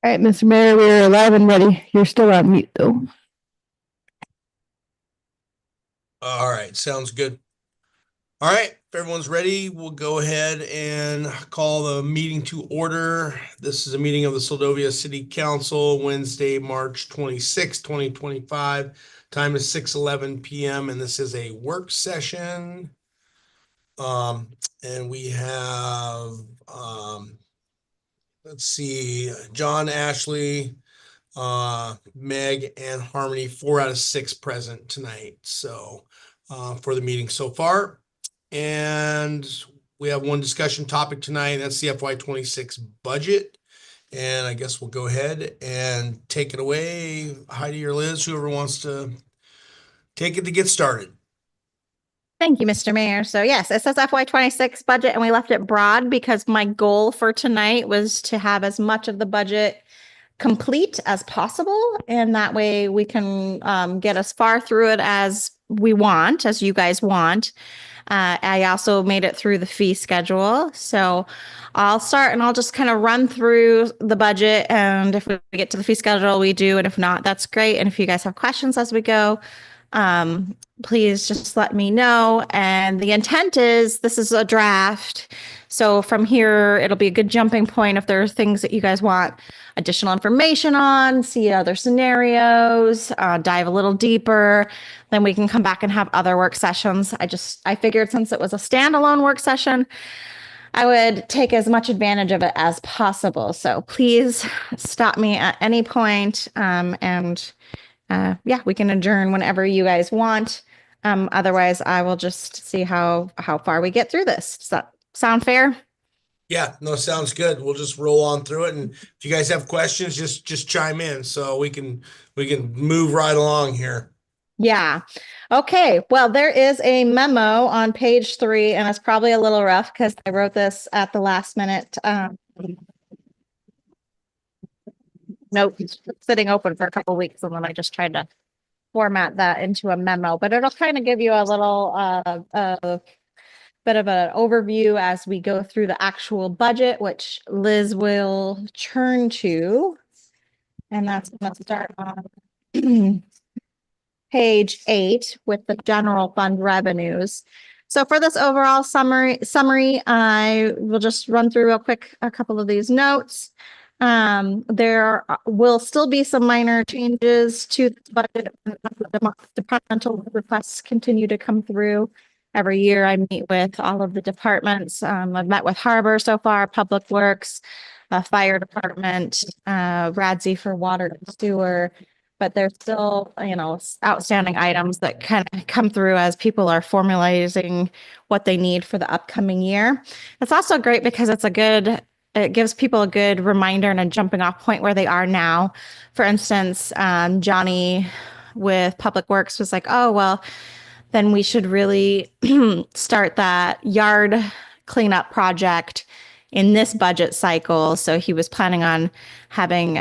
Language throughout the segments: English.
All right, Mr. Mayor, we're live and ready. You're still on mute, though. All right, sounds good. All right, if everyone's ready, we'll go ahead and call the meeting to order. This is a meeting of the Seldovia City Council, Wednesday, March 26, 2025. Time is 6:11 p.m. and this is a work session. And we have, let's see, John, Ashley, Meg, and Harmony, 4 out of 6 present tonight. So for the meeting so far. And we have one discussion topic tonight. That's the FY26 budget. And I guess we'll go ahead and take it away. Heidi or Liz, whoever wants to take it to get started. Thank you, Mr. Mayor. So yes, it says FY26 budget and we left it broad because my goal for tonight was to have as much of the budget complete as possible. And that way we can get as far through it as we want, as you guys want. I also made it through the fee schedule. So I'll start and I'll just kind of run through the budget. And if we get to the fee schedule, we do. And if not, that's great. And if you guys have questions as we go, please just let me know. And the intent is this is a draft. So from here, it'll be a good jumping point if there are things that you guys want additional information on, see other scenarios, dive a little deeper. Then we can come back and have other work sessions. I figured since it was a standalone work session, I would take as much advantage of it as possible. So please stop me at any point, yeah, we can adjourn whenever you guys want. Otherwise, I will just see how far we get through this. Does that sound fair? Yeah, no, sounds good. We'll just roll on through it. And if you guys have questions, just chime in so we can move right along here. Yeah. Okay. Well, there is a memo on page 3, and it's probably a little rough because I wrote this at the last minute. Note sitting open for a couple weeks, and then I just tried to format that into a memo, but it'll kind of give you a little bit of an overview as we go through the actual budget, which Liz will turn to. And that's going to start on page 8 with the general fund revenues. So for this overall summary, I will just run through real quick a couple of these notes. There will still be some minor changes to the budget. Departmental requests continue to come through. Every year I meet with all of the departments. I've met with Harbor so far, Public Works, Fire Department, RADSI for water and sewer. But there's still, outstanding items that kind of come through as people are formalizing what they need for the upcoming year. It's also great because it gives people a good reminder and a jumping off point where they are now. For instance, Johnny with Public Works was like, oh, well, then we should really start that yard cleanup project in this budget cycle. So he was planning on having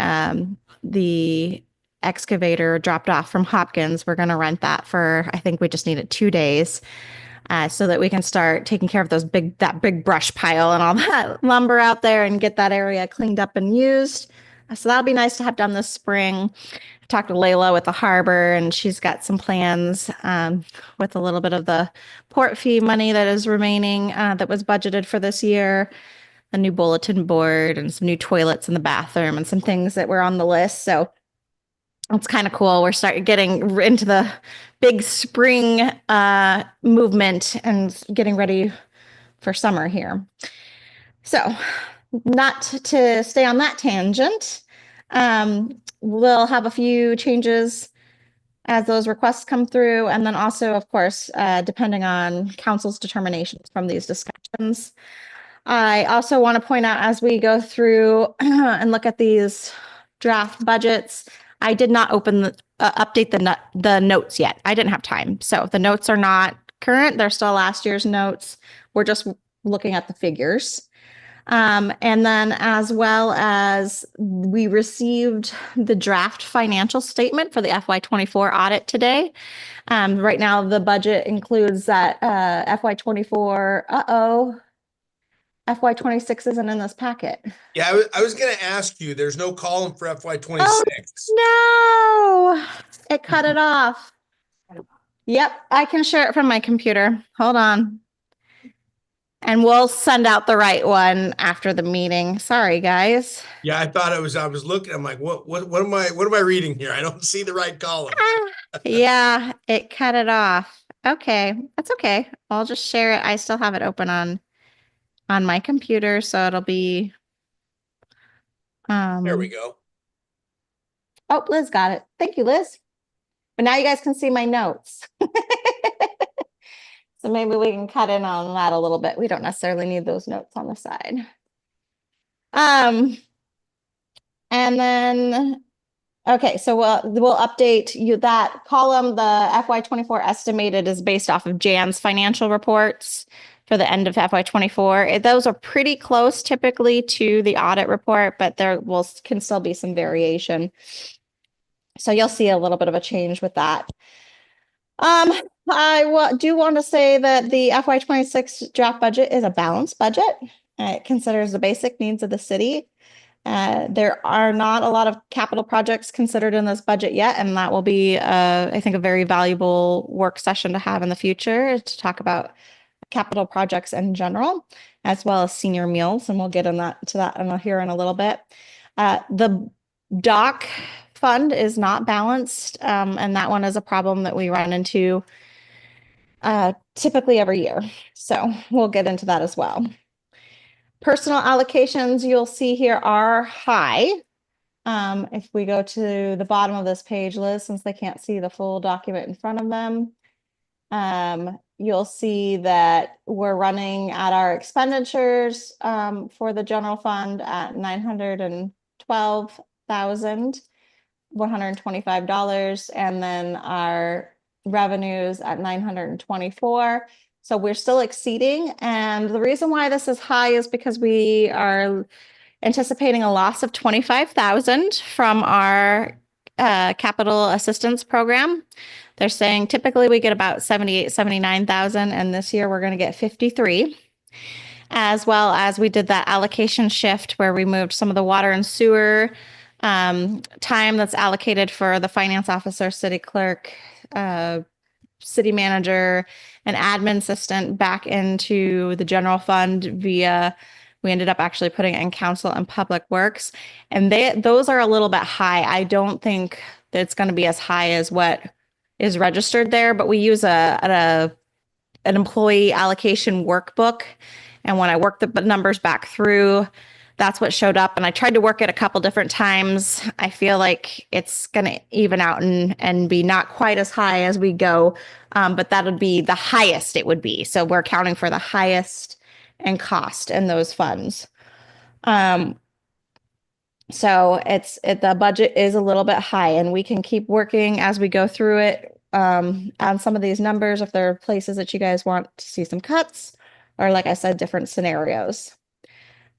the excavator dropped off from Hopkins. We're going to rent that for, I think we just need it 2 days. So that we can start taking care of that big brush pile and all that lumber out there and get that area cleaned up and used. So that'll be nice to have done this spring. I talked to Layla with the harbor, and she's got some plans with a little bit of the port fee money that is remaining that was budgeted for this year, a new bulletin board and some new toilets in the bathroom and some things that were on the list. So it's kind of cool. We're starting getting into the big spring movement and getting ready for summer here. So not to stay on that tangent, we'll have a few changes as those requests come through. And then also, of course, depending on council's determinations from these discussions. I also want to point out as we go through and look at these draft budgets, I did not update the notes yet. I didn't have time. So the notes are not current. They're still last year's notes. We're just looking at the figures. And then as well as we received the draft financial statement for the FY24 audit today. Right now, the budget includes that FY24, FY26 isn't in this packet. Yeah, I was gonna ask you, there's no column for FY Oh, 26. no, it cut it off. Yep, I can share it from my computer. Hold on. And we'll send out the right one after the meeting. Sorry, guys. Yeah, I was looking, I'm like, what am I reading here? I don't see the right column. Yeah, it cut it off. Okay, that's okay. I'll just share it. I still have it open on my computer, so it'll be There we go. Oh, Liz got it. Thank you, Liz. But now you guys can see my notes. So maybe we can cut in on that a little bit. We don't necessarily need those notes on the side. And then, okay, so we'll update you that column. The FY24 estimated is based off of Jan's financial reports for the end of FY24. Those are pretty close typically to the audit report, but there can still be some variation. So you'll see a little bit of a change with that. I do want to say that the FY26 draft budget is a balanced budget. It considers the basic needs of the city. There are not a lot of capital projects considered in this budget yet, and that will be, I think, a very valuable work session to have in the future to talk about capital projects in general, as well as senior meals, and we'll get to that here in a little bit. The dock fund is not balanced, and that one is a problem that we run into typically every year. So we'll get into that as well. Personal allocations you'll see here are high. If we go to the bottom of this page, Liz, since they can't see the full document in front of them, you'll see that we're running at our expenditures for the general fund at $912,125, and then our revenues at 924. So we're still exceeding. And the reason why this is high is because we are anticipating a loss of 25,000 from our capital assistance program. They're saying typically we get about 78, 79,000, and this year we're going to get 53. As well as we did that allocation shift where we moved some of the water and sewer time that's allocated for the finance officer, city clerk, city manager, and admin assistant back into the general fund we ended up actually putting it in council and public works. And those are a little bit high. I don't think that it's going to be as high as what is registered there, but we use an employee allocation workbook. And when I worked the numbers back through, that's what showed up. And I tried to work it a couple different times. I feel like it's going to even out and be not quite as high as we go. But that would be the highest it would be. So we're accounting for the highest in cost in those funds. So the budget is a little bit high, and we can keep working as we go through it on some of these numbers if there are places that you guys want to see some cuts, or like I said, different scenarios.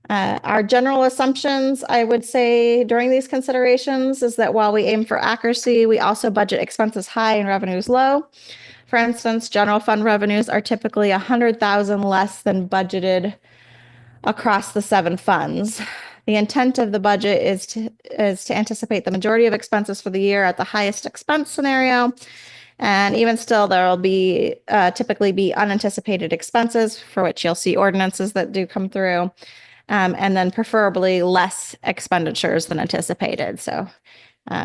Our general assumptions, I would say, during these considerations is that while we aim for accuracy, we also budget expenses high and revenues low. For instance, general fund revenues are typically 100,000 less than budgeted across the 7 funds. The intent of the budget is to anticipate the majority of expenses for the year at the highest expense scenario. And even still, there will be typically be unanticipated expenses for which you'll see ordinances that do come through. And then preferably less expenditures than anticipated. So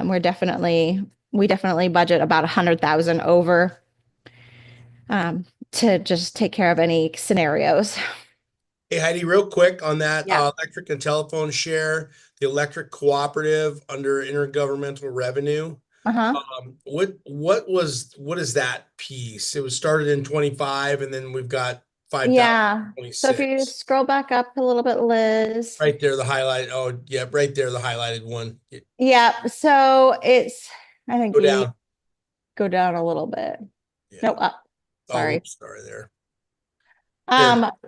we definitely budget about 100,000 over to just take care of any scenarios. Hey, Heidi, real quick on that Yeah. electric and telephone share, the electric cooperative under intergovernmental revenue. Uh-huh. What is that piece? It was started in 25, and then we've got 5,000. Yeah. So if you scroll back up a little bit, Liz. Right there, the highlight. Oh, yeah, right there, the highlighted one. Yeah. So it's, I think Go down. Go down a little bit. Yeah. No, up. Sorry. Oh, sorry there.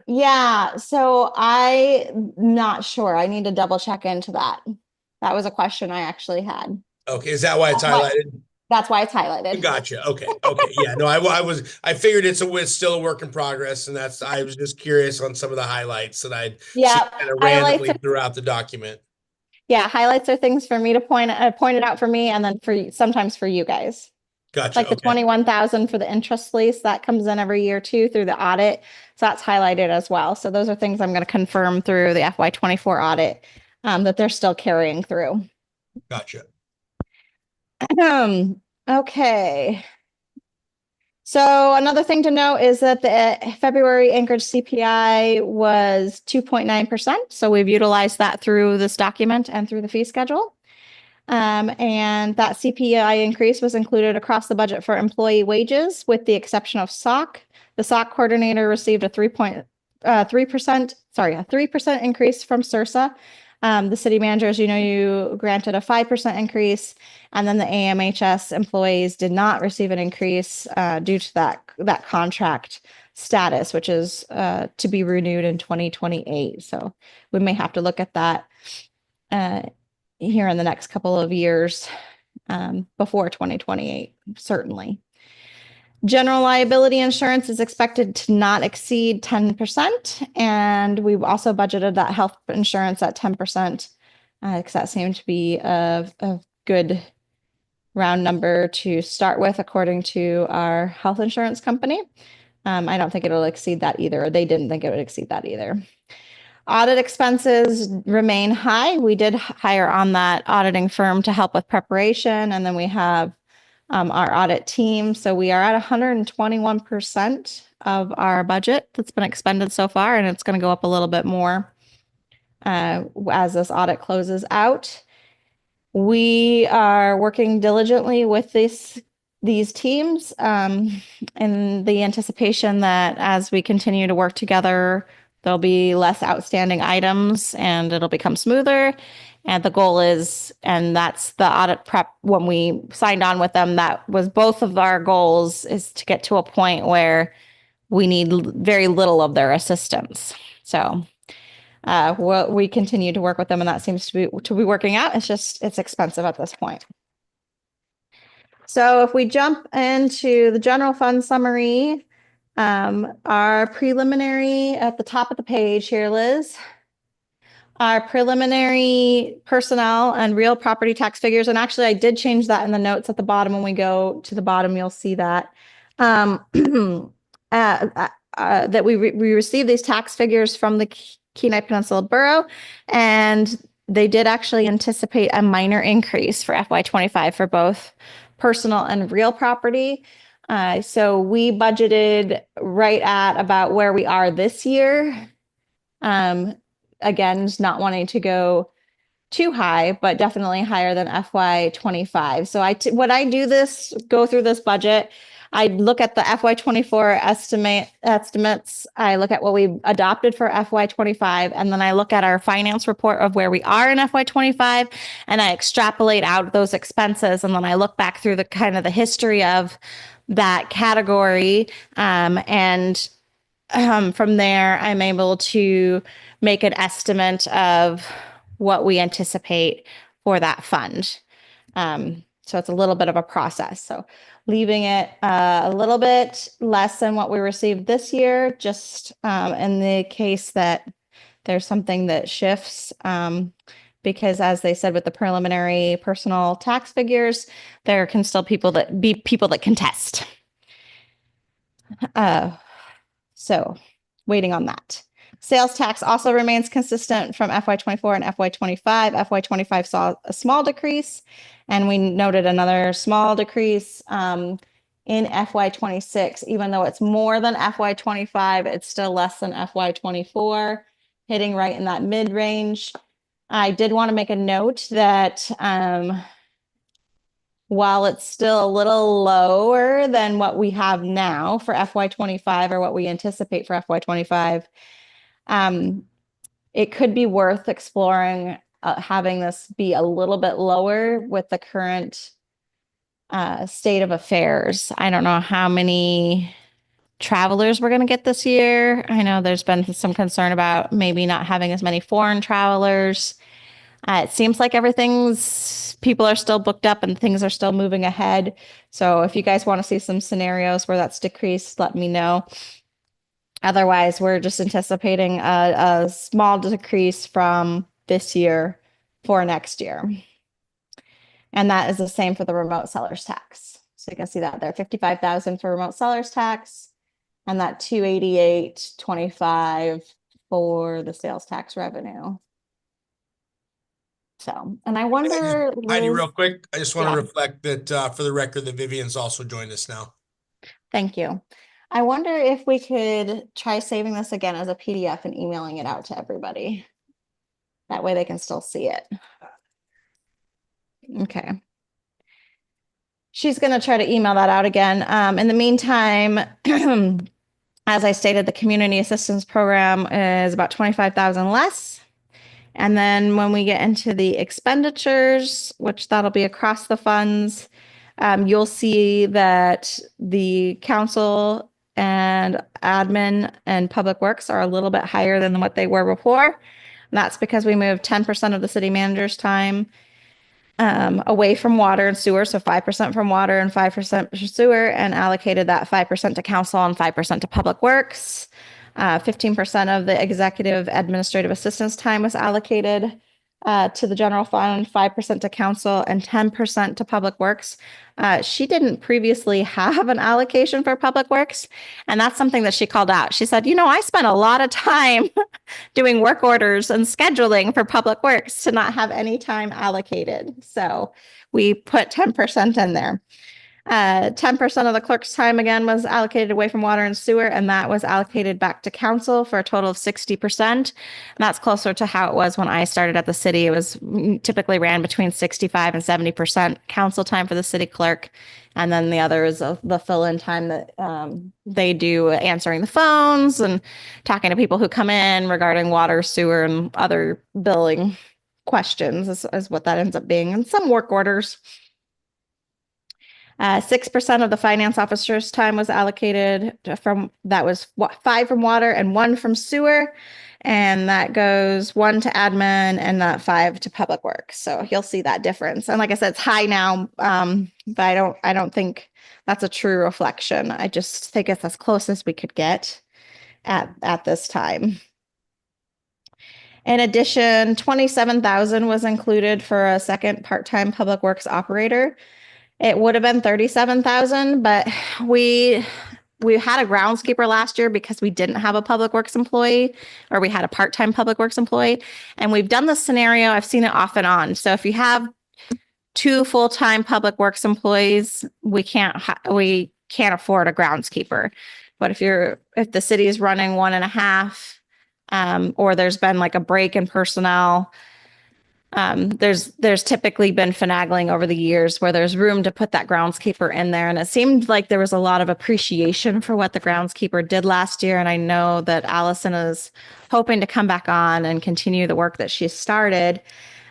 Yeah. So I'm not sure. I need to double check into that. That was a question I actually had. Okay, is that why it's highlighted? That's why it's highlighted. Gotcha. Okay. Okay. Yeah. No, I figured it's still a work in progress, and I was just curious on some of the highlights that I'd see Yeah, kind of highlights randomly throughout the document. Yeah, highlights are things for me to point it out for me, and then sometimes for you guys. Gotcha. Like the Okay. 21,000 for the interest lease that comes in every year too through the audit. So that's highlighted as well. So those are things I'm going to confirm through the FY24 audit that they're still carrying through. Gotcha. Okay. So another thing to note is that the February Anchorage CPI was 2.9%. So we've utilized that through this document and through the fee schedule. And that CPI increase was included across the budget for employee wages, with the exception of SOC. The SOC coordinator received a 3% increase from CIRSA. The city manager, as you know, you granted a 5% increase, and then the AMHS employees did not receive an increase due to that contract status, which is to be renewed in 2028. So we may have to look at that here in the next couple of years before 2028, certainly. General liability insurance is expected to not exceed 10%. And we've also budgeted that health insurance at 10%, because that seemed to be a good round number to start with, according to our health insurance company. I don't think it'll exceed that either. They didn't think it would exceed that either. Audit expenses remain high. We did hire on that auditing firm to help with preparation, and then we have our audit team. So we are at 121% of our budget that's been expended so far, and it's going to go up a little bit more as this audit closes out. We are working diligently with these teams in the anticipation that as we continue to work together, there'll be less outstanding items and it'll become smoother. And the goal is, and that's the audit prep when we signed on with them, that was both of our goals, is to get to a point where we need very little of their assistance. So we continue to work with them, and that seems to be working out. It's expensive at this point. So if we jump into the general fund summary, our preliminary at the top of the page here, Liz, our preliminary personnel and real property tax figures. And actually, I did change that in the notes at the bottom. When we go to the bottom, you'll see that that we received these tax figures from the Kenai Peninsula Borough, and they did actually anticipate a minor increase for FY25 for both personal and real property. So we budgeted right at about where we are this year. Again, just not wanting to go too high, but definitely higher than FY25. So when I go through this budget, I look at the FY24 estimates. I look at what we adopted for FY25, and then I look at our finance report of where we are in FY25, and I extrapolate out those expenses. And then I look back through the kind of the history of that category. And from there, I'm able to make an estimate of what we anticipate for that fund. So it's a little bit of a process. So leaving it a little bit less than what we received this year, just in the case that there's something that shifts. Because as they said with the preliminary personal tax figures, there can still be people that contest. So waiting on that. Sales tax also remains consistent from FY24 and FY25. FY25 saw a small decrease, and we noted another small decrease in FY26. Even though it's more than FY25, it's still less than FY24, hitting right in that mid-range. I did want to make a note that while it's still a little lower than what we have now for FY25 or what we anticipate for FY25, it could be worth exploring having this be a little bit lower with the current state of affairs. I don't know how many travelers we're going to get this year. I know there's been some concern about maybe not having as many foreign travelers. It seems like people are still booked up and things are still moving ahead. So if you guys want to see some scenarios where that's decreased, let me know. Otherwise, we're just anticipating a small decrease from this year for next year. And that is the same for the remote seller's tax. So you can see that there, 55,000 for remote seller's tax and that 288.25 for the sales tax revenue. So, and I wonder, Heidi, Liz, real quick, I just want to Yeah. reflect that for the record that Vivian's also joined us now. thank you. I wonder if we could try saving this again as a PDF and emailing it out to everybody. That way they can still see it. Okay. She's going to try to email that out again. In the meantime, as I stated, the community assistance program is about 25,000 less. And then when we get into the expenditures, which that'll be across the funds, you'll see that the council and admin and public works are a little bit higher than what they were before. And that's because we moved 10% of the city manager's time away from water and sewer. So 5% from water and 5% for sewer, and allocated that 5% to council and 5% to public works. 15% of the executive administrative assistance time was allocated to the general fund, 5% to council, and 10% to public works. She didn't previously have an allocation for public works, and that's something that she called out. She said, I spent a lot of time doing work orders and scheduling for public works to not have any time allocated. So we put 10% in there. 10% of the clerk's time again was allocated away from water and sewer, and that was allocated back to council for a total of 60%. And that's closer to how it was when I started at the city. It was typically ran between 65 and 70% council time for the city clerk. And then the other is the fill-in time that they do answering the phones and talking to people who come in regarding water, sewer, and other billing questions is what that ends up being, and some work orders. 6% of the finance officer's time was allocated that was 5 from water and 1 from sewer. And that goes 1 to admin and that 5 to public works. So you'll see that difference. And like I said, it's high now, but I don't think that's a true reflection. I just think it's as close as we could get at this time. In addition, 27,000 was included for a second part-time public works operator. It would have been 37,000, but we had a groundskeeper last year because we didn't have a public works employee, or we had a part-time public works employee. And we've done this scenario. I've seen it off and on. So if you have 2 full-time public works employees, we can't afford a groundskeeper. But if the city is running 1.5, or there's been like a break in personnel, there's typically been finagling over the years where there's room to put that groundskeeper in there. And it seemed like there was a lot of appreciation for what the groundskeeper did last year. And I know that Allison is hoping to come back on and continue the work that she started.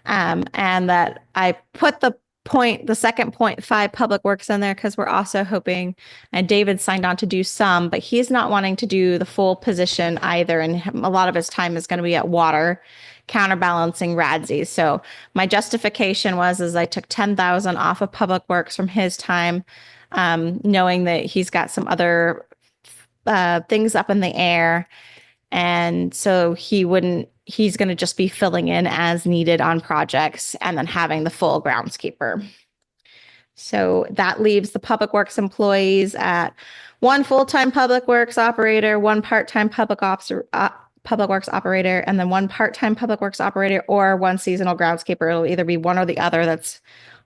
And that I put the second 0.5 public works in there because we're also hoping, and David signed on to do some, but he's not wanting to do the full position either. And a lot of his time is going to be at water, counterbalancing RADSI. So my justification is I took 10,000 off of public works from his time, knowing that he's got some other things up in the air. And so he's going to just be filling in as needed on projects and then having the full groundskeeper. So that leaves the public works employees at 1 full-time public works operator, 1 part-time public works operator, and then 1 part-time public works operator or 1 seasonal groundskeeper. It'll either be one or the other that's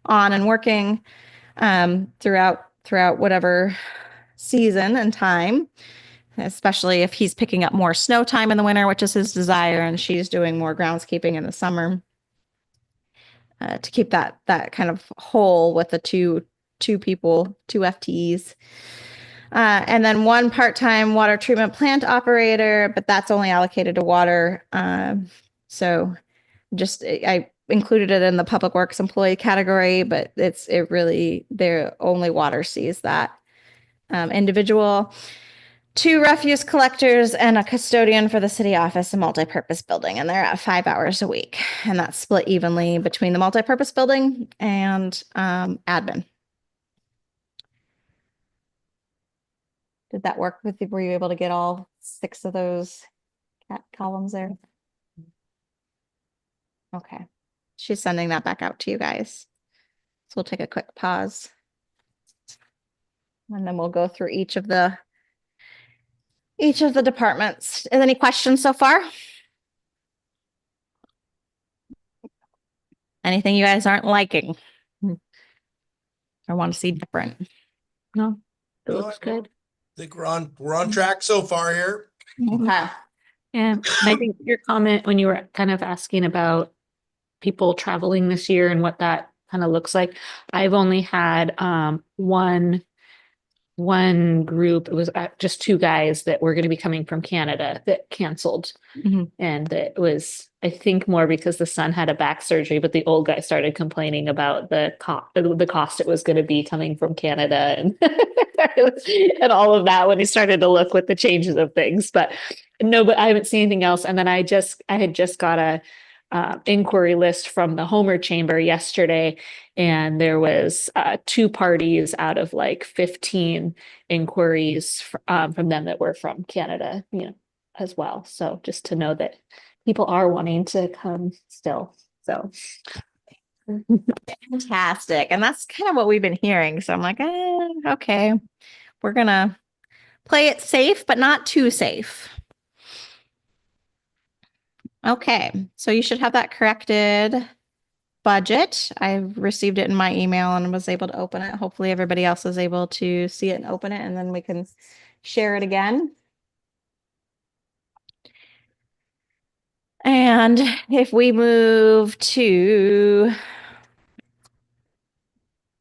on and working throughout whatever season and time, especially if he's picking up more snow time in the winter, which is his desire, and she's doing more groundskeeping in the summer, to keep that kind of whole with the two people, 2 FTEs. And then 1 part-time water treatment plant operator, but that's only allocated to water. So I included it in the public works employee category, but they're only water sees that individual. 2 refuse collectors and a custodian for the city office and multipurpose building, and they're at 5 hours a week, and that's split evenly between the multipurpose building and admin. Did that work with you? Were you able to get all 6 of those columns there? Okay. She's sending that back out to you guys. So we'll take a quick pause. And then we'll go through each of the departments. Any questions so far? Anything you guys aren't liking or want to see different? No, it No, looks I don't. good. I think we're on track so far here. Okay. Yeah, I think your comment when you were kind of asking about people traveling this year and what that kind of looks like. I've only had one group. It was just 2 guys that were going to be coming from Canada that canceled. Mhm. And it was, I think, more because the son had a back surgery, but the old guy started complaining about the cost it was going to be coming from Canada and and all of that when he started to look with the changes of things. But no, but I haven't seen anything else. And then I had just got a inquiry list from the Homer Chamber yesterday, and there was 2 parties out of like 15 inquiries from them that were from Canada, as well. So just to know that people are wanting to come still. So Fantastic. And that's kind of what we've been hearing. So I'm like, okay, we're gonna play it safe, but not too safe. Okay, so you should have that corrected budget. I received it in my email and was able to open it. Hopefully everybody else is able to see it and open it, and then we can share it again. And if we move to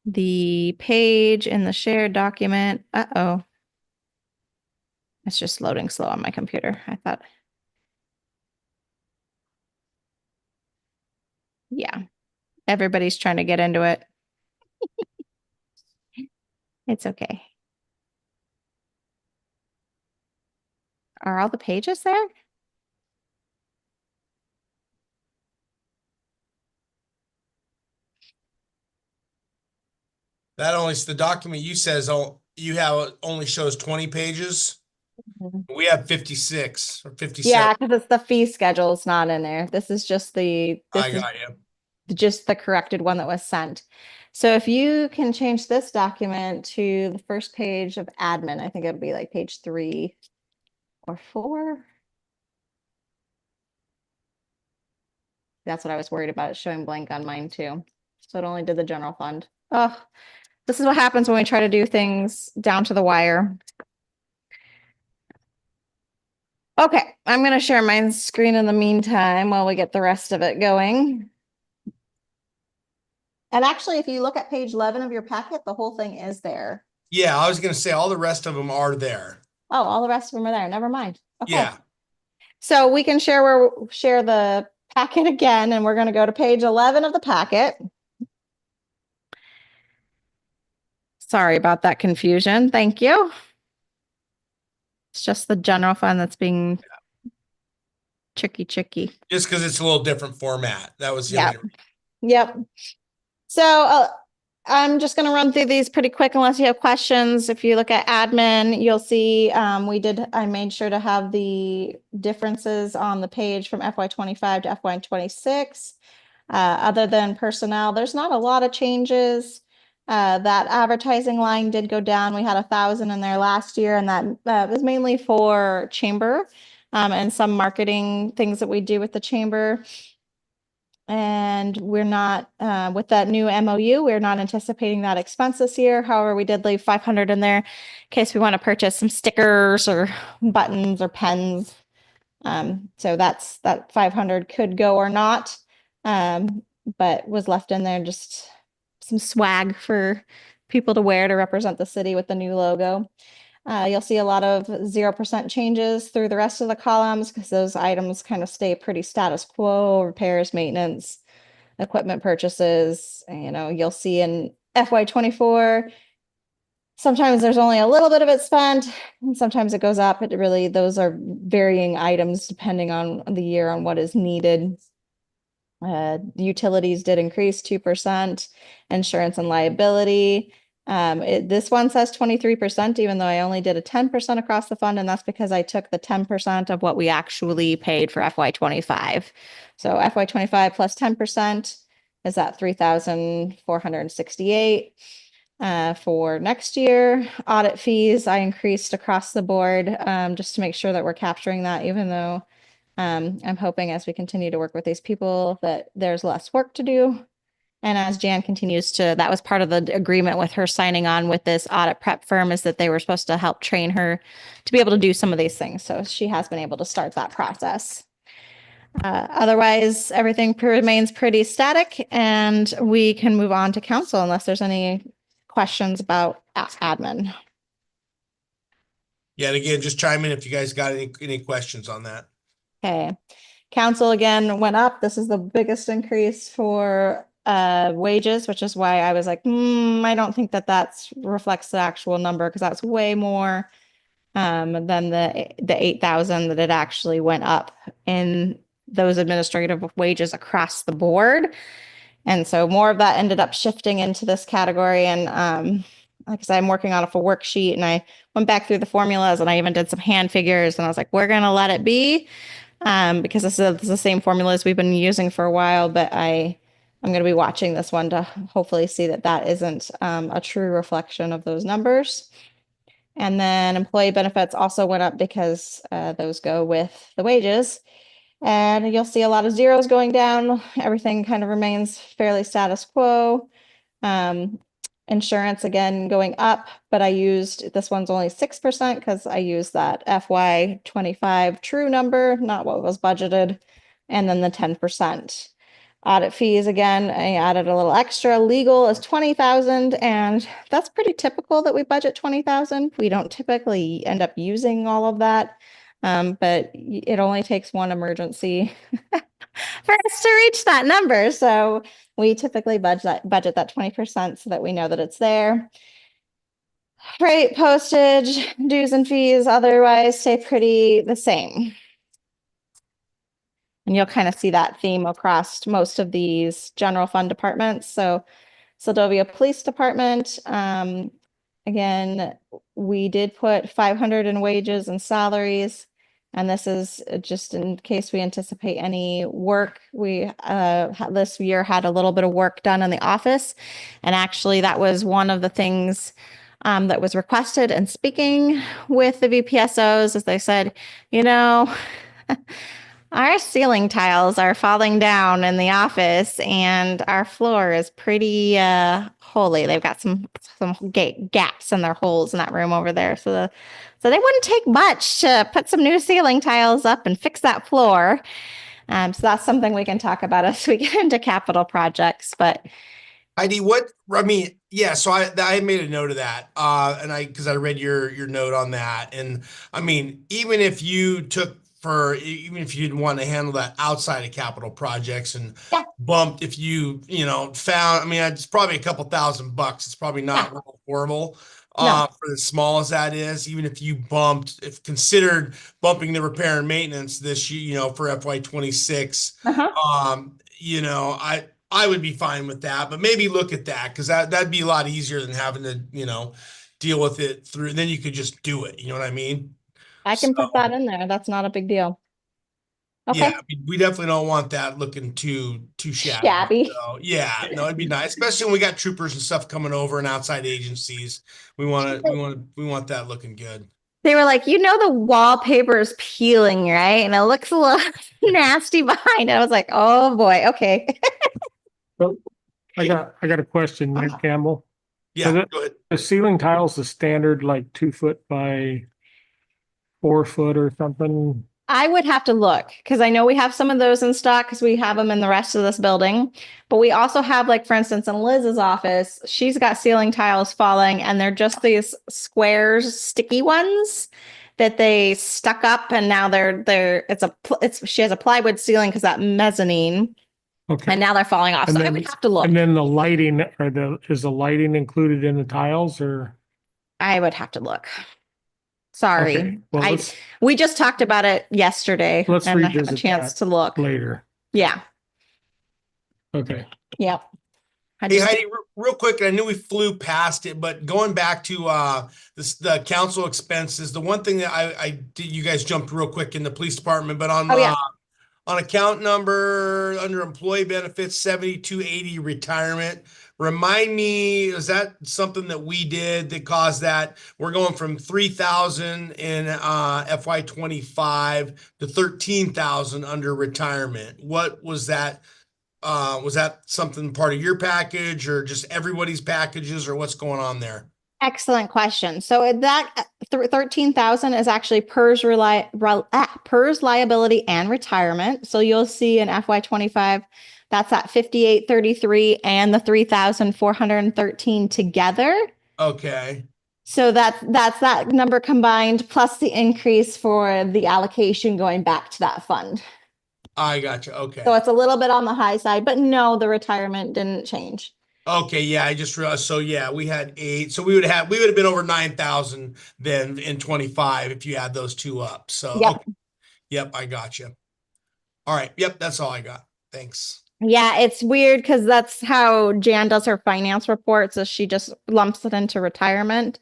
the page in the shared document, uh-oh. It's just loading slow on my computer. I thought, yeah, everybody's trying to get into it. It's okay. Are all the pages there? The document you says you have only shows 20 pages. Mhm. We have 56 or 57. Yeah, because it's the fee schedule. It's not in there. This is just I got you. just the corrected one that was sent. So if you can change this document to the first page of admin, I think it'd be like page 3 or 4. That's what I was worried about. It's showing blank on mine too. So it only did the general fund. Oh, this is what happens when we try to do things down to the wire. Okay, I'm going to share my screen in the meantime while we get the rest of it going. And actually, if you look at page 11 of your packet, the whole thing is there. Yeah, I was going to say all the rest of them are there. Oh, all the rest of them are there. Never mind. Okay. Yeah. So we can share the packet again, and we're going to go to page 11 of the packet. Sorry about that confusion. Thank you. It's just the general fund that's being tricky. Just because it's a little different format. That was the Yeah. only. Yep. So I'm just going to run through these pretty quick unless you have questions. If you look at admin, you'll see I made sure to have the differences on the page from FY25 to FY26. Other than personnel, there's not a lot of changes. That advertising line did go down. We had 1,000 in there last year, and that was mainly for chamber and some marketing things that we do with the chamber. And we're not, with that new MOU, we're not anticipating that expense this year. However, we did leave 500 in there in case we want to purchase some stickers or buttons or pens. So that 500 could go or not, but was left in there just some swag for people to wear to represent the city with the new logo. You'll see a lot of 0% changes through the rest of the columns because those items kind of stay pretty status quo: repairs, maintenance, equipment purchases. You'll see in FY24, Sometimes there's only a little bit of it spent, and sometimes it goes up. It really, those are varying items depending on the year on what is needed. Utilities did increase 2%, insurance and liability. This one says 23%, even though I only did a 10% across the fund, and that's because I took the 10% of what we actually paid for FY25. So FY25 plus 10% is at 3,468. For next year, audit fees, I increased across the board, just to make sure that we're capturing that, even though I'm hoping as we continue to work with these people that there's less work to do. And as Jan continues to, that was part of the agreement with her signing on with this audit prep firm, is that they were supposed to help train her to be able to do some of these things. So she has been able to start that process. Otherwise, everything remains pretty static, and we can move on to council unless there's any questions about admin. Yeah, and again, just chime in if you guys got any questions on that. Okay. Council again went up. This is the biggest increase for wages, which is why I was like, I don't think that that's reflects the actual number, because that's way more than the 8,000 that it actually went up in those administrative wages across the board. And so more of that ended up shifting into this category. And like I said, I'm working on a full worksheet, and I went back through the formulas, and I even did some hand figures, and I was like, we're going to let it be, because this is the same formulas we've been using for a while, but I'm going to be watching this one to hopefully see that that isn't a true reflection of those numbers. And then employee benefits also went up because those go with the wages. And you'll see a lot of zeros going down. Everything kind of remains fairly status quo. Insurance again going up, but I used, this one's only 6% because I used that FY25 true number, not what was budgeted, and then the 10%. Audit fees, again, I added a little extra. Legal is 20,000, and that's pretty typical that we budget 20,000. We don't typically end up using all of that. But it only takes one emergency for us to reach that number. So we typically budget that 20% so that we know that it's there. Freight, postage, dues and fees otherwise stay pretty the same. And you'll kind of see that theme across most of these general fund departments. So Seldovia Police Department, again, we did put 500 in wages and salaries. And this is just in case we anticipate any work. We this year had a little bit of work done in the office. And actually that was one of the things that was requested. And speaking with the VPSOs, as they said, our ceiling tiles are falling down in the office, and our floor is pretty holy. They've got some gaps in their holes in that room over there. So they wouldn't take much to put some new ceiling tiles up and fix that floor. So that's something we can talk about as we get into capital projects. But Heidi, so I made a note of that, and because I read your note on that, and I mean, even if you didn't want to handle that outside of capital projects and bumped, if you found, it's probably a couple $1,000. It's probably not real horrible for as small as that is. Even if you considered bumping the repair and maintenance this year, for FY26, I would be fine with that, but maybe look at that, because that'd be a lot easier than having to, deal with it through. Then you could just do it. You know what I mean? I can put that in there. That's not a big deal. Okay. Yeah, we definitely don't want that looking too shabby. So, yeah, no, it'd be nice, especially when we got troopers and stuff coming over and outside agencies. We want that looking good. They were like, the wallpaper is peeling, right? And it looks a little nasty behind it. I was like, oh boy, okay. So I got a question, Mike Campbell. Yeah, go ahead. The ceiling tiles, the standard like 2 foot by 4 foot or something. I would have to look, because I know we have some of those in stock because we have them in the rest of this building. But we also have, like, for instance, in Liz's office, she's got ceiling tiles falling, and they're just these squares, sticky ones that they stuck up, and now she has a plywood ceiling because that mezzanine. Okay. And now they're falling off. So I would have to look. And then the lighting, is the lighting included in the tiles, or? I would have to look. Sorry. Okay, well, We just talked about it yesterday Let's and I have a revisit chance that to look. later. Yeah. Okay. Yep. I Hey just, Heidi, real quick, I knew we flew past it, but going back to the council expenses, the one thing that I did, you guys jumped real quick in the police department, but oh yeah. on account number under employee benefits 7280 retirement, remind me, is that something that we did that caused that? We're going from 3,000 in FY25 to 13,000 under retirement. What was that? Was that something part of your package or just everybody's packages, or what's going on there? Excellent question. So that 13,000 is actually PERS PERS liability and retirement. So you'll see in FY25, that's at 5833 and the 3,413 together. Okay. So that's that number combined plus the increase for the allocation going back to that fund. I gotcha. Okay. So it's a little bit on the high side, but no, the retirement didn't change. Okay. Yeah. I just realized. So yeah, we had 8. So we would have been over 9,000 then in 25 if you add those two up. So, Yep. okay. Yep. I gotcha. All right. Yep. That's all I got. Thanks. Yeah, it's weird because that's how Jan does her finance reports, is she just lumps it into retirement,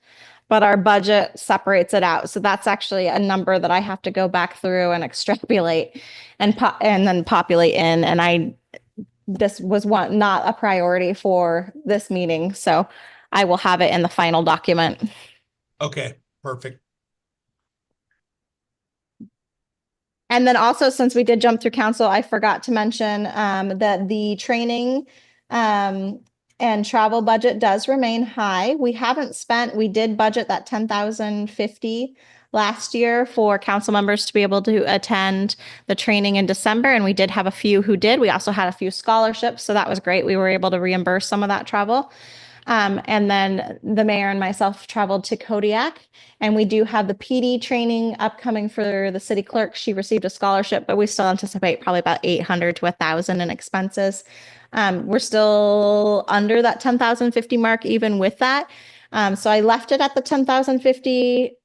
but our budget separates it out. So that's actually a number that I have to go back through and extrapolate and then populate in. And this was not a priority for this meeting, so I will have it in the final document. Okay. Perfect. And then also, since we did jump through council, I forgot to mention that the training and travel budget does remain high. We did budget that 10,050 last year for council members to be able to attend the training in December. And we did have a few who did. We also had a few scholarships. So that was great. We were able to reimburse some of that travel. And then the mayor and myself traveled to Kodiak, and we do have the PD training upcoming for the city clerk. She received a scholarship, but we still anticipate probably about 800 to 1,000 in expenses. We're still under that 10,050 mark, even with that. So I left it at the 10,050,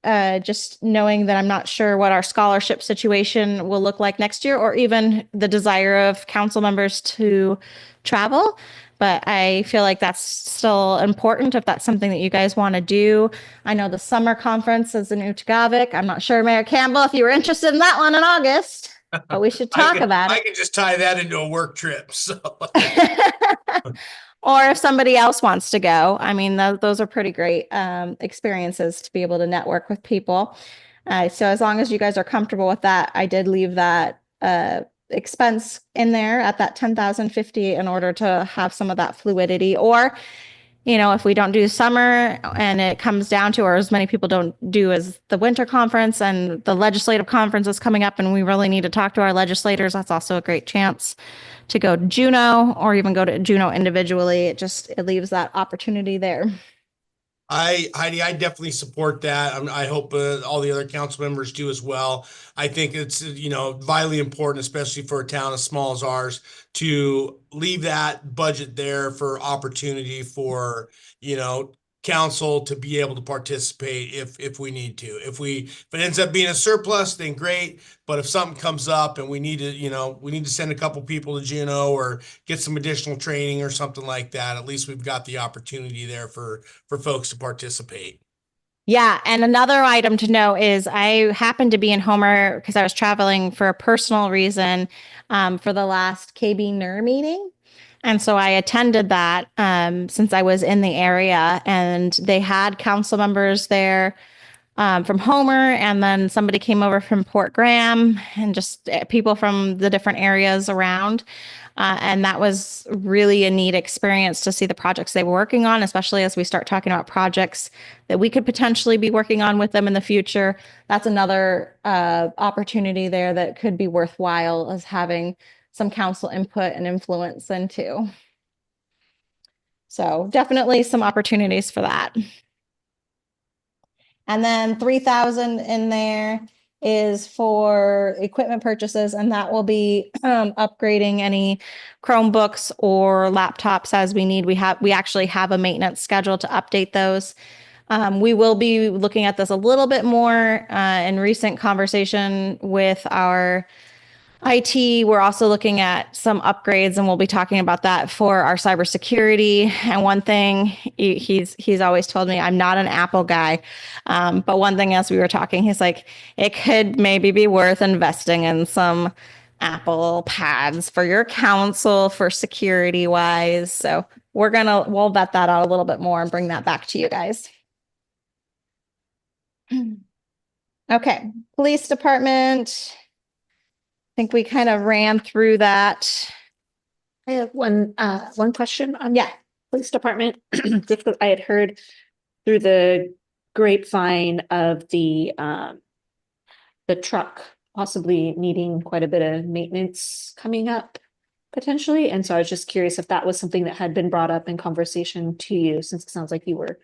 just knowing that I'm not sure what our scholarship situation will look like next year, or even the desire of council members to travel. But I feel like that's still important if that's something that you guys want to do. I know the summer conference is in Utagavik. I'm not sure, Mayor Campbell, if you were interested in that one in August, but we should talk about I it. can just tie that into a work trip. So Or if somebody else wants to go. I mean, those are pretty great experiences to be able to network with people. So as long as you guys are comfortable with that, I did leave that expense in there at that 10,050 in order to have some of that fluidity. Or, if we don't do summer and it comes down to, or as many people don't do as the winter conference and the legislative conference is coming up and we really need to talk to our legislators, that's also a great chance to go to Juneau or even go to Juneau individually. It leaves that opportunity there. Heidi, I definitely support that. I hope all the other council members do as well. I think it's, vitally important, especially for a town as small as ours, to leave that budget there for opportunity for, council to be able to participate if we need to. If it ends up being a surplus, then great. But if something comes up and we need to send a couple people to Juneau or get some additional training or something like that, at least we've got the opportunity there for folks to participate. Yeah. And another item to note is I happened to be in Homer because I was traveling for a personal reason for the last KB NER meeting. And so I attended that since I was in the area, and they had council members there from Homer, and then somebody came over from Port Graham, and just people from the different areas around. And that was really a neat experience to see the projects they were working on, especially as we start talking about projects that we could potentially be working on with them in the future. That's another opportunity there that could be worthwhile, as having some council input and influence into. So definitely some opportunities for that. And then 3,000 in there is for equipment purchases, and that will be upgrading any Chromebooks or laptops as we need. We actually have a maintenance schedule to update those. We will be looking at this a little bit more in recent conversation with our IT. We're also looking at some upgrades, and we'll be talking about that for our cybersecurity. And one thing he's always told me, I'm not an Apple guy, but one thing as we were talking, he's like, it could maybe be worth investing in some Apple pads for your council for security wise. So we'll vet that out a little bit more and bring that back to you guys. Okay, police department. I think we kind of ran through that. I have one question on Yeah. police department. Just because I had heard through the grapevine of the truck possibly needing quite a bit of maintenance coming up potentially. And so I was just curious if that was something that had been brought up in conversation to you, since it sounds like you were,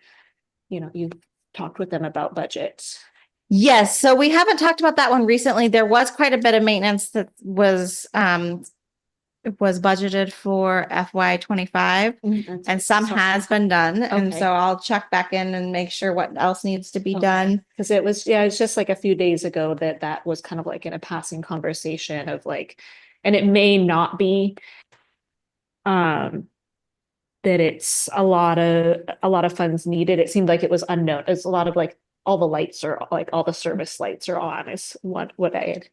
you talked with them about budgets. Yes, so we haven't talked about that one recently. There was quite a bit of maintenance that was budgeted for FY25, and some has been done. And Okay. so I'll check back in and make sure what else needs to be done. Because it was just like a few days ago that was kind of like in a passing conversation of like, and it may not be that it's a lot of funds needed. It seemed like it was unknown. It's a lot of like all the lights are like all the service lights are on is what I had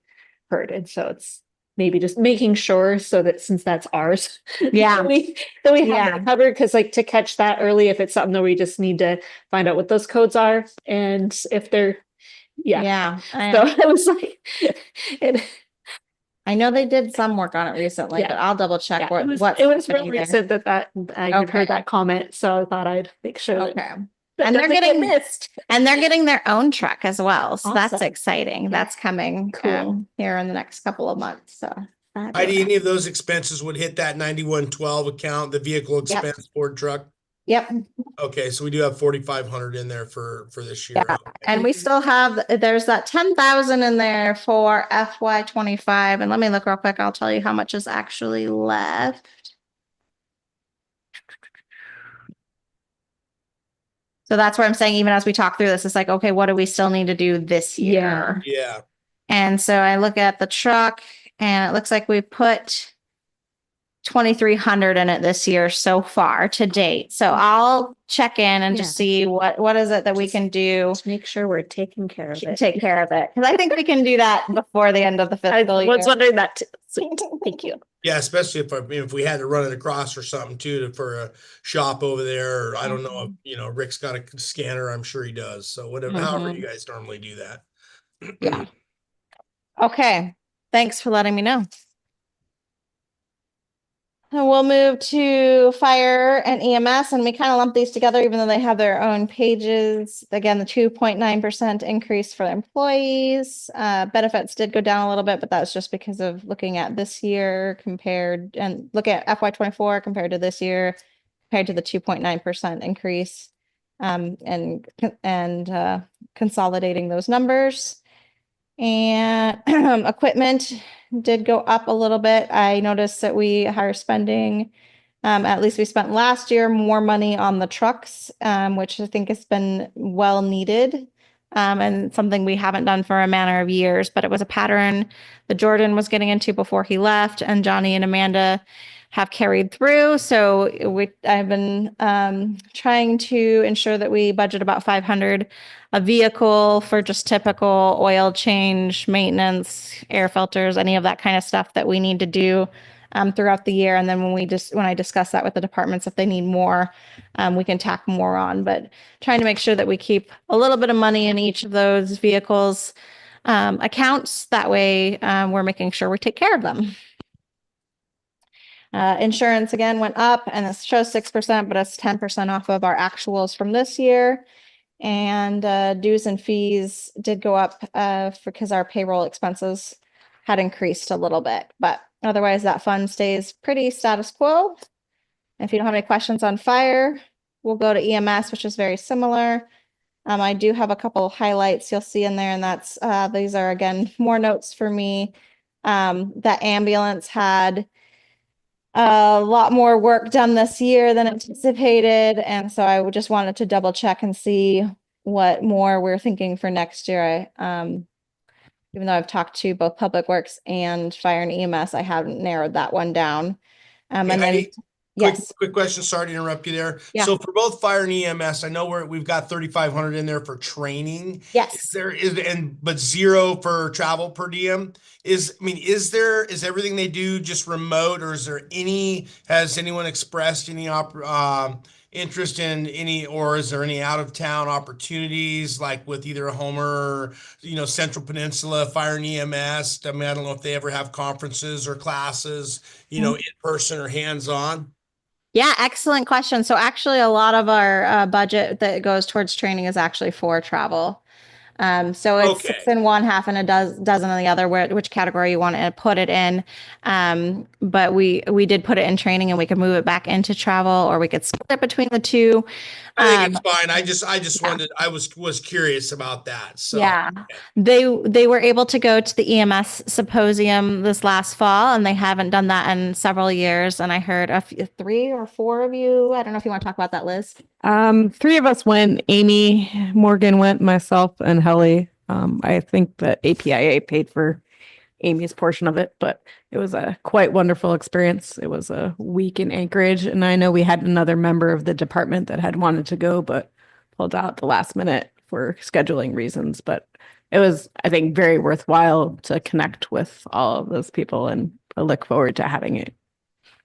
heard. And so it's maybe just making sure so that since that's ours, Yeah. that we have that covered, because like to catch that early, if it's something that we just need to find out what those codes are and if they're Yeah. So I was like, I know they did some work on it recently, Yeah. but I'll double check it what was happening real there. recent that I had Okay. heard that comment. So I thought I'd make sure Okay. that And they're doesn't get getting- missed. And they're getting their own truck as well. So that's Awesome. exciting. Yeah. That's coming Cool. here in the next couple of months. So Heidi, any of those expenses would hit that 9112 account, the vehicle expense Ford truck? yep. Okay, so we do have 4,500 in there for this year. Yeah. And we still have, there's that 10,000 in there for FY25. And let me look real quick. I'll tell you how much is actually left. So that's where I'm saying, even as we talk through this, it's like, okay, what do we still need to do this year? Yeah. And so I look at the truck and it looks like we put 2,300 in it this year so far to date. So I'll check in and just see what is it that we can do Just make sure we're taking care of to it. take care of it. Because I think we can do that before the end of the fiscal year. I was wondering that too. Sweet. Thank you. Yeah, especially if we had to run it across or something too for a shop over there. Or I don't know if Rick's got a scanner. I'm sure he does. So whatever, however you guys normally do that. Yeah. Okay. Thanks for letting me know. And we'll move to fire and EMS, and we kind of lump these together, even though they have their own pages. Again, the 2.9% increase for employees. Benefits did go down a little bit, but that was just because of looking at this year and look at FY24 compared to this year, compared to the 2.9% increase, and consolidating those numbers. And equipment did go up a little bit. I noticed that we are spending, at least we spent last year, more money on the trucks, which I think has been well needed, and something we haven't done for a matter of years, but it was a pattern that Jordan was getting into before he left, and Johnny and Amanda have carried through. So I've been trying to ensure that we budget about 500 a vehicle for just typical oil change, maintenance, air filters, any of that kind of stuff that we need to do throughout the year. And then when I discuss that with the departments, if they need more, we can tack more on. But trying to make sure that we keep a little bit of money in each of those vehicles accounts. That way, we're making sure we take care of them. Insurance again went up, and it shows 6%, but it's 10% off of our actuals from this year. And dues and fees did go up because our payroll expenses had increased a little bit, but otherwise that fund stays pretty status quo. If you don't have any questions on fire, we'll go to EMS, which is very similar. I do have a couple of highlights you'll see in there, and that's these are again more notes for me. That ambulance had a lot more work done this year than anticipated, and so I just wanted to double check and see what more we're thinking for next year. Even though I've talked to both Public Works and Fire and EMS, I haven't narrowed that one down. And then, Quick, yes, quick question. Sorry to interrupt you there. Yeah. So for both fire and EMS, I know we've got 3,500 in there for training. yes. But zero for travel per diem. Is everything they do just remote, or has anyone expressed any interest in any, or is there any out of town opportunities like with either Homer, Central Peninsula Fire and EMS? I mean, I don't know if they ever have conferences or classes, in person or hands on. Yeah, excellent question. So actually a lot of our budget that goes towards training is actually for travel. So it's Okay. 6 in one, half in a dozen in the other, which category you want to put it in. But we did put it in training, and we could move it back into travel, or we could split it between the two. I think it's fine. I just wanted, I was curious about that. So Yeah, they were able to go to the EMS symposium this last fall, and they haven't done that in several years. And I heard 3 or 4 of you. I don't know if you want to talk about that, Liz. 3 of us went. Amy Morgan went, myself and Helly. I think the APIA paid for Amy's portion of it, but it was a quite wonderful experience. It was a week in Anchorage, and I know we had another member of the department that had wanted to go, but pulled out at the last minute for scheduling reasons. But it was, I think, very worthwhile to connect with all of those people, and I look forward to having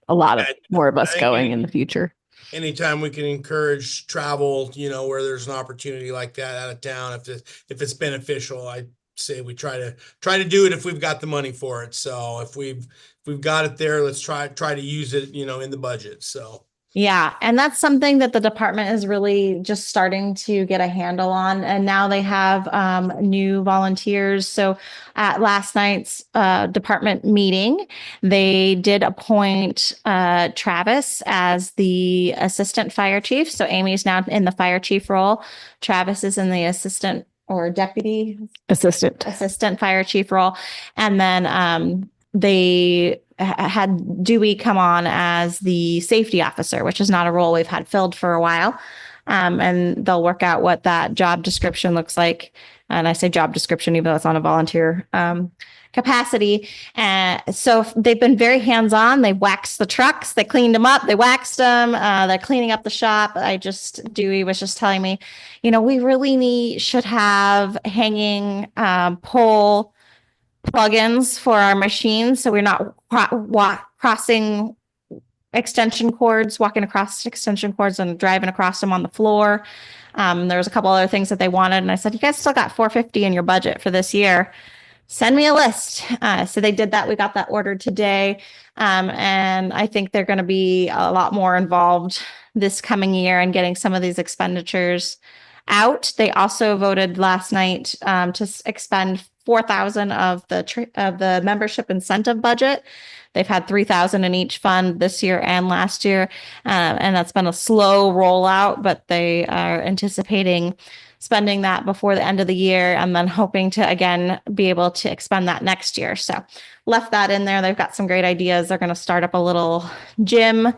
a lot of more of us going in the future. Anytime we can encourage travel, where there's an opportunity like that out of town, if it's beneficial, I say we try to do it if we've got the money for it. So if we've got it there, let's try to use it, in the budget. So Yeah, and that's something that the department is really just starting to get a handle on. And now they have new volunteers. So at last night's department meeting, they did appoint Travis as the assistant fire chief. So Amy's now in the fire chief role. Travis is in the assistant or deputy assistant fire chief role. And then they had Dewey come on as the safety officer, which is not a role we've had filled for a while. And they'll work out what that job description looks like. And I say job description, even though it's on a volunteer capacity. So they've been very hands-on. They waxed the trucks, they cleaned them up, they waxed them, they're cleaning up the shop. Dewey was just telling me, we really should have hanging pole plugins for our machines, so we're not crossing extension cords, walking across extension cords and driving across them on the floor. There was a couple other things that they wanted, and I said, you guys still got $450 in your budget for this year. Send me a list. So they did that. We got that ordered today. And I think they're going to be a lot more involved this coming year in getting some of these expenditures out. They also voted last night to expend $4,000 of the membership incentive budget. They've had $3,000 in each fund this year and last year, and that's been a slow rollout. But they are anticipating spending that before the end of the year, and then hoping to again be able to expend that next year. So left that in there. They've got some great ideas. They're going to start up a little gym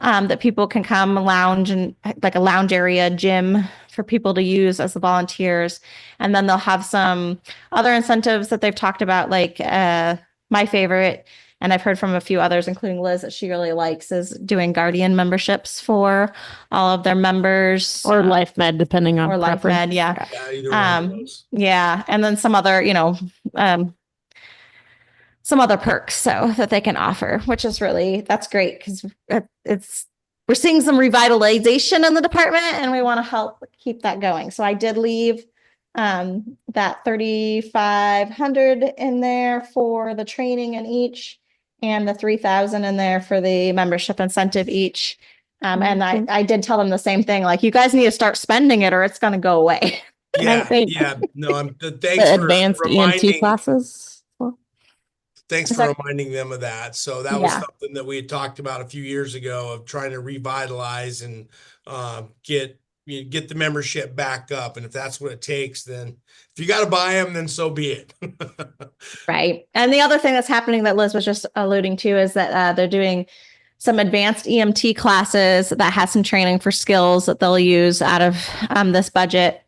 that people can come lounge, and like a lounge area gym for people to use as the volunteers. And then they'll have some other incentives that they've talked about, like my favorite, and I've heard from a few others, including Liz, that she really likes, is doing Guardian memberships for all of their members. Or Life Med, depending on Or Life preference. Med, yeah. either one of those. Yeah. And then some other, some other perks so that they can offer, which is that's great, because we're seeing some revitalization in the department, and we want to help keep that going. So I did leave that 3,500 in there for the training in each, and the 3,000 in there for the membership incentive each. And I did tell them the same thing, like, you guys need to start spending it or it's going to go away. Yeah. No, thanks The for advanced EMT classes. Thanks Is for that- reminding them of that. So that was something that we had talked about a few years ago, of trying to revitalize and get the membership back up. And if that's what it takes, then if you got to buy them, then so be it. Right. And the other thing that's happening that Liz was just alluding to is that they're doing some advanced EMT classes that has some training for skills that they'll use out of this budget.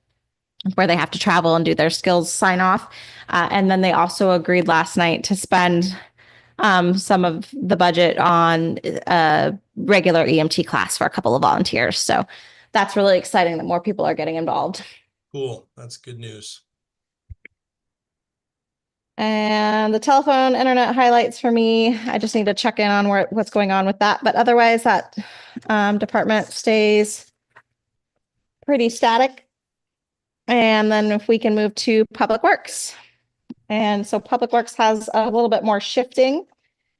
where they have to travel and do their skills sign off. And then they also agreed last night to spend some of the budget on a regular EMT class for a couple of volunteers. So that's really exciting that more people are getting involved. Cool. That's good news. And the telephone internet highlights for me, I just need to check in on what's going on with that. But otherwise, that department stays pretty static. And then if we can move to Public Works. And so Public Works has a little bit more shifting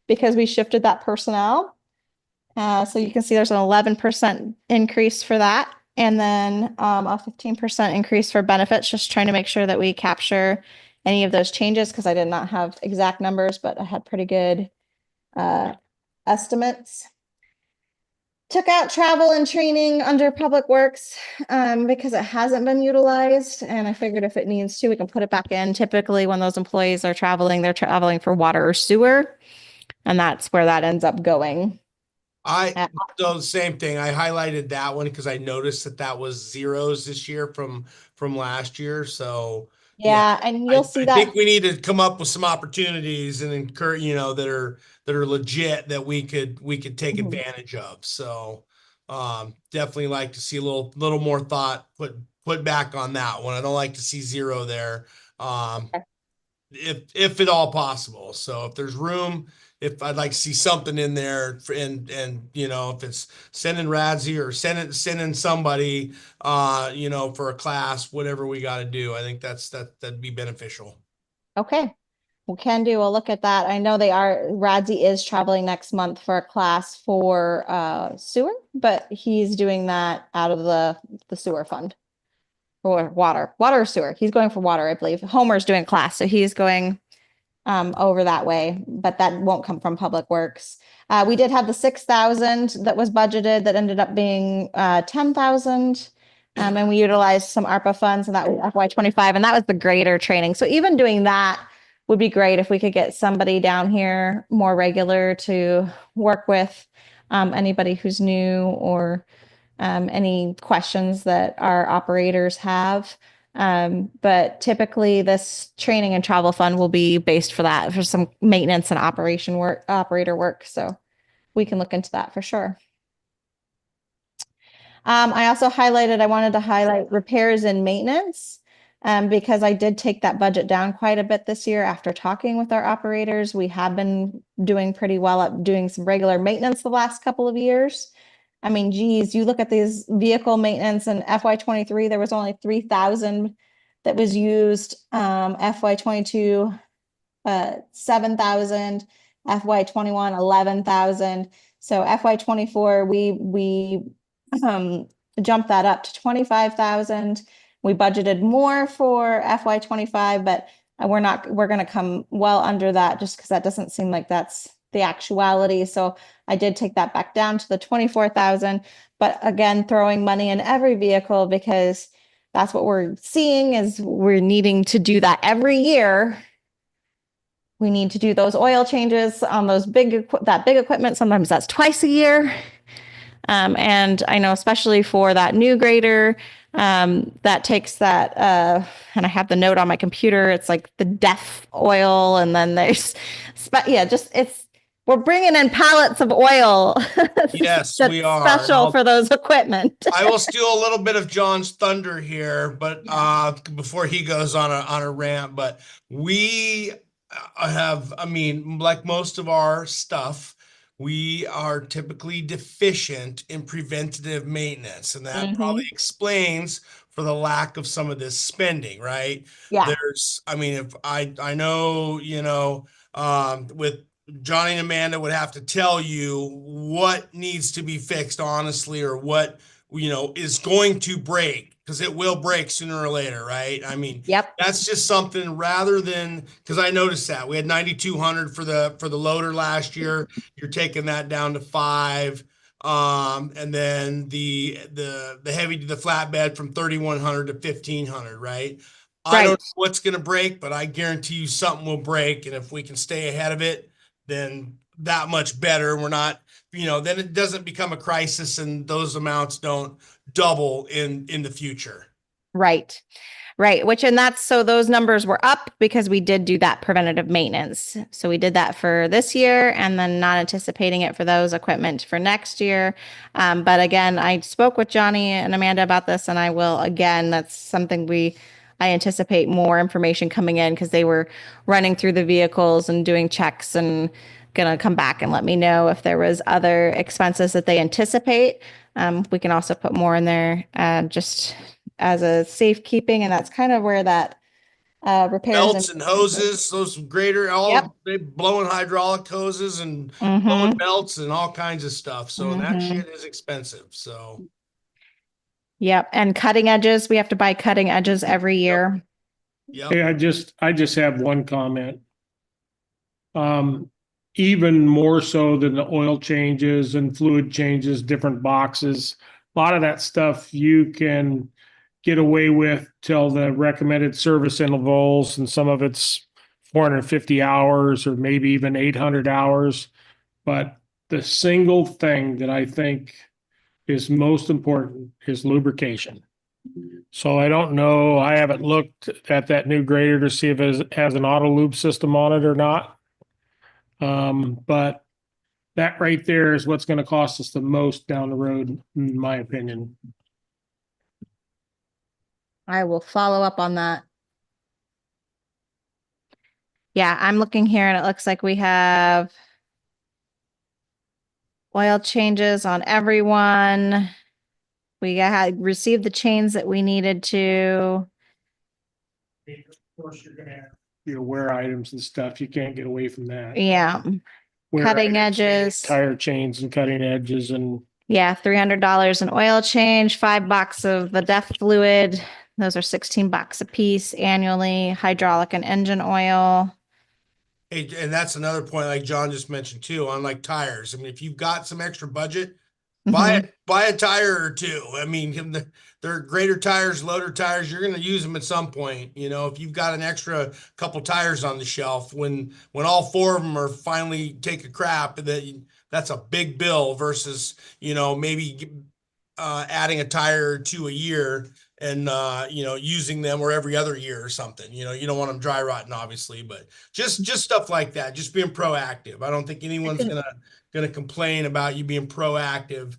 because we shifted that personnel. So you can see there's an 11% increase for that. And then a 15% increase for benefits, just trying to make sure that we capture any of those changes because I did not have exact numbers, but I had pretty good estimates. Took out travel and training under Public Works because it hasn't been utilized. And I figured if it needs to, we can put it back in. Typically, when those employees are traveling, they're traveling for water or sewer. And that's where that ends up going. So the same thing. I highlighted that one because I noticed that was zeros this year from last year. So yeah, and you'll see I that. think we need to come up with some opportunities and encourage, that are legit that we could take advantage of. So definitely like to see a little more thought put back on that one. I don't like to see zero there. If at all possible. So if there's room, if I'd like to see something in there and if it's sending Radzi or sending somebody for a class, whatever we got to do, I think that'd be beneficial. Okay. We can do a look at that. I know Radzi is traveling next month for a class for sewer, but he's doing that out of the sewer fund. Or water or sewer. He's going for water, I believe. Homer's doing class, so he's going over that way, but that won't come from Public Works. We did have the 6,000 that was budgeted that ended up being 10,000. And we utilized some ARPA funds, and that was FY25, and that was the grader training. So even doing that would be great if we could get somebody down here more regular to work with anybody who's new or any questions that our operators have. But typically this training and travel fund will be based for that, for some maintenance and operator work. So we can look into that for sure. I also I wanted to highlight repairs and maintenance because I did take that budget down quite a bit this year after talking with our operators. We have been doing pretty well at doing some regular maintenance the last couple of years. I mean, geez, you look at these vehicle maintenance in FY23, there was only 3,000 that was used. FY22, 7,000, FY21, 11,000. So FY24, we jumped that up to 25,000. We budgeted more for FY25, but we're going to come well under that just because that doesn't seem like that's the actuality. So I did take that back down to the 24,000, but again, throwing money in every vehicle because that's what we're seeing is we're needing to do that every year. We need to do those oil changes on those big equipment. Sometimes that's twice a year. And I know, especially for that new grader, that takes that, and I have the note on my computer. It's like the DEF oil. And then there's, we're bringing in pallets of oil. Yes, we are. Special for those equipment. I will steal a little bit of John's thunder here, but before he goes on a rant, but we have, like most of our stuff, we are typically deficient in preventative maintenance, and that probably explains for the lack of some of this spending, right? Yeah. If I know, with Johnny and Amanda would have to tell you what needs to be fixed, honestly, or what, is going to break, because it will break sooner or later, right? Yep. That's just something rather than, because I noticed that we had 9,200 for the loader last year. You're taking that down to 5. And then the flatbed from 3,100 to 1,500, right? I don't know what's going to break, but I guarantee you something will break. And if we can stay ahead of it, then that much better. We're not, then it doesn't become a crisis and those amounts don't double in the future. Right. Right, so those numbers were up because we did do that preventative maintenance. So we did that for this year and then not anticipating it for those equipment for next year. But again, I spoke with Johnny and Amanda about this, and I will, again, that's something I anticipate more information coming in because they were running through the vehicles and doing checks and gonna come back and let me know if there was other expenses that they anticipate. We can also put more in there, just as a safekeeping, and that's kind of where that repairs Belts and hoses, those grader, Yep. they blowing hydraulic hoses and blowing Mm-hmm. belts and all kinds of stuff. So and that Mhm. shit is expensive. So Yep, and cutting edges. We have to buy cutting edges every year. yep. Hey, I just have one comment. Even more so than the oil changes and fluid changes, different boxes, a lot of that stuff you can get away with till the recommended service intervals, and some of it's 450 hours or maybe even 800 hours. But the single thing that I think is most important is lubrication. So I don't know, I haven't looked at that new grader to see if it has an auto lube system on it or not. But that right there is what's going to cost us the most down the road, in my opinion. I will follow up on that. Yeah, I'm looking here and it looks like we have oil changes on everyone. We had received the chains that we needed to. Of course, you're going to have your wear items and stuff. You can't get away from that. Yeah, Wear cutting items, edges. tire chains and cutting edges and Yeah, $300 in oil change, $5 of the DEF fluid. Those are $16 a piece annually. Hydraulic and engine oil. Hey, and that's another point, like John just mentioned too, on like tires. I mean, if you've got some extra budget, Mhm. buy a tire or two. I mean, they're greater tires, loader tires. You're going to use them at some point. You know, if you've got an extra couple tires on the shelf, when all four of them are finally take a crap, that's a big bill versus maybe adding a tire or two a year and using them or every other year or something. You don't want them dry rotting, obviously, but just stuff like that. Just being proactive. I don't think anyone's gonna complain about you being proactive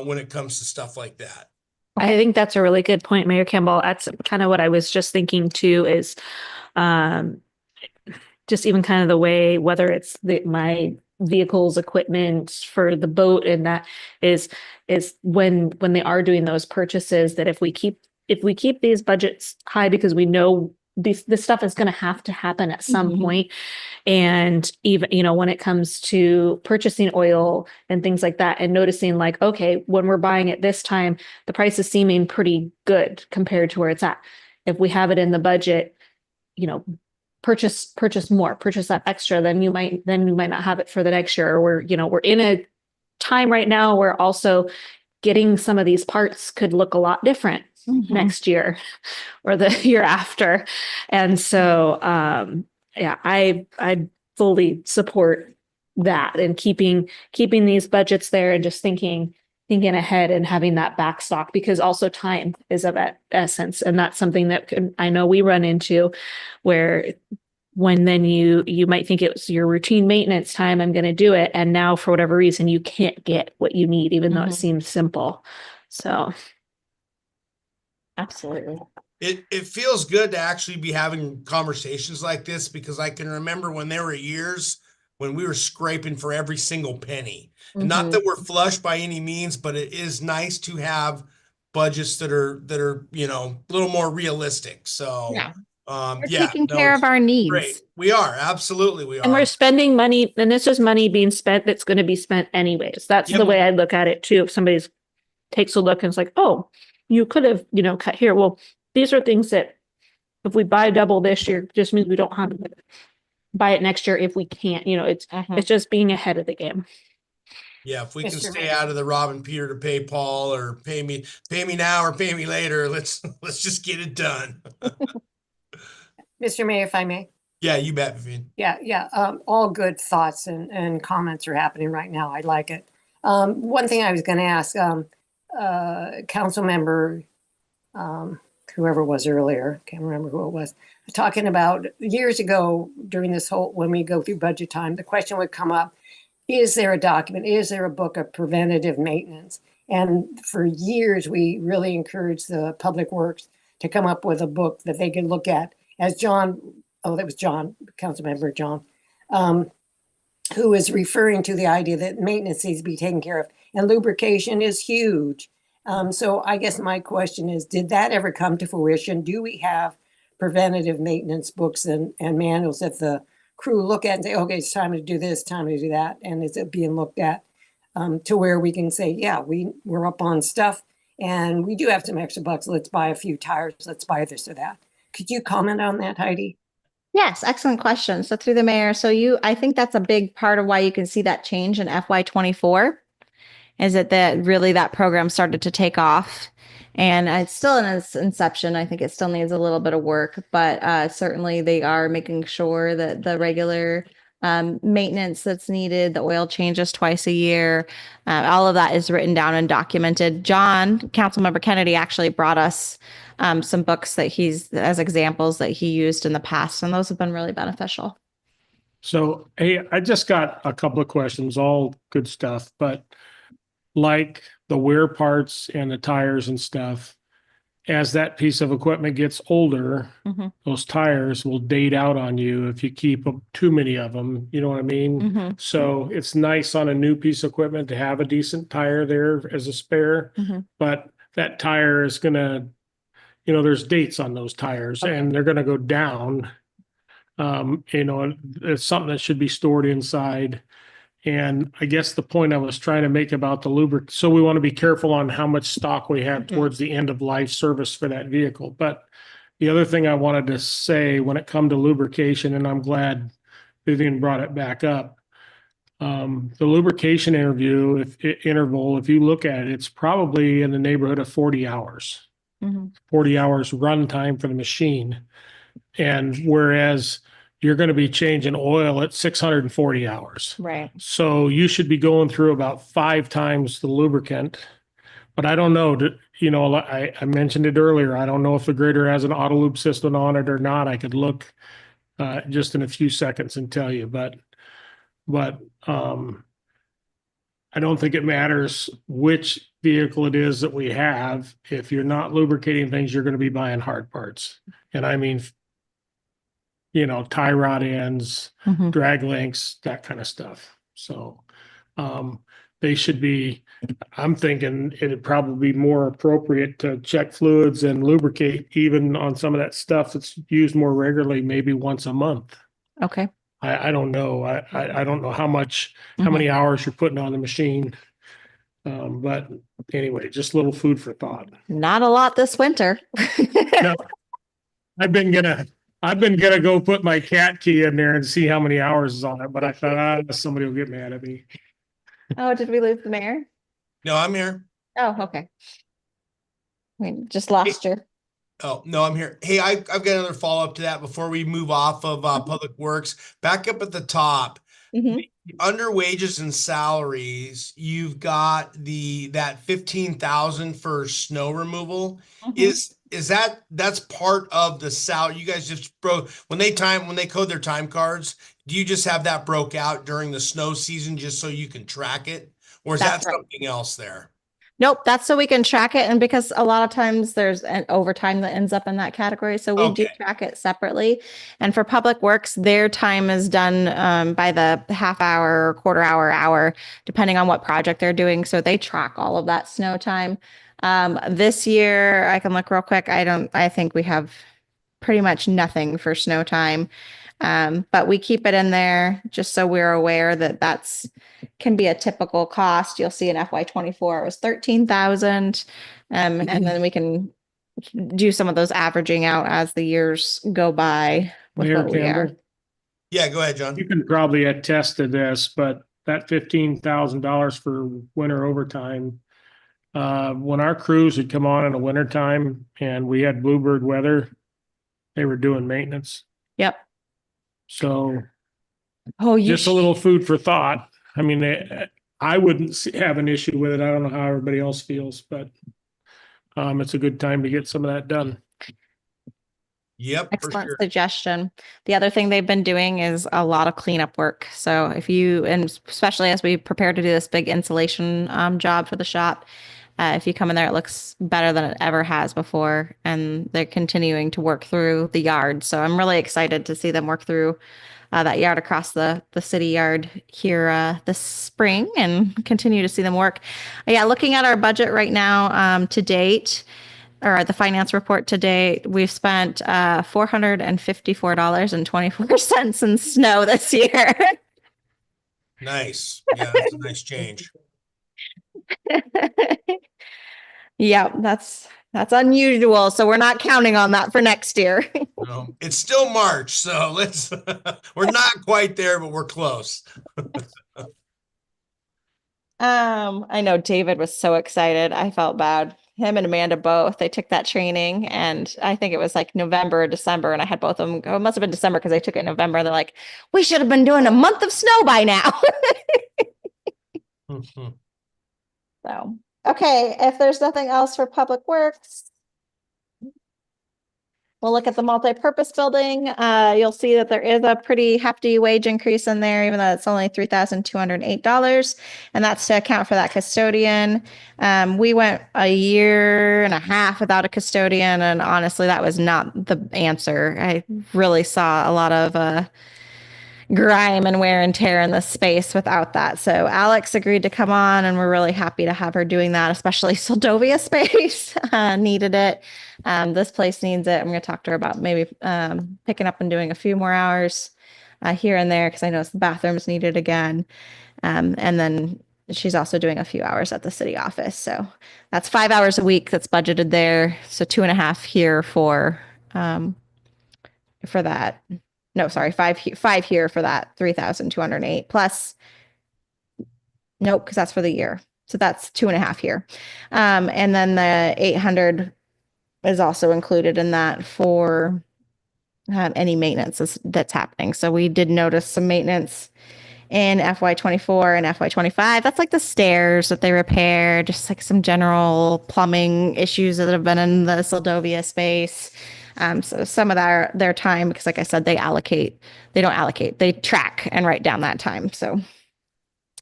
when it comes to stuff like that. I think that's a really good point, Mayor Campbell. That's kind of what I was just thinking too, is just even kind of the way, whether it's my vehicles, equipment for the boat, and that is when they are doing those purchases, that if we keep these budgets high because we know this stuff is going to happen at some point. And even, when it comes to purchasing oil and things like that, and noticing like, okay, when we're buying it this time, the price is seeming pretty good compared to where it's at. If we have it in the budget, purchase that extra, then you might not have it for the next year. Or we're in a time right now where also getting some of these parts could look a lot different next year or the year after. And so, yeah, I fully support that, and keeping these budgets there and just thinking ahead and having that back stock, because also time is of essence. And that's something that I know we run into, where when then you might think it was your routine maintenance time, I'm going to do it. And now for whatever reason, you can't get what you need, even though it seems simple. So. Absolutely. It feels good to actually be having conversations like this, because I can remember when there were years when we were scraping for every single penny. And not that we're flush by any means, but it is nice to have budgets that are a little more realistic. So We're taking care of our needs. Great. We are, absolutely we are. And we're spending money, and this is money being spent that's going to be spent anyways. That's the way I look at it too. If somebody takes a look and it's like, oh, you could have, cut here. Well, these are things that if we buy double this year, just means we don't have to buy it next year if we can't. It's just being ahead of the game. Yeah, if we can stay out of the robbing Peter to pay Paul, or pay me now or pay me later, let's just get it done. Mr. Mayor, if I may. Yeah, you bet, Vivian. Yeah. All good thoughts and comments are happening right now. I like it. One thing I was going to ask, council member whoever it was earlier, can't remember who it was, talking about years ago during this whole, when we go through budget time, the question would come up, is there a document? Is there a book of preventative maintenance? And for years, we really encouraged the Public Works to come up with a book that they could look at. As John, oh, that was John, Councilmember John, who is referring to the idea that maintenance needs to be taken care of. And lubrication is huge. So I guess my question is, did that ever come to fruition? Do we have preventative maintenance books and manuals that the crew look at and say, okay, it's time to do this, time to do that? And is it being looked at to where we can say, yeah, we're up on stuff and we do have some extra bucks. Let's buy a few tires. Let's buy this or that. Could you comment on that, Heidi? Yes, excellent question. So through the mayor, I think that's a big part of why you can see that change in FY24 is that really that program started to take off. And it's still in its inception. I think it still needs a little bit of work, but certainly they are making sure that the regular maintenance that's needed, the oil changes twice a year, all of that is written down and documented. John, Councilmember Kennedy, actually brought us some books that as examples that he used in the past, and those have been really beneficial. So, hey, I just got a couple of questions, all good stuff, but like the wear parts and the tires and stuff, as that piece of equipment gets older, those tires will date out on you if you keep too many of them. You know what I mean? So it's nice on a new piece of equipment to have a decent tire there as a spare, but that tire is going to, there's dates on those tires and they're going to go down. It's something that should be stored inside. And I guess the point I was trying to make about the lubricant, so we want to be careful on how much stock we have towards the end of life service for that vehicle. But the other thing I wanted to say when it comes to lubrication, and I'm glad Vivian brought it back up, the lubrication interval, if you look at it, it's probably in the neighborhood of 40 hours, 40 hours run time for the machine. And whereas you're going to be changing oil at 640 hours. Right. So you should be going through about 5 times the lubricant. But I don't know, I mentioned it earlier. I don't know if the grader has an auto lube system on it or not. I could look just in a few seconds and tell you, but I don't think it matters which vehicle it is that we have. If you're not lubricating things, you're going to be buying hard parts. And I mean, tie rod ends, drag links, that kind of stuff. So they should be, I'm thinking it'd probably be more appropriate to check fluids and lubricate even on some of that stuff that's used more regularly, maybe once a month. Okay. I don't know. I don't know how many hours you're putting on the machine. But anyway, just a little food for thought. Not a lot this winter. No, I've been gonna go put my cat key in there and see how many hours is on it, but I thought somebody will get mad at me. Oh, did we lose the mayor? No, I'm here. Oh, okay. We just lost you. Oh, no, I'm here. Hey, I've got another follow-up to that before we move off of Public Works. Back up at the top, under wages and salaries, you've got that 15,000 for snow removal. That's part of the salary? You guys just when they code their time cards, do you just have that broke out during the snow season just so you can track it? Or is that something else there? Nope, that's so we can track it. And because a lot of times there's an overtime that ends up in that category. So we do track it separately. And for Public Works, their time is done by the half hour or quarter hour, depending on what project they're doing. So they track all of that snow time. This year, I can look real quick. I think we have pretty much nothing for snow time. But we keep it in there just so we're aware that can be a typical cost. You'll see in FY24 it was 13,000. And then we can do some of those averaging out as the years go by with Mayor what we are. Campbell? Yeah, go ahead, John. You can probably attest to this, but that $15,000 for winter overtime, when our crews would come on in the wintertime and we had bluebird weather, they were doing maintenance. Yep. So Oh, just a little food for thought. I mean, I wouldn't have an issue with it. I don't know how everybody else feels, but it's a good time to get some of that done. Yep, for Excellent sure. suggestion. The other thing they've been doing is a lot of cleanup work. So if you, and especially as we prepare to do this big insulation job for the shop, if you come in there, it looks better than it ever has before. And they're continuing to work through the yard. So I'm really excited to see them work through that yard across the city yard here this spring and continue to see them work. Yeah, looking at our budget right now to date, or the finance report to date, we've spent $454.24 in snow this year. Nice. Yeah, that's a nice change. Yeah, that's unusual. So we're not counting on that for next year. It's still March, so let's we're not quite there, but we're close. I know David was so excited. I felt bad. Him and Amanda both. They took that training, and I think it was like November or December, and I had both of them go. It must have been December because I took it in November. They're like, we should have been doing a month of snow by now. So, okay, if there's nothing else for Public Works, we'll look at the multi-purpose building. You'll see that there is a pretty hefty wage increase in there, even though it's only $3,208. And that's to account for that custodian. We went a year and a half without a custodian, and honestly, that was not the answer. I really saw a lot of grime and wear and tear in the space without that. So Alex agreed to come on, and we're really happy to have her doing that, especially Seldovia space needed it. This place needs it. I'm going to talk to her about maybe picking up and doing a few more hours here and there, because I know the bathrooms needed again. And then she's also doing a few hours at the city office. So that's 5 hours a week that's budgeted there. So 2.5 here for that. No, sorry, five here for that 3,208 plus. Nope, because that's for the year. So that's 2.5 here. And then the 800 is also included in that for any maintenance that's happening. So we did notice some maintenance in FY24 and FY25. That's like the stairs that they repaired, just like some general plumbing issues that have been in the Seldovia space. So some of their time, because like I said, they track and write down that time. So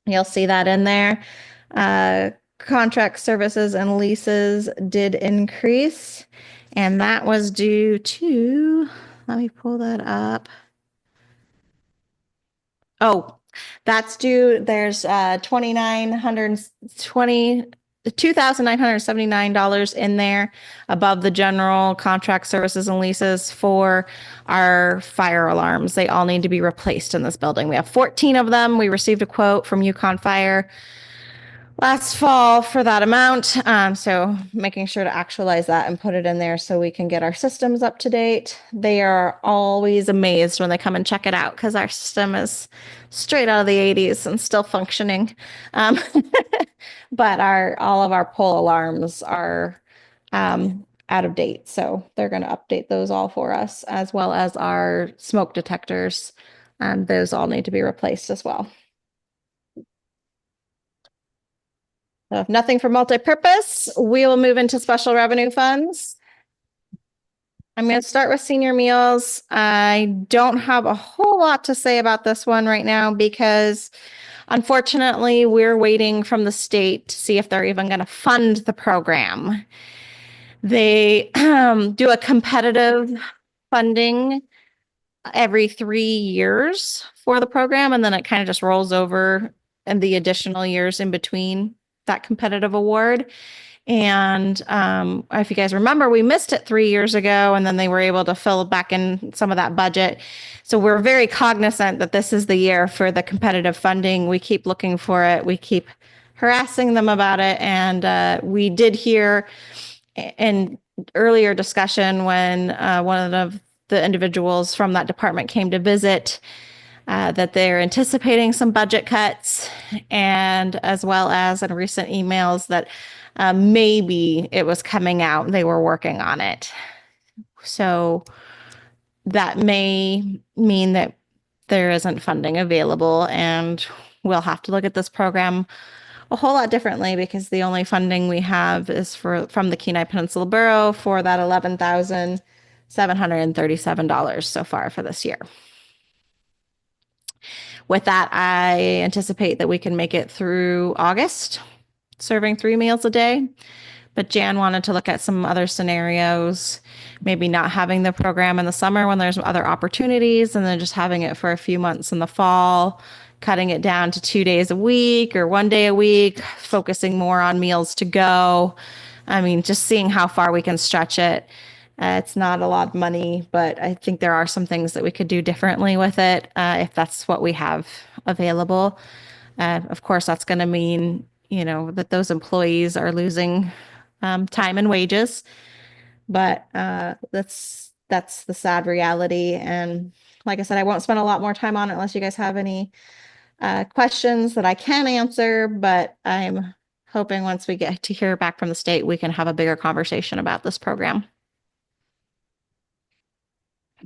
you'll see that in there. Contract services and leases did increase, and that was due to, let me pull that up. Oh, that's due. There's $2,979 in there above the general contract services and leases for our fire alarms. They all need to be replaced in this building. We have 14 of them. We received a quote from Yukon Fire last fall for that amount. So making sure to actualize that and put it in there so we can get our systems up to date. They are always amazed when they come and check it out, because our system is straight out of the 80s and still functioning. But all of our pole alarms are out of date. So they're going to update those all for us, as well as our smoke detectors. Those all need to be replaced as well. So if nothing for multi-purpose, we will move into special revenue funds. I'm going to start with senior meals. I don't have a whole lot to say about this one right now, because unfortunately, we're waiting from the state to see if they're even going to fund the program. They do a competitive funding every 3 years for the program, and then it kind of just rolls over in the additional years in between that competitive award. And if you guys remember, we missed it 3 years ago, and then they were able to fill back in some of that budget. So we're very cognizant that this is the year for the competitive funding. We keep looking for it. We keep harassing them about it. And we did hear in earlier discussion when one of the individuals from that department came to visit, that they're anticipating some budget cuts, and as well as in recent emails that maybe it was coming out, they were working on it. So that may mean that there isn't funding available, and we'll have to look at this program a whole lot differently, because the only funding we have is from the Kenai Peninsula Borough for that $11,000 $737 so far for this year. With that, I anticipate that we can make it through August, serving 3 meals a day. But Jan wanted to look at some other scenarios, maybe not having the program in the summer when there's other opportunities, and then just having it for a few months in the fall, cutting it down to 2 days a week or 1 day a week, focusing more on meals to go. I mean, just seeing how far we can stretch it. It's not a lot of money, but I think there are some things that we could do differently with it if that's what we have available. Of course, that's going to mean, that those employees are losing time and wages, but that's the sad reality. And like I said, I won't spend a lot more time on it unless you guys have any questions that I can answer, but I'm hoping once we get to hear back from the state, we can have a bigger conversation about this program.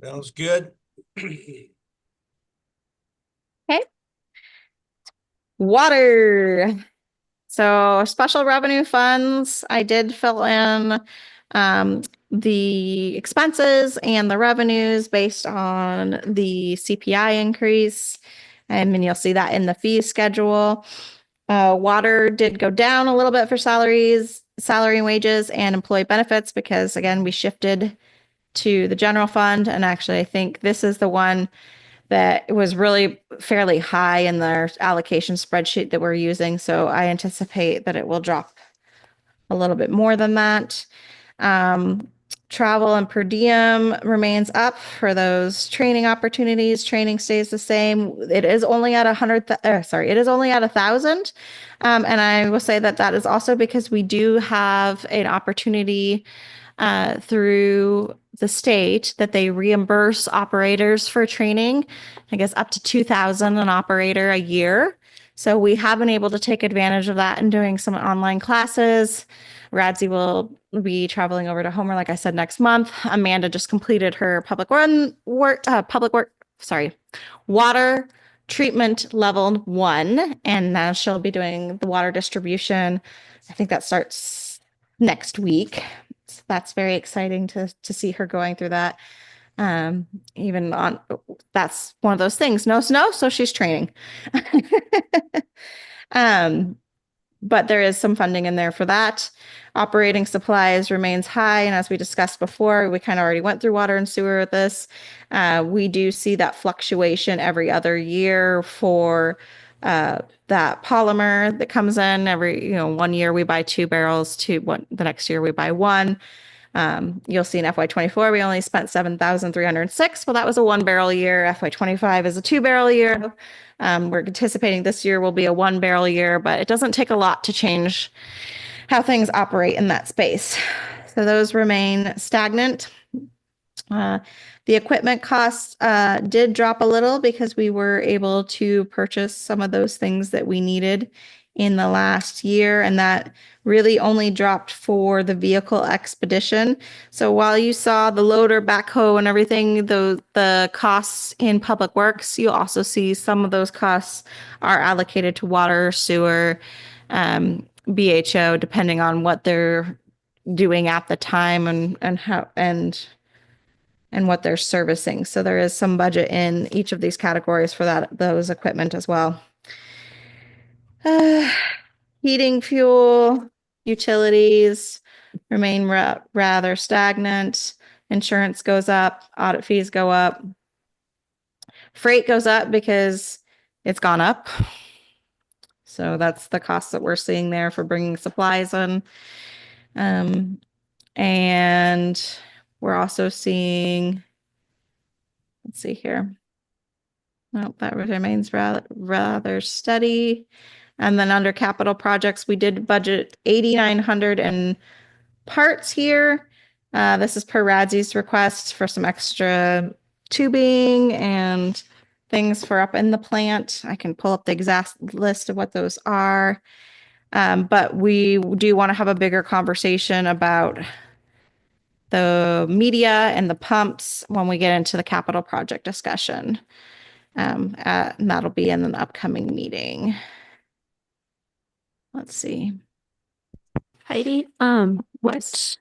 Sounds good. Water. So special revenue funds, I did fill in the expenses and the revenues based on the CPI increase. And then you'll see that in the fee schedule. Water did go down a little bit for salary and wages and employee benefits because, again, we shifted to the general fund. And actually, I think this is the one that was really fairly high in their allocation spreadsheet that we're using. So I anticipate that it will drop a little bit more than that. Travel and per diem remains up for those training opportunities. Training stays the same. It is only at 1,000. And I will say that is also because we do have an opportunity through the state that they reimburse operators for training, I guess up to 2,000 an operator a year. So we have been able to take advantage of that and doing some online classes. Radzi will be traveling over to Homer, like I said, next month. Amanda just completed her water treatment level 1, and now she'll be doing the water distribution. I think that starts next week. So that's very exciting to see her going through that. That's one of those things. No snow, so she's training. But there is some funding in there for that. Operating supplies remains high. And as we discussed before, we kind of already went through water and sewer with this. We do see that fluctuation every other year for that polymer that comes in. Every, 1 year we buy 2 barrels, the next year we buy 1. You'll see in FY24, we only spent 7,306. Well, that was a 1 barrel year. FY25 is a 2 barrel year. We're anticipating this year will be a 1 barrel year, but it doesn't take a lot to change how things operate in that space. So those remain stagnant. The equipment costs did drop a little because we were able to purchase some of those things that we needed in the last year, and that really only dropped for the vehicle expedition. So while you saw the loader, backhoe, and everything, the costs in public works, you'll also see some of those costs are allocated to water, sewer, BHO, depending on what they're doing at the time and how and what they're servicing. So there is some budget in each of these categories for those equipment as well. Heating, fuel, utilities remain rather stagnant. Insurance goes up, audit fees go up. Freight goes up because it's gone up. So that's the cost that we're seeing there for bringing supplies in. And we're also seeing, let's see here. Oh, that remains rather steady. And then under capital projects, we did budget 8,900 in parts here. This is per Radzi's request for some extra tubing and things for up in the plant. I can pull up the exact list of what those are. But we do want to have a bigger conversation about the media and the pumps when we get into the capital project discussion. And that'll be in an upcoming meeting. Let's see. Heidi, what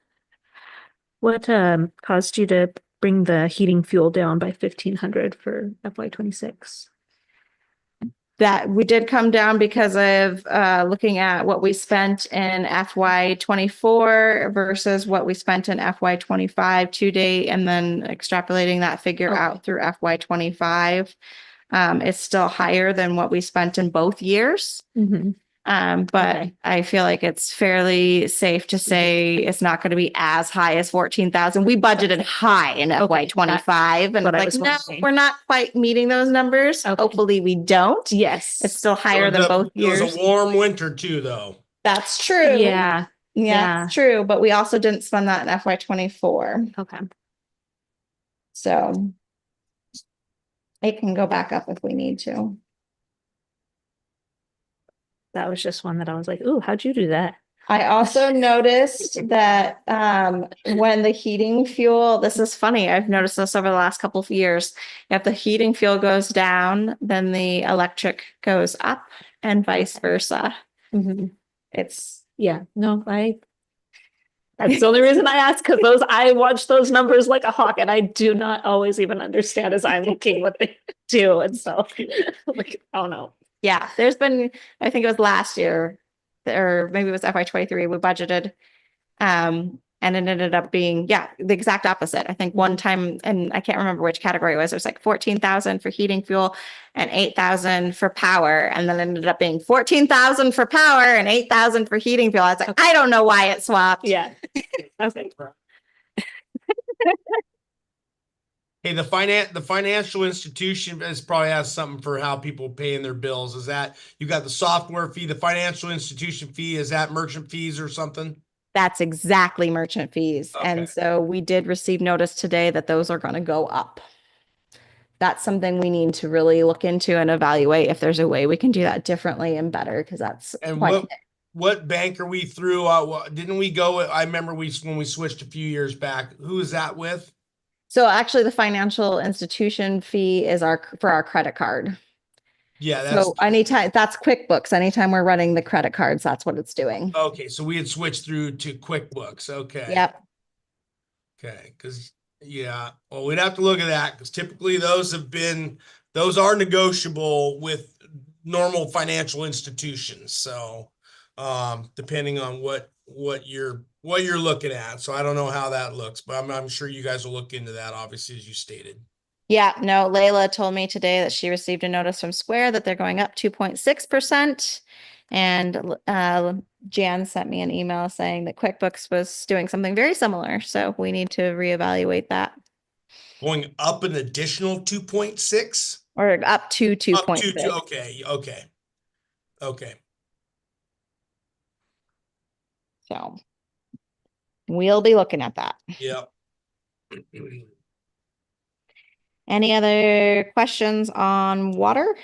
caused you to bring the heating fuel down by 1,500 for FY26? That we did come down because of looking at what we spent in FY24 versus what we spent in FY25 to date, and then extrapolating that figure Okay. out through FY25. It's still higher than what we spent in both years. Mm-hmm. But Okay. I feel like it's fairly safe to say it's not going to be as high as 14,000. We budgeted high in FY25, and what I like, was no, wondering. we're not quite meeting those numbers. Okay. Hopefully we don't. Yes. It's still higher than both It was years. a warm winter too, though. That's true. Yeah. Yeah, it's true. But we also didn't spend that in FY24. Okay. So it can go back up if we need to. That was just one that I was like, ooh, how'd you do that? I also noticed that when the heating fuel, this is funny, I've noticed this over the last couple of years. If the heating fuel goes down, then the electric goes up and vice versa. Mm-hmm. It's Yeah. No, that's the only reason I asked, because I watch those numbers like a hawk, and I do not always even understand as I'm looking what they do. And so like, oh no. yeah, there's been, I think it was last year, or maybe it was FY23, we budgeted. And it ended up being, the exact opposite. I think one time, and I can't remember which category it was like 14,000 for heating fuel and 8,000 for power. And then it ended up being 14,000 for power and 8,000 for heating fuel. I was like, I don't know why it swapped. Yeah. Okay. Hey, the financial institution probably has something for how people paying their bills. Is that you got the software fee, the financial institution fee? Is that merchant fees or something? That's exactly merchant fees. Okay. And so we did receive notice today that those are going to go up. That's something we need to really look into and evaluate if there's a way we can do that differently and better, because that's And quite what bank are we through? Didn't we go? I remember when we switched a few years back. Who is that with? So actually the financial institution fee is for our credit card. Yeah, that's So anytime, that's QuickBooks. Anytime we're running the credit cards, that's what it's doing. okay. So we had switched through to QuickBooks. Okay. Yep. Okay. Well, we'd have to look at that because typically those are negotiable with normal financial institutions. So, depending on what you're looking at. So I don't know how that looks, but I'm sure you guys will look into that, obviously, as you stated. Yeah, no, Layla told me today that she received a notice from Square that they're going up 2.6%. And Jan sent me an email saying that QuickBooks was doing something very similar. So we need to reevaluate that. Going up an additional 2.6? Or up to 2.6. Okay. So we'll be looking at that. Yep. Any other questions on water?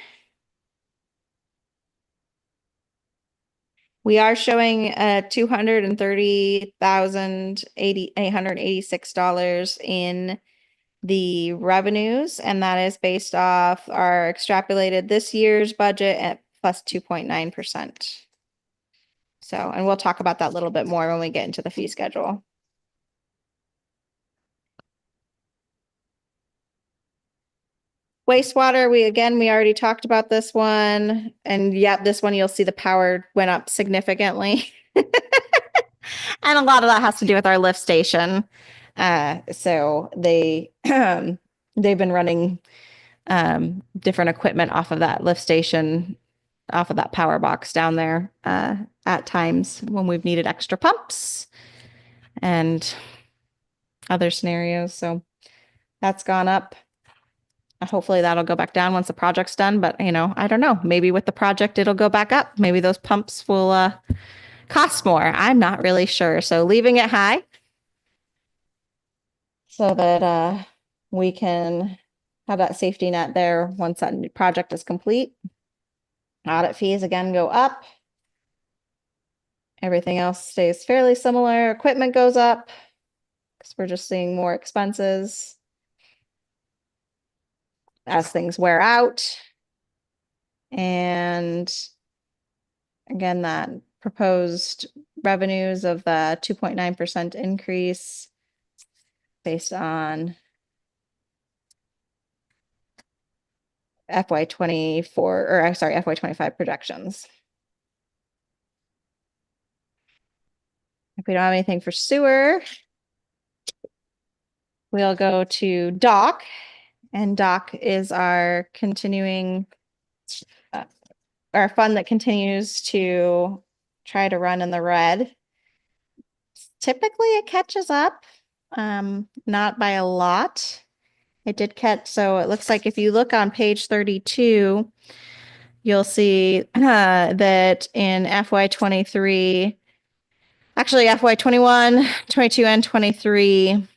We are showing $230,886 in the revenues, and that is based off our extrapolated this year's budget at plus 2.9%. So, and we'll talk about that a little bit more when we get into the fee schedule. Wastewater, we already talked about this one. And yep, this one you'll see the power went up significantly. And a lot of that has to do with our lift station. So they've been running different equipment off of that lift station, off of that power box down there at times when we've needed extra pumps and other scenarios. So that's gone up. Hopefully that'll go back down once the project's done, but I don't know. Maybe with the project, it'll go back up. Maybe those pumps will cost more. I'm not really sure. So leaving it high so that we can have that safety net there once that project is complete. Audit fees again go up. Everything else stays fairly similar. Equipment goes up because we're just seeing more expenses as things wear out. And again, that proposed revenues of the 2.9% increase based on FY 24, or I'm sorry, FY 25 projections. If we don't have anything for sewer, we'll go to dock, and dock is our continuing, our fund that continues to try to run in the red. Typically it catches up, not by a lot. It did catch, so it looks like if you look on page 32, you'll see that in FY 23, actually FY 21, 22, and 23,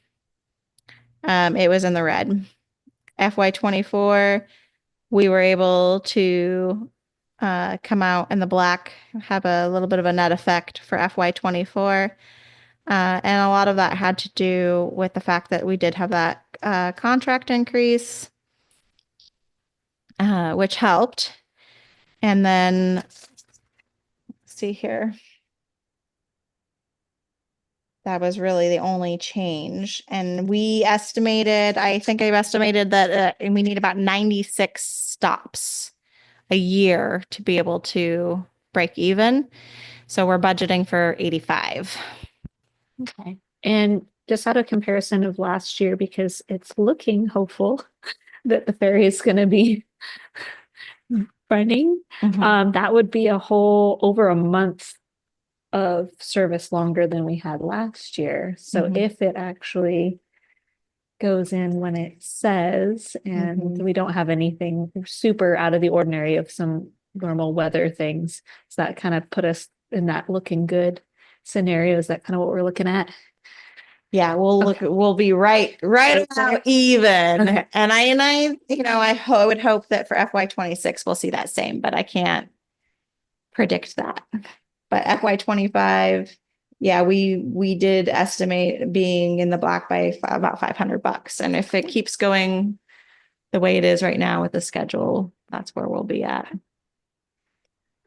it was in the red. FY 24, we were able to come out in the black, have a little bit of a net effect for FY 24. And a lot of that had to do with the fact that we did have that contract increase, which helped. And then, let's see here. That was really the only change. And we estimated, I think I've estimated that we need about 96 stops a year to be able to break even. So we're budgeting for 85. Okay. And just out of comparison of last year, because it's looking hopeful that the ferry is going to be running, that would be a whole over a month of service longer than we had last year. So if it actually goes in when it says, and we don't have anything super out of the ordinary of some normal weather things, so that kind of put us in that looking good scenario. Is that kind of what we're looking at? Yeah, we'll be right about even. Okay. And I, I would hope that for FY 26, we'll see that same, but I can't predict that. But FY 25, yeah, we did estimate being in the black by about $500. And if it keeps going the way it is right now with the schedule, that's where we'll be at.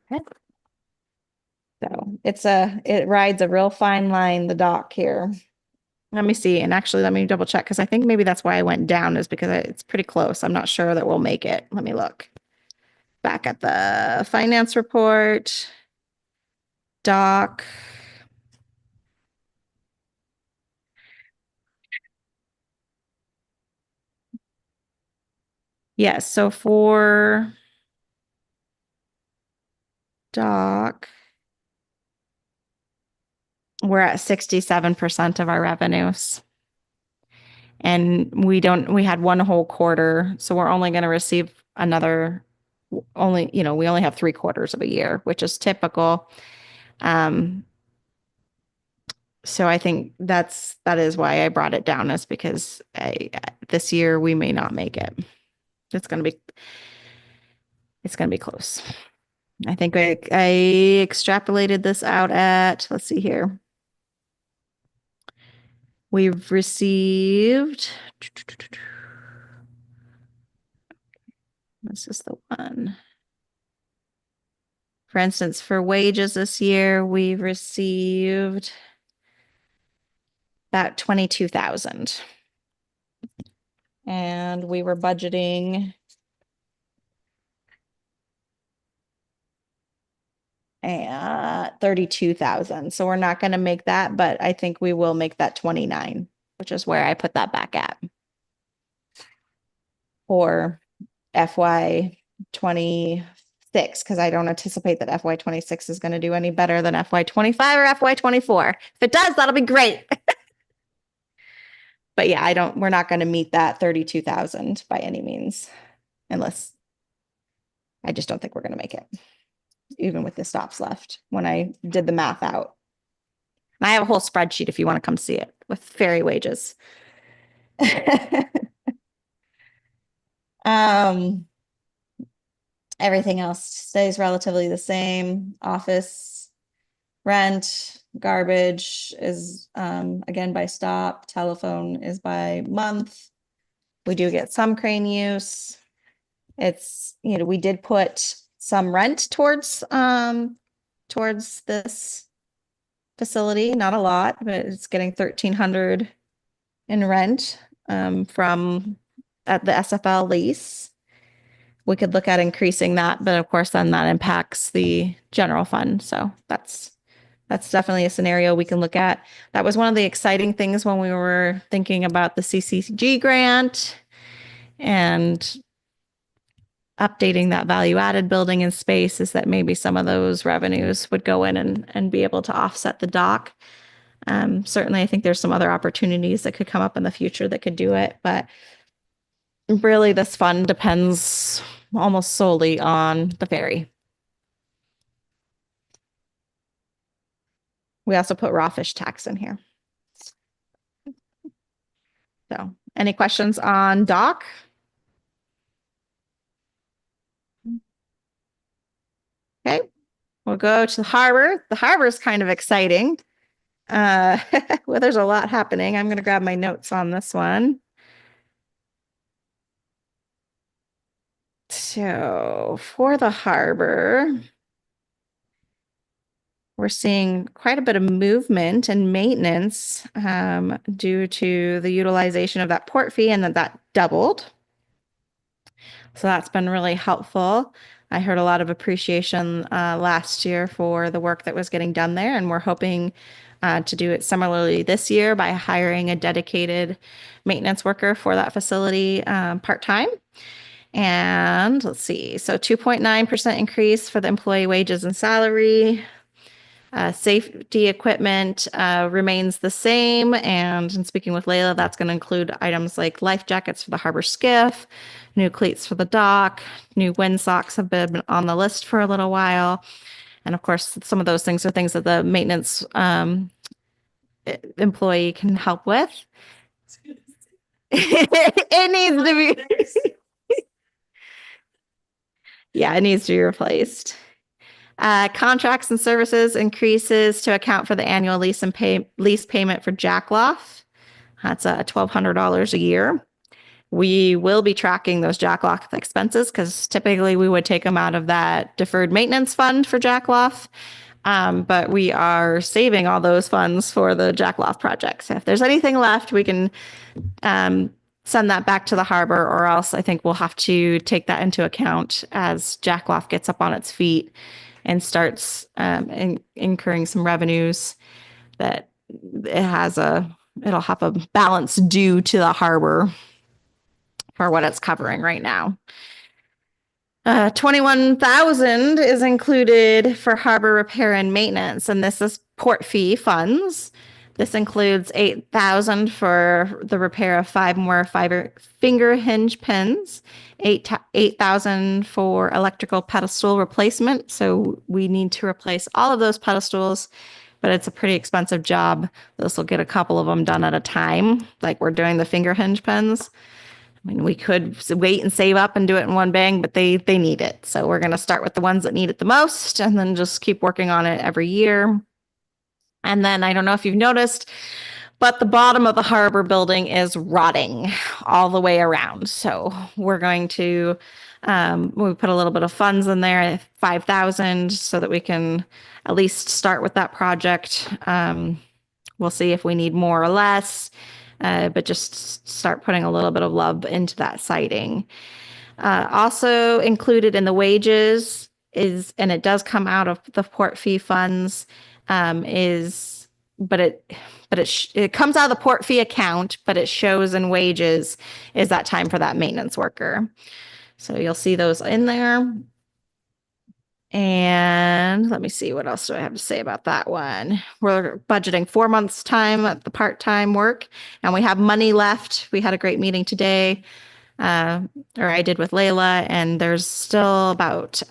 Okay. So it rides a real fine line, the dock here. Let me see. And actually, let me double check, because I think maybe that's why I went down, is because it's pretty close. I'm not sure that we'll make it. Let me look back at the finance report. Doc. Yes, so for doc, we're at 67% of our revenues. And we had one whole quarter, so we're only going to receive another, we only have 3 quarters of a year, which is typical. So I think that is why I brought it down, is because this year we may not make it. It's going to be close. I think I extrapolated this out at, let's see here. We've received, this is the one. For instance, for wages this year, we've received about 22,000. And we were budgeting at 32,000. So we're not going to make that, but I think we will make that 29, which is where I put that back at. For FY 26, because I don't anticipate that FY 26 is going to do any better than FY 25 or FY 24. If it does, that'll be great. But yeah, we're not going to meet that 32,000 by any means, unless I just don't think we're going to make it, even with the stops left when I did the math out. And I have a whole spreadsheet if you want to come see it with ferry wages. Everything else stays relatively the same. Office rent, garbage is again by stop. Telephone is by month. We do get some crane use. It's, we did put some rent towards this facility, not a lot, but it's getting $1,300 in rent from at the SFL lease. we could look at increasing that, but of course then that impacts the general fund. So that's definitely a scenario we can look at. That was one of the exciting things when we were thinking about the CCG grant and updating that value added building and space, is that maybe some of those revenues would go in and be able to offset the dock. Certainly, I think there's some other opportunities that could come up in the future that could do it, but really this fund depends almost solely on the ferry. We also put raw fish tax in here. So, any questions on dock? Okay, we'll go to the harbor. The harbor is kind of exciting. Well, there's a lot happening. I'm going to grab my notes on this one. So, for the harbor, we're seeing quite a bit of movement and maintenance due to the utilization of that port fee, and that doubled. So that's been really helpful. I heard a lot of appreciation last year for the work that was getting done there, and we're hoping to do it similarly this year by hiring a dedicated maintenance worker for that facility part-time. And let's see, so 2.9% increase for the employee wages and salary. Safety equipment remains the same. And in speaking with Layla, that's going to include items like life jackets for the harbor skiff, new cleats for the dock, new windsocks have been on the list for a little while. And of course, some of those things are things that the maintenance employee can help with. It needs to be. Yeah, it needs to be replaced. Contracts and services increases to account for the annual lease payment for Jackloff. That's $1,200 a year. We will be tracking those Jackloff expenses because typically we would take them out of that deferred maintenance fund for Jackloff. But we are saving all those funds for the Jackloff project. So if there's anything left, we can send that back to the harbor, or else I think we'll have to take that into account as Jackloff gets up on its feet and starts incurring some revenues that it'll have a balance due to the harbor for what it's covering right now. 21,000 is included for harbor repair and maintenance, and this is port fee funds. This includes 8,000 for the repair of 5 more finger hinge pins, 8,000 for electrical pedestal replacement. So we need to replace all of those pedestals, but it's a pretty expensive job. This will get a couple of them done at a time, like we're doing the finger hinge pins. I mean, we could wait and save up and do it in one bang, but they need it. So we're going to start with the ones that need it the most and then just keep working on it every year. And then I don't know if you've noticed, but the bottom of the harbor building is rotting all the way around. So we're going to, we put a little bit of funds in there, 5,000, so that we can at least start with that project. We'll see if we need more or less, but just start putting a little bit of love into that siding. Also included in the wages is, and it does come out of the port fee funds, but it comes out of the port fee account, but it shows in wages is that time for that maintenance worker. So you'll see those in there. And let me see, what else do I have to say about that one? We're budgeting 4 months time at the part-time work, and we have money left. We had a great meeting today, or I did with Layla, and there's still about,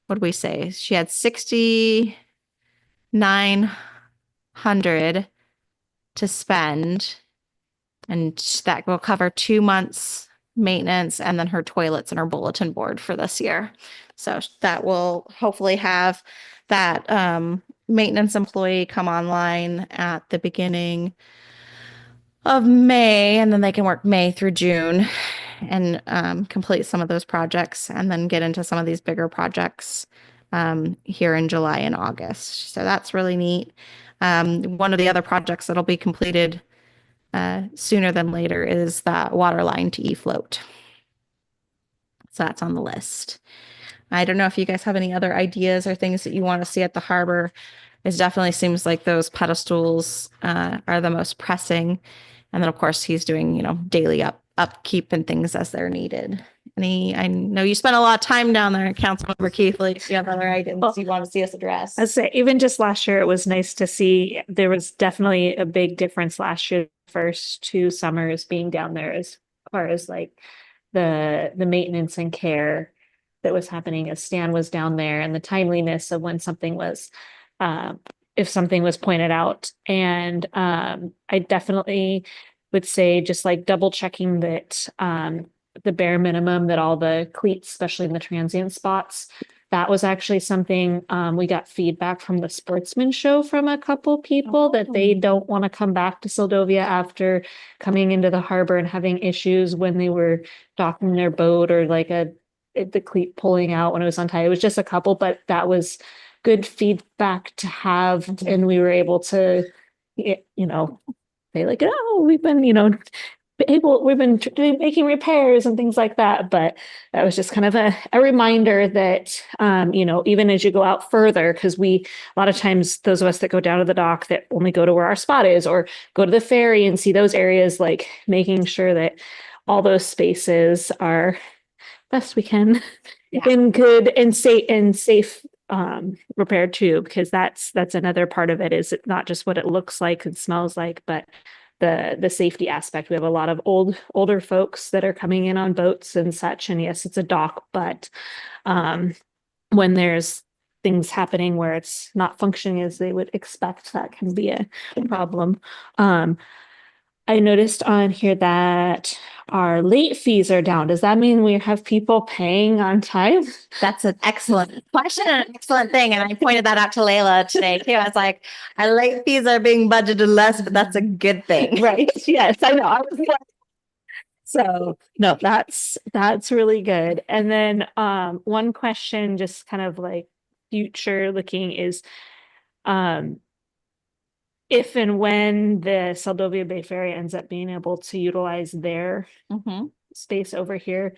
what did we say? She had 6,900 to spend, and that will cover 2 months maintenance and then her toilets and her bulletin board for this year. So that will hopefully have that maintenance employee come online at the beginning of May, and then they can work May through June and complete some of those projects and then get into some of these bigger projects here in July and August. So that's really neat. One of the other projects that'll be completed sooner than later is that water line to E-float. So that's on the list. I don't know if you guys have any other ideas or things that you want to see at the harbor. It definitely seems like those pedestals are the most pressing. And then, of course, he's doing, daily upkeep and things as they're needed. I know you spent a lot of time down there, Councilmember Keithley. If you have other items you want to see us address. I'd say even just last year, it was nice to see. There was definitely a big difference last year, first 2 summers being down there as far as like the maintenance and care that was happening as Stan was down there, and the timeliness of when something was, if something was pointed out. And I definitely would say just like double checking that the bare minimum, that all the cleats, especially in the transient spots, that was actually something we got feedback from the sportsman show from a couple people that they don't want to come back to Seldovia after coming into the harbor and having issues when they were docking their boat, or like the cleat pulling out when it was untied. It was just a couple, but that was good feedback to have. And we were able to, say like, oh, we've been, making repairs and things like that. But that was just kind of a reminder that, even as you go out further, because a lot of times those of us that go down to the dock that only go to where our spot is, or go to the ferry and see those areas, like making sure that all those spaces are best we can in good and safe repaired too, because that's another part of it, is not just what it looks like and smells like, but the safety aspect. We have a lot of older folks that are coming in on boats and such, and yes, it's a dock, but when there's things happening where it's not functioning as they would expect, that can be a problem. I noticed on here that our late fees are down. Does that mean we have people paying on time? That's an excellent question, an excellent thing. And I pointed that out to Layla today too. I was like, our late fees are being budgeted less, but that's a good thing. Right. Yes, I know. I was like, so no, that's really good. And then one question, just kind of like future looking, is if and when the Seldovia Bay Ferry ends up being able to utilize their space over here,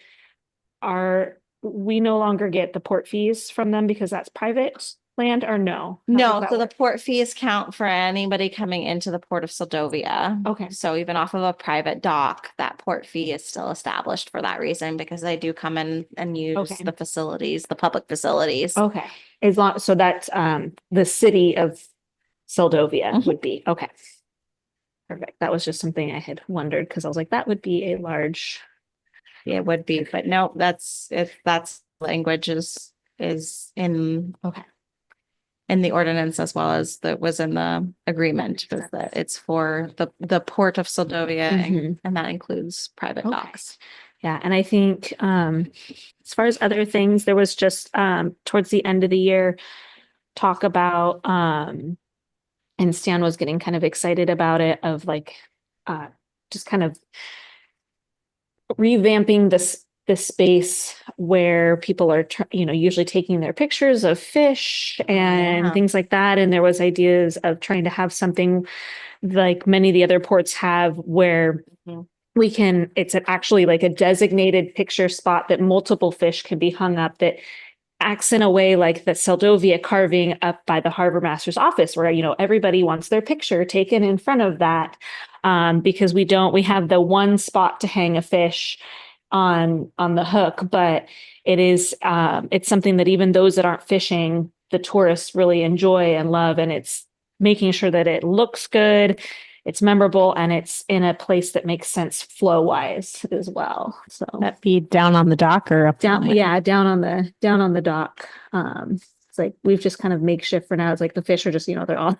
we no longer get the port fees from them because that's private land, or no? No, so the port fees count for anybody coming into the port of Seldovia. Okay. So even off of a private dock, that port fee is still established for that reason, because they do come in and use the facilities, the public facilities. Okay. As long, so that's the city of Seldovia would be. Okay. Perfect. That was just something I had wondered, because I was like, that would be a large. It would be, but no, that's language is in in the ordinance, as well as that was in the agreement, is that it's for the port of Seldovia, and that includes private docks. Yeah. And I think as far as other things, there was just towards the end of the year talk about and Stan was getting kind of excited about it, of like just kind of revamping the space where people are usually taking their pictures of fish and things like that. And there was ideas of trying to have something like many of the other ports have, where it's actually like a designated picture spot that multiple fish can be hung up, that acts in a way like the Seldovia carving up by the harbor master's office, where everybody wants their picture taken in front of that, because we have the one spot to hang a fish on the hook, but it's something that even those that aren't fishing, the tourists really enjoy and love, and it's making sure that it looks good, it's memorable, and it's in a place that makes sense flow wise as well. So That be down on the dock or up down on the dock. It's like we've just kind of makeshift for now. It's like the fish are just they're on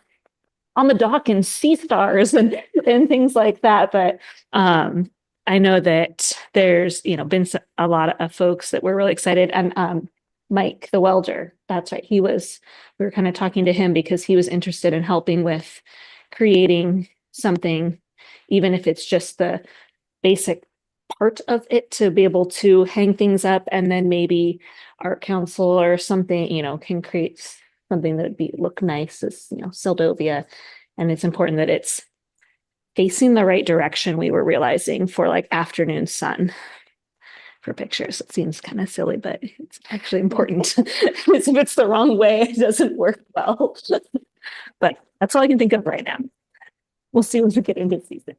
the dock and sea stars and things like that. But I know that there's been a lot of folks that were really excited, and Mike the welder, that's right, we were kind of talking to him because he was interested in helping with creating something, even if it's just the basic part of it, to be able to hang things up, and then maybe art council or something can create something that would look nice as Seldovia. And it's important that it's facing the right direction, we were realizing, for like afternoon sun, for pictures. It seems kind of silly, but it's actually important. If it's the wrong way, it doesn't work well. But that's all I can think of right now. We'll see once we get into season.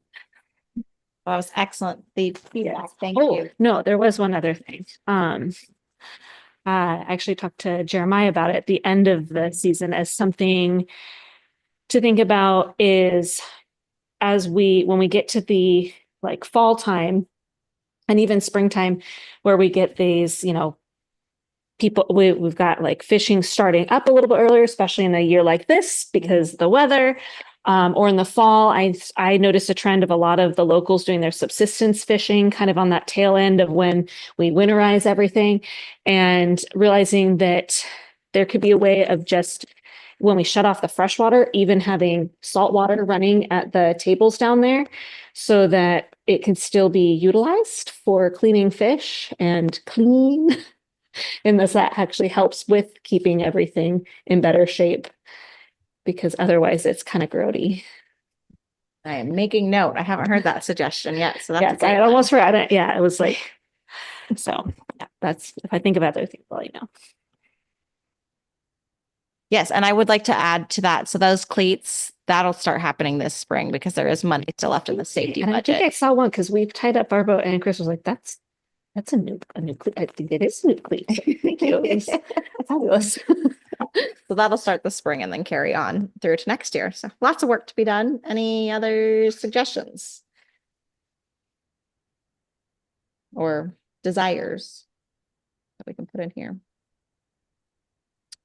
That was excellent. The feedback. Thank Oh, you. no, there was one other thing. I actually talked to Jeremiah about it at the end of the season as something to think about is when we get to the like fall time and even springtime where we get these, we've got like fishing starting up a little bit earlier, especially in a year like this because of the weather. Or in the fall, I noticed a trend of a lot of the locals doing their subsistence fishing kind of on that tail end of when we winterize everything and realizing that there could be a way of just when we shut off the fresh water, even having salt water running at the tables down there so that it can still be utilized for cleaning fish and clean. And that actually helps with keeping everything in better shape because otherwise it's kind of grody. I am making note. I haven't heard that suggestion yet. So that's a Yes, great I one. almost forgot it. Yeah, it was like, so yeah, that's, if I think of other things, I'll let you know. Yes, and I would like to add to that. So those cleats, that'll start happening this spring because there is money still left in the safety And I budget. think I saw one because we've tied up our boat and Chris was like, that's a new cleat. I think it is a new cleat. So thank you. It was fabulous. So that'll start this spring and then carry on through to next year. So lots of work to be done. Any other suggestions? Or desires that we can put in here?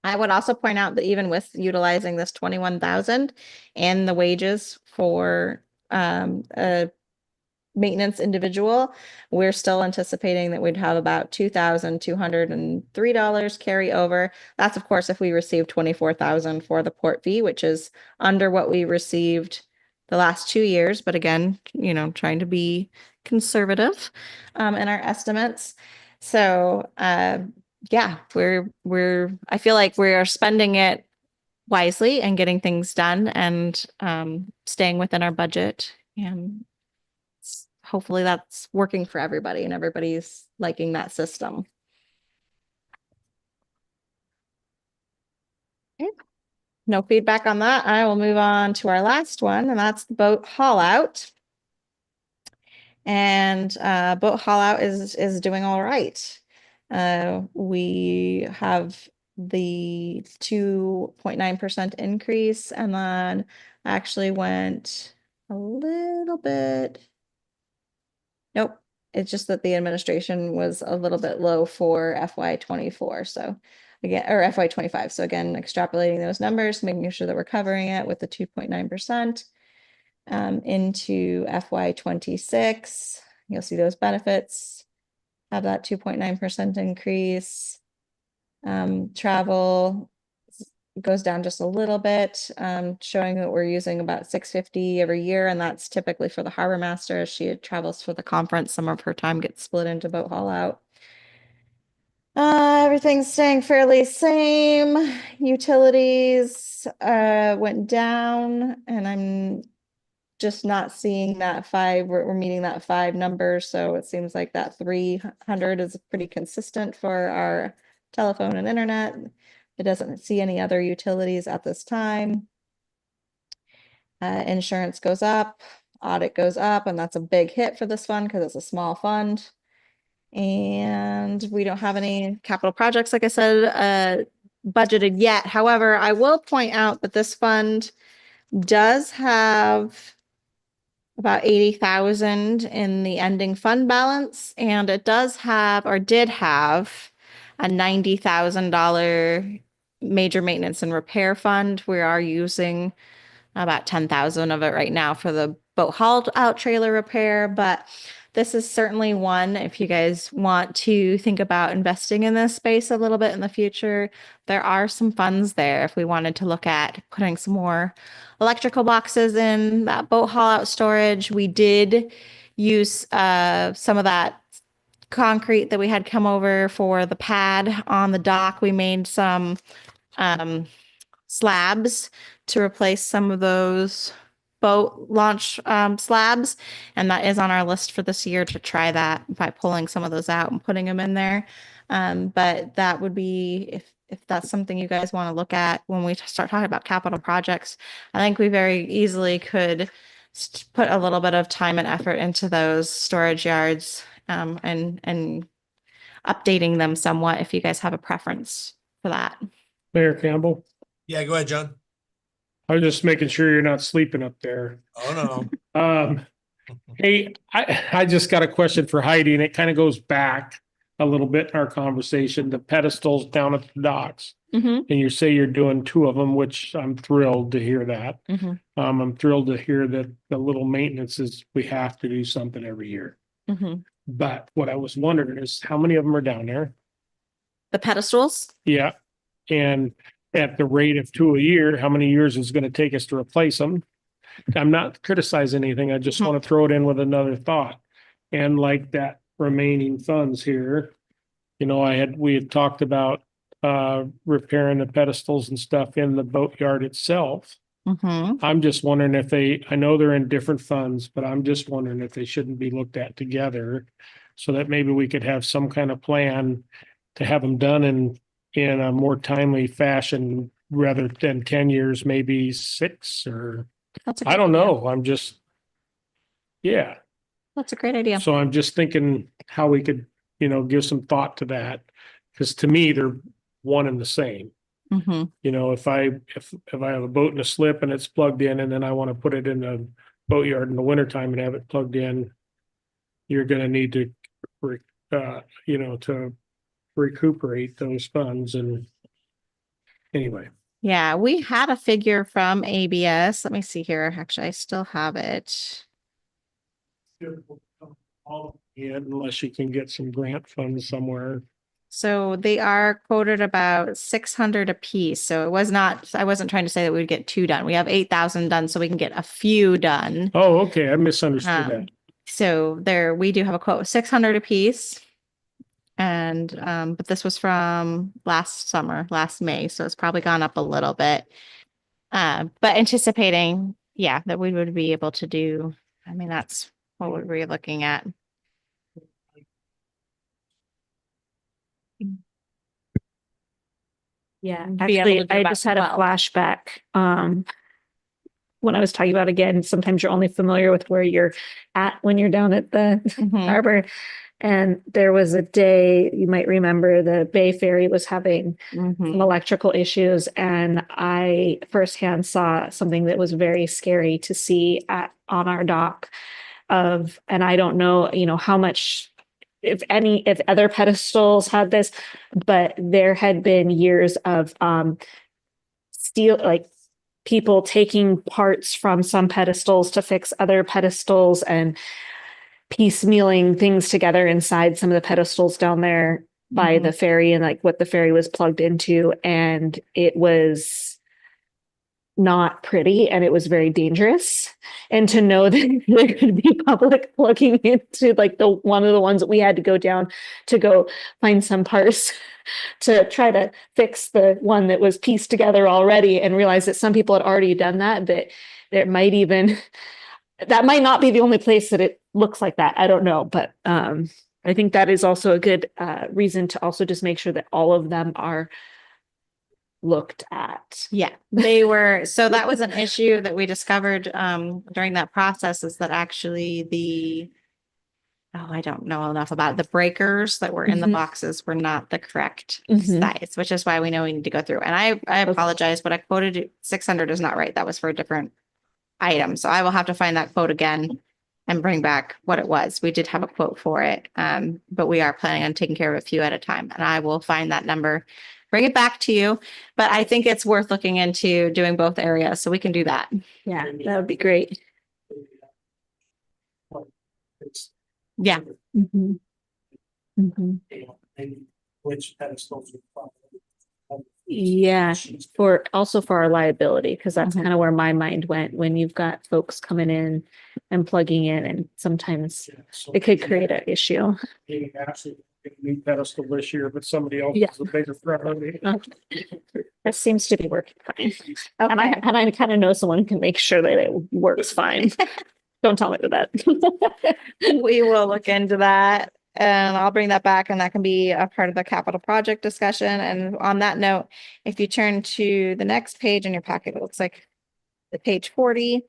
I would also point out that even with utilizing this 21,000 and the wages for a maintenance individual, we're still anticipating that we'd have about $2,203 carry over. That's of course if we receive 24,000 for the port fee, which is under what we received the last 2 years. But again, trying to be conservative in our estimates. So yeah, I feel like we're spending it wisely and getting things done and staying within our budget. And hopefully that's working for everybody and everybody's liking that system. Okay. No feedback on that. I will move on to our last one, and that's the boat haul out. And boat haul out is doing all right. We have the 2.9% increase, and then actually went a little bit. Nope. It's just that the administration was a little bit low for FY24. So again, or FY25. So again, extrapolating those numbers, making sure that we're covering it with the 2.9%. Into FY26, you'll see those benefits have that 2.9% increase. Travel goes down just a little bit, showing that we're using about $650 every year, and that's typically for the harbor master as she travels for the conference. Some of her time gets split into boat haul out. Everything's staying fairly same. Utilities went down, and I'm just not seeing that 5. We're meeting that 5 number, so it seems like that 300 is pretty consistent for our telephone and internet. It doesn't see any other utilities at this time. Insurance goes up, audit goes up, and that's a big hit for this fund because it's a small fund. And we don't have any capital projects, like I said, budgeted yet. However, I will point out that this fund does have about 80,000 in the ending fund balance, and it does have, or did have, a $90,000 major maintenance and repair fund. We are using about 10,000 of it right now for the boat haul out trailer repair, but this is certainly one, if you guys want to think about investing in this space a little bit in the future, there are some funds there if we wanted to look at putting some more electrical boxes in that boat haul out storage. We did use some of that concrete that we had come over for the pad on the dock. We made some slabs to replace some of those boat launch slabs, and that is on our list for this year to try that by pulling some of those out and putting them in there. But that would be if that's something you guys want to look at when we start talking about capital projects. I think we very easily could put a little bit of time and effort into those storage yards and updating them somewhat if you guys have a preference for that. Mayor Campbell, Yeah, go ahead, John. I was just making sure you're not sleeping up there. Oh, no. Hey, I just got a question for Heidi, and it kind of goes back a little bit in our conversation, the pedestals down at the docks. Mm-hmm. And you say you're doing 2 of them, which I'm thrilled to hear that. Mm-hmm. I'm thrilled to hear that the little maintenance is, we have to do something every year. Mm-hmm. But what I was wondering is how many of them are down there? The pedestals? Yeah. And at the rate of 2 a year, how many years is it going to take us to replace them? I'm not criticizing anything. I just want to throw it in with another thought. And like that remaining funds here, you know, we had talked about repairing the pedestals and stuff in the boatyard itself. Mm-hmm. I'm just wondering if I know they're in different funds, but I'm just wondering if they shouldn't be looked at together so that maybe we could have some kind of plan to have them done in a more timely fashion rather than 10 years, maybe 6 or That's a I don't great idea. know. I'm just, yeah. That's a great idea. So I'm just thinking how we could, you know, give some thought to that. Because to me, they're one and the same. Mm-hmm. You know, if I have a boat in a slip and it's plugged in and then I want to put it in the boatyard in the wintertime and have it plugged in, you're going to need to, you know, to recuperate those funds. And anyway. Yeah, we had a figure from ABS. Let me see here. Actually, I still have it. Unless you can get some grant funds somewhere. So they are quoted about 600 a piece. So it was not, I wasn't trying to say that we would get 2 done. We have 8,000 done, so we can get a few done. Oh, okay. I misunderstood that. So there, we do have a quote, 600 a piece. And, but this was from last May. So it's probably gone up a little bit. But anticipating, yeah, that we would be able to do, I mean, that's what we're looking at. Yeah, Be able to actually, do I that just had a well. flashback. When I was talking about, again, sometimes you're only familiar with where you're at when you're down at the Mhm. harbor. And there was a day, you might remember, the Bay Ferry was having Mhm. some electrical issues, and I firsthand saw something that was very scary to see on our dock and I don't know, you know, how much, if other pedestals had this, but there had been years of steel, like people taking parts from some pedestals to fix other pedestals and piecemealing things together inside some of the pedestals down there by the ferry and like what the ferry was plugged into. And it was not pretty and it was very dangerous. And to know that there could be public plugging into like one of the ones that we had to go down to go find some parts to try to fix the one that was pieced together already, and realize that some people had already done that, that there might even, that might not be the only place that it looks like that. I don't know, but I think that is also a good reason to also just make sure that all of them are looked at. Yeah, they were. So that was an issue that we discovered during that process, is that actually I don't know enough about it. The breakers that were in the Mhm. boxes were not the correct Mhm. size, which is why we know we need to go through. And I apologize, but I quoted 600 is not right. That was for a different item. So I will have to find that quote again and bring back what it was. We did have a quote for it, but we are planning on taking care of a few at a time. And I will find that number, bring it back to you. But I think it's worth looking into doing both areas, so we can do that. Yeah, that would be great. Yeah. Mhm. Mhm. Which pedestals? Yeah, for our liability, because that's Mhm. kind of where my mind went when you've got folks coming in and plugging in, and sometimes it could create an issue. Actually, get a new pedestal this year, but somebody else Yeah. is a bigger priority. That seems to be working fine. And Okay. I kind of know someone who can make sure that it works fine. Don't tell me that. We will look into that and I'll bring that back and that can be a part of the capital project discussion. And on that note, if you turn to the next page in your packet, it looks like the page 40.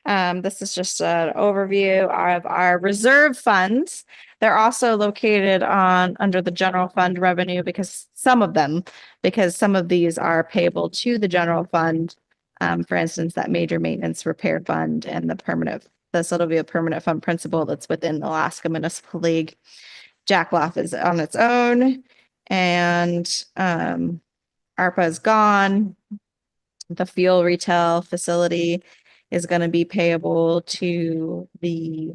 This is just an overview of our reserve funds. They're also located under the general fund revenue because some of these are payable to the general fund. For instance, that major maintenance repair fund and the Seldovia permanent fund principal that's within the Alaska Municipal League. Jackloff is on its own and ARPA is gone. The fuel retail facility is going to be payable to the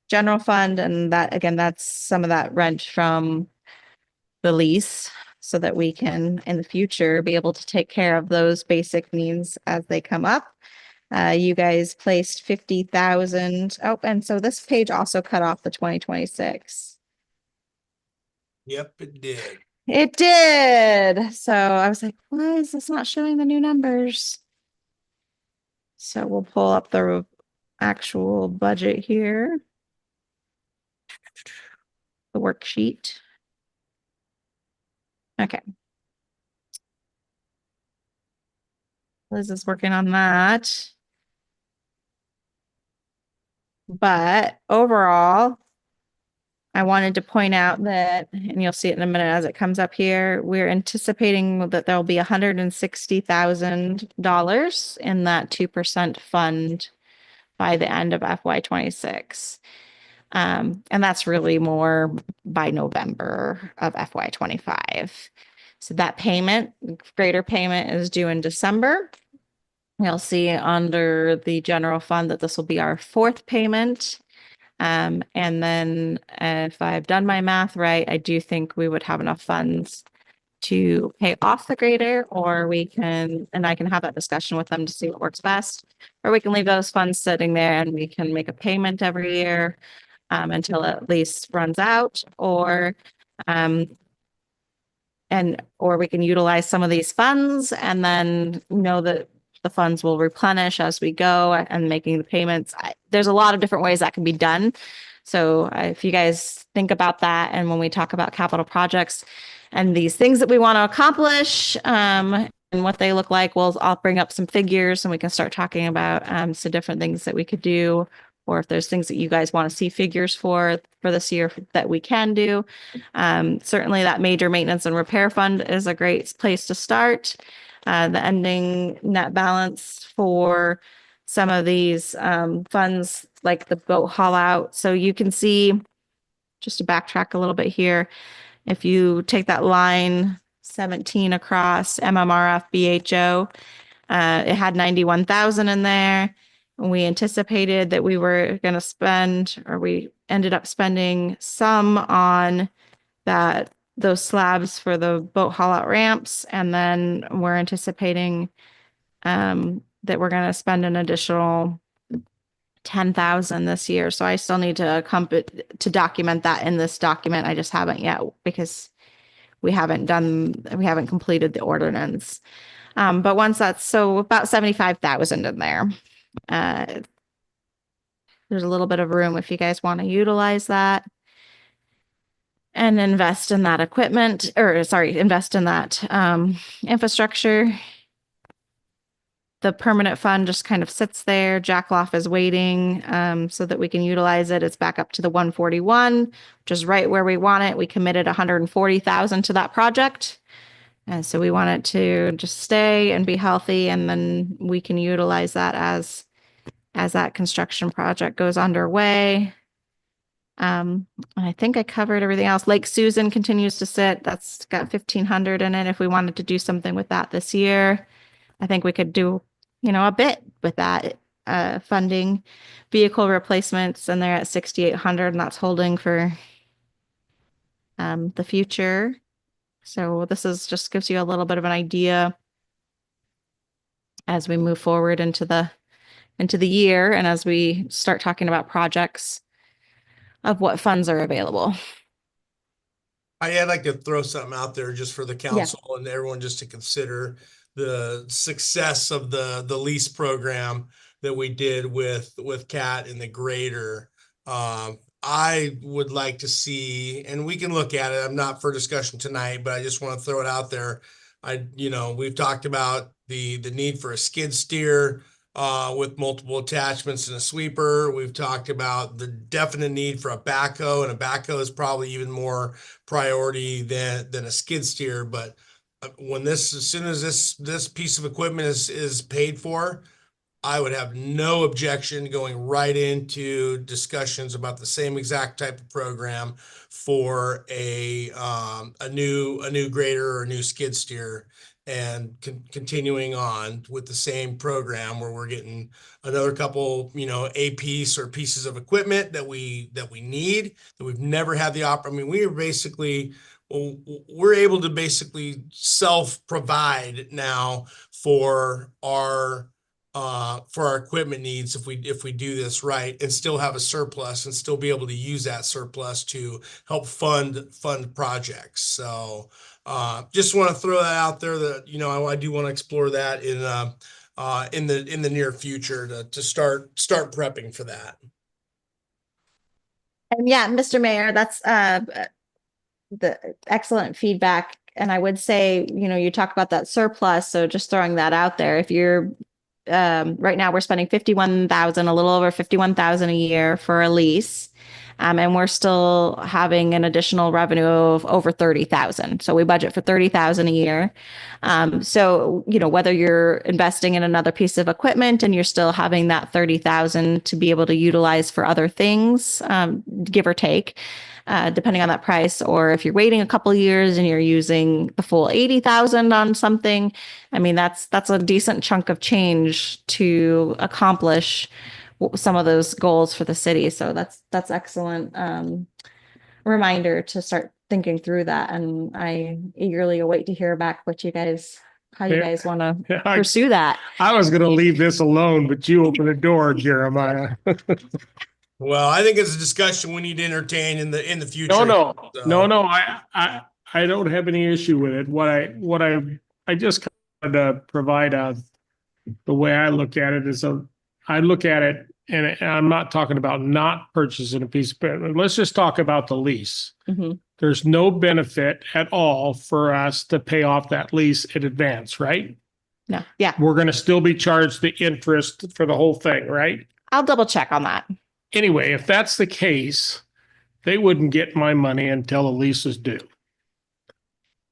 general fund. And that, again, that's some of that rent from the lease so that we can, in the future, be able to take care of those basic needs as they come up. You guys placed 50,000. Oh, and so this page also cut off the 2026. Yep, it did. It did. So I was like, why is this not showing the new numbers? So we'll pull up the actual budget here. The worksheet. Okay. Liz is working on that. But overall, I wanted to point out that, and you'll see it in a minute as it comes up here, we're anticipating that there'll be $160,000 in that 2% fund by the end of FY26. And that's really more by November of FY25. So that greater payment is due in December. You'll see under the general fund that this will be our fourth payment. And then if I've done my math right, I do think we would have enough funds to pay off the grader, or I can have that discussion with them to see what works best, or we can leave those funds sitting there and we can make a payment every year until it at least runs out, or we can utilize some of these funds and then know that the funds will replenish as we go and making the payments. There's a lot of different ways that can be done. So if you guys think about that, and when we talk about capital projects and these things that we want to accomplish and what they look like, I'll bring up some figures and we can start talking about some different things that we could do, or if there's things that you guys want to see figures for this year that we can do. Certainly that major maintenance and repair fund is a great place to start. The ending net balance for some of these funds, like the boat haul out. So you can see, just to backtrack a little bit here, if you take that line 17 across MMRF BHO, it had 91,000 in there. We anticipated that we were going to spend, or we ended up spending some on those slabs for the boat haul out ramps. And then we're anticipating that we're going to spend an additional 10,000 this year. So I still need to document that in this document. I just haven't yet because we haven't completed the ordinance. But once so about 75,000 in there. There's a little bit of room if you guys want to utilize that and invest in that invest in that infrastructure. The permanent fund just kind of sits there. Jackloff is waiting so that we can utilize it. It's back up to the 141, which is right where we want it. We committed 140,000 to that project. And so we want it to just stay and be healthy, and then we can utilize that as that construction project goes underway. I think I covered everything else. Lake Susan continues to sit. That's got 1,500 in it. If we wanted to do something with that this year, I think we could do, a bit with that funding. Vehicle replacements, and they're at 6,800, and that's holding for the future. So this just gives you a little bit of an idea as we move forward into the year, and as we start talking about projects, of what funds are available. I'd like to throw something out there just for the council and everyone just to consider the success of the lease program that we did with Cat and the grader. I would like to see, and we can look at it. I'm not for discussion tonight, but I just want to throw it out there. We've talked about the need for a skid steer with multiple attachments and a sweeper. We've talked about the definite need for a backhoe, and a backhoe is probably even more priority than a skid steer. But as soon as this piece of equipment is paid for, I would have no objection going right into discussions about the same exact type of program for a new grader or a new skid steer, and continuing on with the same program where we're getting another couple, a piece or pieces of equipment that we need, that we've never had the I mean, we're able to basically self-provide now for our equipment needs if we do this right, and still have a surplus and still be able to use that surplus to help fund projects. So just want to throw that out there that I do want to explore that in the near future to start prepping for that. And yeah, Mr. Mayor, that's the excellent feedback. And I would say, you talk about that surplus. So just throwing that out there, if you're right now we're spending 51,000, a little over 51,000 a year for a lease. And we're still having an additional revenue of over 30,000. So we budget for 30,000 a year. So, whether you're investing in another piece of equipment and you're still having that 30,000 to be able to utilize for other things, give or take, depending on that price, or if you're waiting a couple years and you're using the full 80,000 on something, I mean, that's a decent chunk of change to accomplish some of those goals for the city. So that's excellent reminder to start thinking through that. And I eagerly await to hear back how you guys want to pursue that. I was going to leave this alone, but you opened the door, Jeremiah. Well, I think it's a discussion we need to entertain in the future. No. So. I don't have any issue with it. What I just kind of provide the way I look at it is I look at it, and I'm not talking about not purchasing a piece of equipment. Let's just talk about the lease. Mm-hmm. There's no benefit at all for us to pay off that lease in advance, right? No. Yeah. We're going to still be charged the interest for the whole thing, right? I'll double check on that. Anyway, if that's the case, they wouldn't get my money until the lease is due.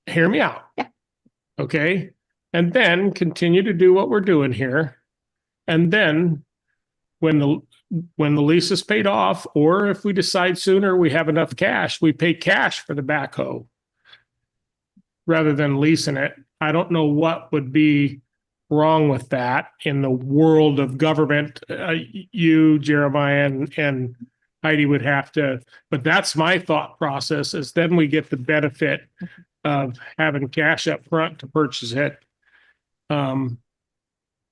Hear me out. Yeah. Okay. And then continue to do what we're doing here. And then when the lease is paid off, or if we decide sooner we have enough cash, we pay cash for the backhoe rather than leasing it. I don't know what would be wrong with that in the world of government. You, Jeremiah, and Heidi would have to, but that's my thought process, is then we get the benefit of having cash up front to purchase it,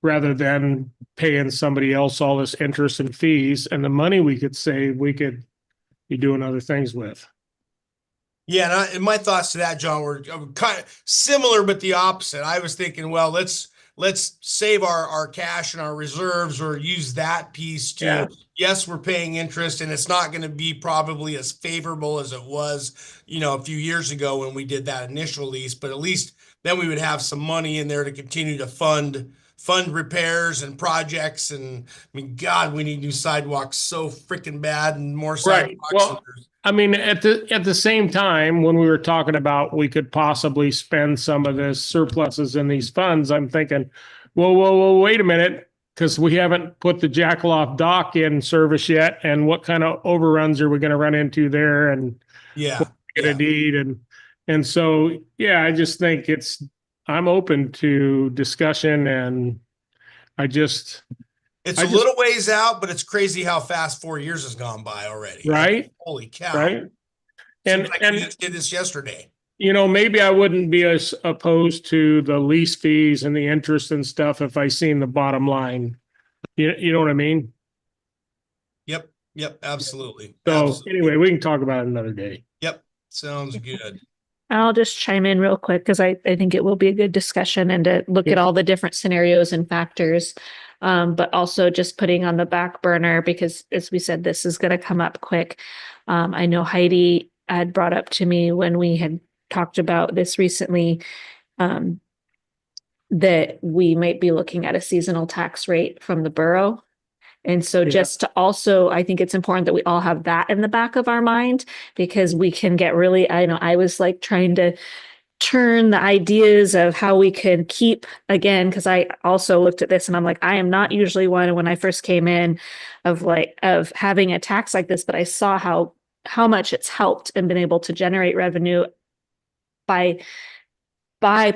rather than paying somebody else all this interest and fees, and the money we could save, we could be doing other things with. Yeah, and my thoughts to that, John, were kind of similar, but the opposite. I was thinking, well, let's save our cash and our reserves, or use that piece to, yes, we're paying interest, and it's not going to be probably as favorable as it was, a few years ago when we did that initial lease, but at least then we would have some money in there to continue to fund repairs and projects. And I mean, God, we need new sidewalks so freaking bad, and more sidewalks. Right. Well, I mean, at the same time, when we were talking about we could possibly spend some of the surpluses in these funds, I'm thinking, whoa, wait a minute, because we haven't put the Jackaloff dock in service yet, and what kind of overruns are we going to run into there, and what we're going to need, and so I just think I'm open to discussion, and it's a little ways out, but it's crazy how fast 4 years has gone by already. Right. Like, holy cow. Right. And we just did this yesterday. Maybe I wouldn't be as opposed to the lease fees and the interest and stuff if I seen the bottom line. You know what I mean? Yep. Absolutely. So Absolutely. anyway, we can talk about it another day. Yep. Sounds good. I'll just chime in real quick because I think it will be a good discussion and to look at all the different scenarios and factors. But also just putting on the back burner because as we said, this is going to come up quick. I know Heidi had brought up to me when we had talked about this recently, that we might be looking at a seasonal tax rate from the borough. And so just to also, I think it's important that we all have that in the back of our mind because we can get really, I know I was like trying to turn the ideas of how we can keep again, because I also looked at this and I'm like, I am not usually one when I first came in of having a tax like this, but I saw how much it's helped and been able to generate revenue by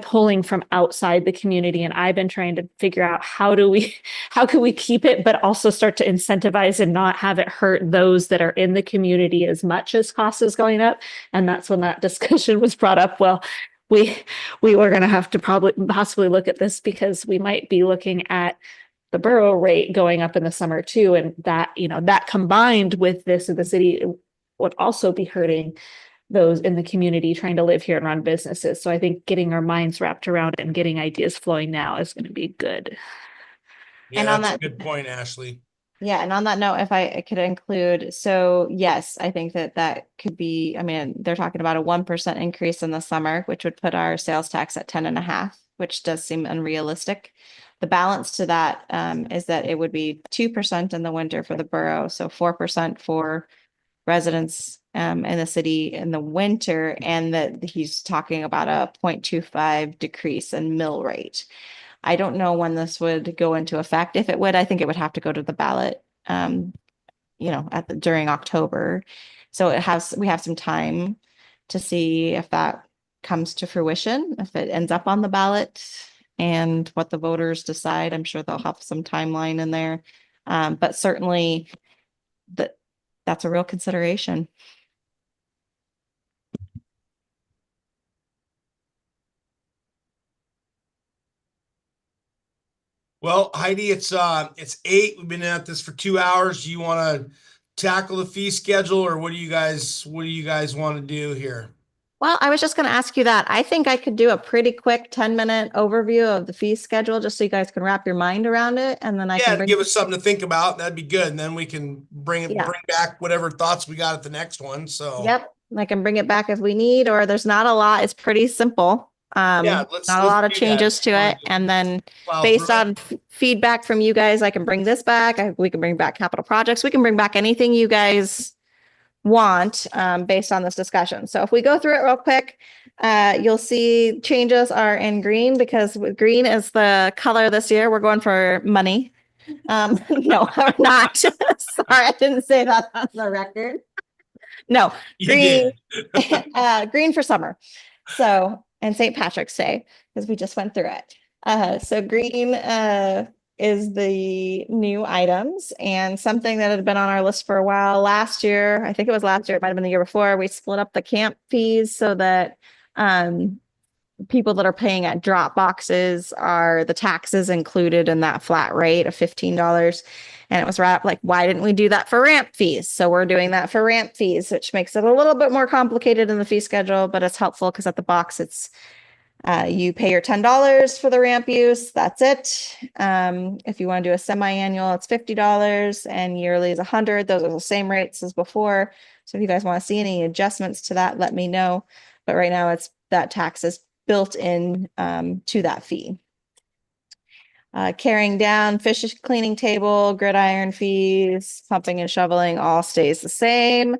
pulling from outside the community. And I've been trying to figure out how can we keep it, but also start to incentivize and not have it hurt those that are in the community as much as cost is going up. And that's when that discussion was brought up. Well, we were going to have to possibly look at this because we might be looking at the borough rate going up in the summer too. And that, that combined with this of the city would also be hurting those in the community trying to live here and run businesses. So I think getting our minds wrapped around it and getting ideas flowing now is going to be good. Yeah, And on that's a that- good point, Ashley. Yeah, and on that note, if I could include, so yes, I think that could be, I mean, they're talking about a 1% increase in the summer, which would put our sales tax at 10.5, which does seem unrealistic. The balance to that is that it would be 2% in the winter for the borough, so 4% for residents in the city in the winter, and that he's talking about a 0.25 decrease in mill rate. I don't know when this would go into effect. If it would, I think it would have to go to the ballot, during October. So we have some time to see if that comes to fruition, if it ends up on the ballot and what the voters decide. I'm sure they'll have some timeline in there. But certainly that's a real consideration. Well, Heidi, it's 8. We've been at this for 2 hours. Do you want to tackle the fee schedule, or what do you guys want to do here? Well, I was just going to ask you that. I think I could do a pretty quick 10-minute overview of the fee schedule just so you guys can wrap your mind around it. And then I can bring give us something to think about. That'd be good. And then we can bring back whatever thoughts we got at the next one. So Yep, I can bring it back if we need, or there's not a lot. It's pretty simple. Not a lot of changes to it. And then based on feedback from you guys, I can bring this back. We can bring back capital projects. We can bring back anything you guys want based on this discussion. So if we go through it real quick, you'll see changes are in green because green is the color this year. We're going for money. No, we're not. Sorry, I didn't say that on the record. No, green, green for summer. So, and St. Patrick's Day, because we just went through it. So green is the new items, and something that had been on our list for a while. Last year, I think it was last year, it might have been the year before, we split up the camp fees so that people that are paying at drop boxes are the taxes included in that flat rate of $15. And it was like, why didn't we do that for ramp fees? So we're doing that for ramp fees, which makes it a little bit more complicated in the fee schedule, but it's helpful because at the box, it's you pay your $10 for the ramp use. That's it. If you want to do a semi-annual, it's $50 and yearly is $100. Those are the same rates as before. So if you guys want to see any adjustments to that, let me know. But right now it's that tax is built in to that fee. Carrying down fish cleaning table, gridiron fees, pumping and shoveling all stays the same.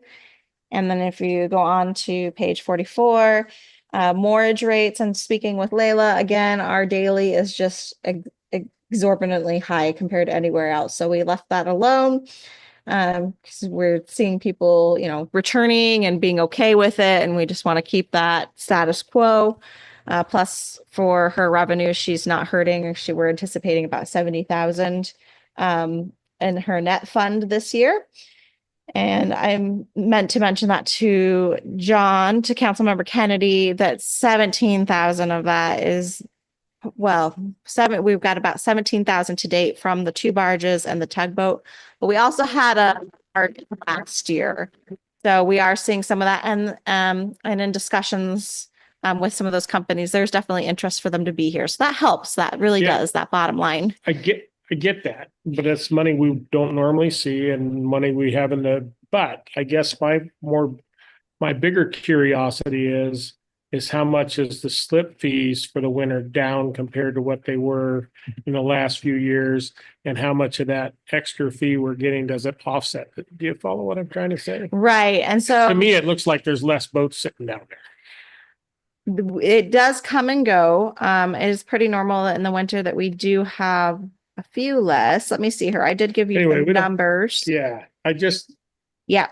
And then if you go on to page 44, mortgage rates, and speaking with Layla, again, our daily is just exorbitantly high compared to anywhere else. So we left that alone because we're seeing people, returning and being okay with it. And we just want to keep that status quo. Plus for her revenue, she's not hurting. We're anticipating about 70,000 in her net fund this year. And I meant to mention that to John, to Councilmember Kennedy, that 17,000 of that is, we've got about 17,000 to date from the 2 barges and the tugboat, but we also had a barge last year. So we are seeing some of that. And in discussions with some of those companies, there's definitely interest for them to be here. So that helps. That really Yeah. does, that bottom line. I get that, but it's money we don't normally see and money we have in the, but I guess my bigger curiosity is how much is the slip fees for the winter down compared to what they were in the last few years? And how much of that extra fee we're getting, does it offset? Do you follow what I'm trying to say? Right. And To so me, it looks like there's less boats sitting down there. it does come and go. It is pretty normal in the winter that we do have a few less. Let me see here. I did give you Anyway, the we don't- numbers. Yeah, Yeah.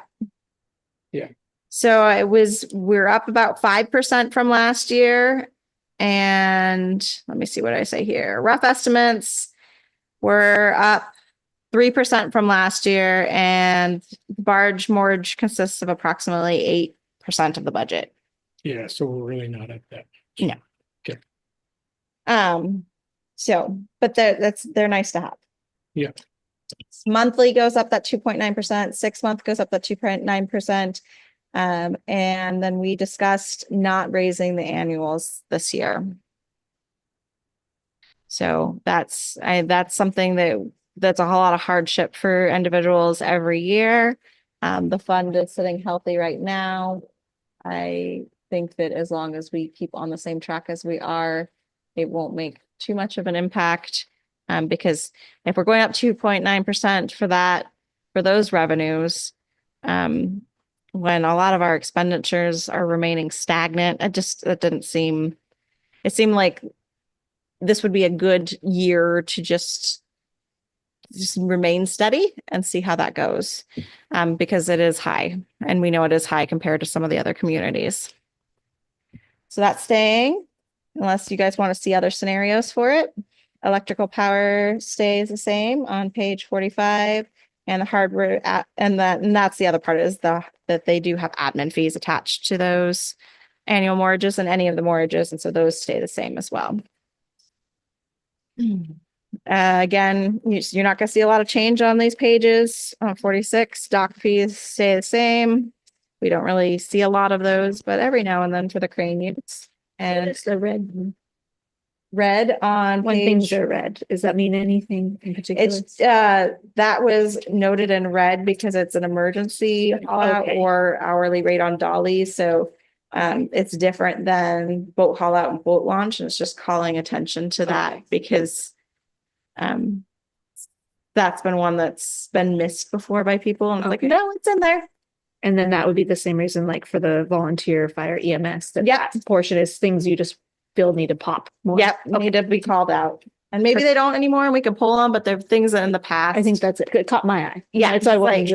Yeah. So we're up about 5% from last year. And let me see what I say here. Rough estimates, we're up 3% from last year, and barge mortgage consists of approximately 8% of the budget. yeah, so we're really not at that. But they're nice to have. Yeah. Monthly goes up that 2.9%, 6 month goes up that 2.9%. And then we discussed not raising the annuals this year. So that's something that's a whole lot of hardship for individuals every year. The fund is sitting healthy right now. I think that as long as we keep on the same track as we are, it won't make too much of an impact. Because if we're going up 2.9% for those revenues, when a lot of our expenditures are remaining stagnant, it seemed like this would be a good year to just remain steady and see how that goes. Because it is high, and we know it is high compared to some of the other communities. So that's staying, unless you guys want to see other scenarios for it. Electrical power stays the same on page 45, and the hardware and that's the other part is that they do have admin fees attached to those annual mortgages and any of the mortgages, and so those stay the same as well. Again, you're not going to see a lot of change on these pages. 46 dock fees stay the same. We don't really see a lot of those, but every now and then for the crane units. And It's the red. red on When page. things are red, does that mean anything in particular? It's that was noted in red because it's an emergency Okay. or hourly rate on dollies. So it's different than boat haul out and boat launch, and it's just calling attention to that because that's been one that's been missed before by people, and it's like, Okay. no, it's in there. And then that would be the same reason, like for the volunteer fire EMS, that Yeah. portion is things you just feel need to pop more. Yep, need to be called out, and maybe they don't anymore, and we can pull them, but they're things that in the past. I think that's it. It caught my eye. yeah, It's like, like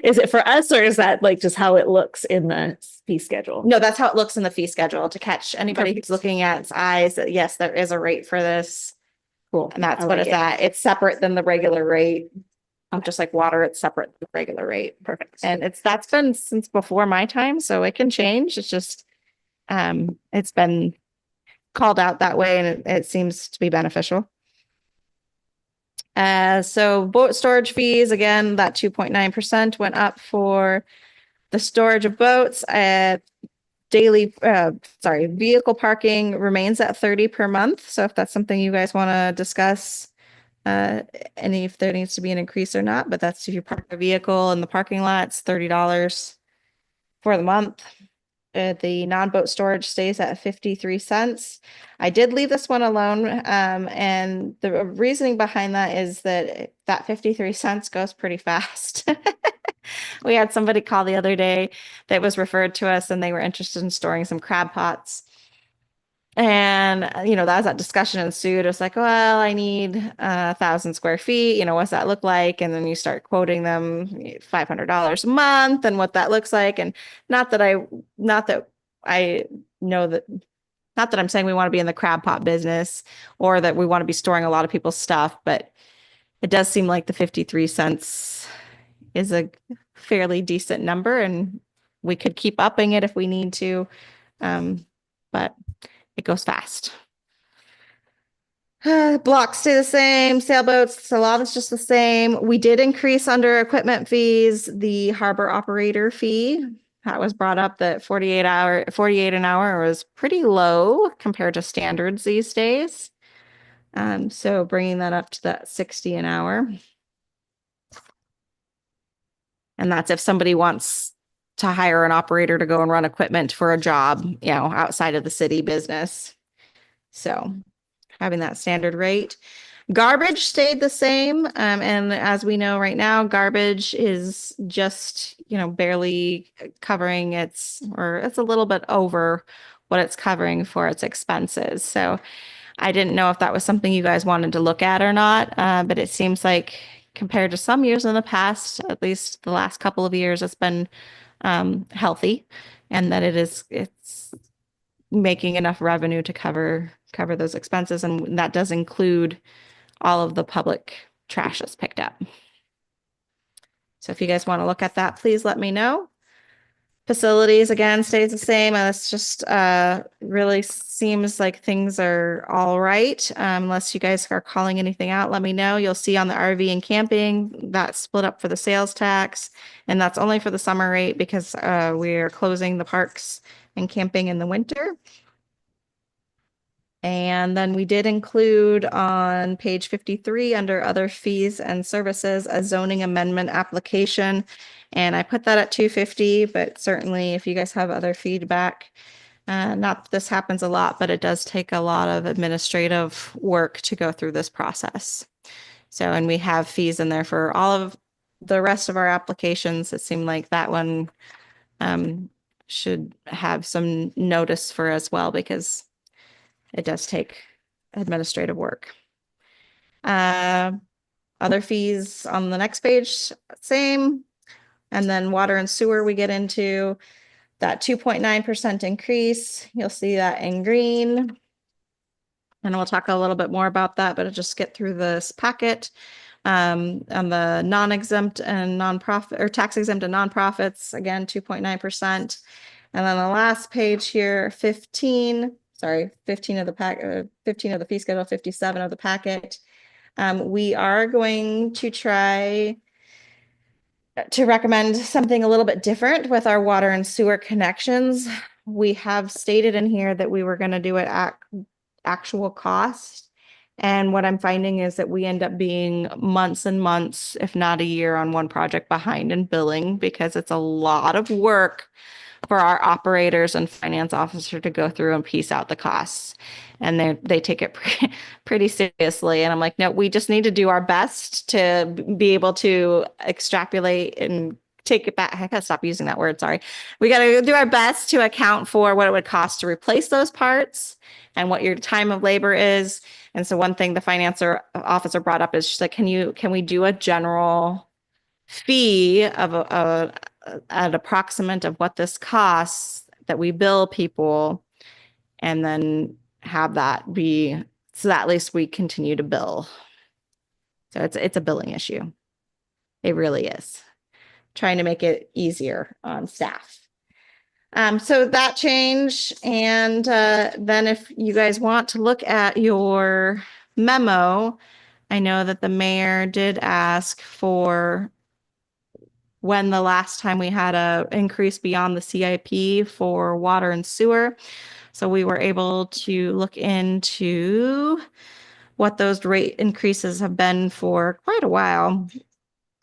is it for us, or is that like just how it looks in the fee schedule? no, that's how it looks in the fee schedule to catch anybody Perfect. who's looking at its eyes that yes, there is a rate for this. Cool. And that's I what like it's it. at. It's separate than the regular rate. Just like water, it's separate than the regular rate. Perfect. And that's been since before my time, so it can change. It's just it's been called out that way, and it seems to be beneficial. So boat storage fees, again, that 2.9% went up for the storage of boats. Vehicle parking remains at 30 per month. So if that's something you guys want to discuss, and if there needs to be an increase or not, but that's if you park a vehicle in the parking lot, it's $30 for the month. The non-boat storage stays at 53 cents. I did leave this one alone. And the reasoning behind that is that 53 cents goes pretty fast. We had somebody call the other day that was referred to us, and they were interested in storing some crab pots. And, that was that discussion ensued. It was like, well, I need 1,000 square feet. What's that look like? And then you start quoting them $500 a month and what that looks like. And not that I know that, not that I'm saying we want to be in the crab pot business or that we want to be storing a lot of people's stuff, but it does seem like the 53 cents is a fairly decent number, and we could keep upping it if we need to. But it goes fast. Blocks stay the same. Sailboats, a lot is just the same. We did increase under equipment fees the harbor operator fee. that was brought up that 48 an hour was pretty low compared to standards these days. So bringing that up to that 60 an hour. And that's if somebody wants to hire an operator to go and run equipment for a job, outside of the city business. So having that standard rate. Garbage stayed the same. And as we know right now, garbage is just, barely covering it's a little bit over what it's covering for its expenses. So I didn't know if that was something you guys wanted to look at or not. But it seems like compared to some years in the past, at least the last couple of years, it's been healthy, and that it's making enough revenue to cover those expenses. And that does include all of the public trash that's picked up. So if you guys want to look at that, please let me know. Facilities again stays the same. And it's just really seems like things are all right. Unless you guys are calling anything out, let me know. You'll see on the RV and camping that's split up for the sales tax, and that's only for the summer rate because we're closing the parks and camping in the winter. And then we did include on page 53 under other fees and services, a zoning amendment application. And I put that at 250, but certainly if you guys have other feedback, not that this happens a lot, but it does take a lot of administrative work to go through this process. So, and we have fees in there for all of the rest of our applications. It seemed like that one should have some notice for as well, because it does take administrative work. Other fees on the next page, same. And then water and sewer, we get into that 2.9% increase. You'll see that in green. And we'll talk a little bit more about that, but I'll just get through this packet. On the non-exempt and nonprofit, or tax exempt and nonprofits, again, 2.9%. And then the last page here, 15 of the pack, 15 of the fee schedule, 57 of the packet. We are going to try to recommend something a little bit different with our water and sewer connections. We have stated in here that we were going to do it at actual cost. And what I'm finding is that we end up being months and months, if not a year, on one project behind in billing, because it's a lot of work for our operators and finance officer to go through and piece out the costs. And they take it pretty seriously. And I'm like, no, we just need to do our best to be able to extrapolate and take it back. I gotta stop using that word. Sorry. We got to do our best to account for what it would cost to replace those parts and what your time of labor is. And so one thing the finance officer brought up is she's like, can we do a general fee of an approximate of what this costs that we bill people, and then have that be so that at least we continue to bill. So it's a billing issue. It really is. Trying to make it easier on staff. So that change. And then if you guys want to look at your memo, I know that the mayor did ask for when the last time we had a increase beyond the CIP for water and sewer. So we were able to look into what those rate increases have been for quite a while.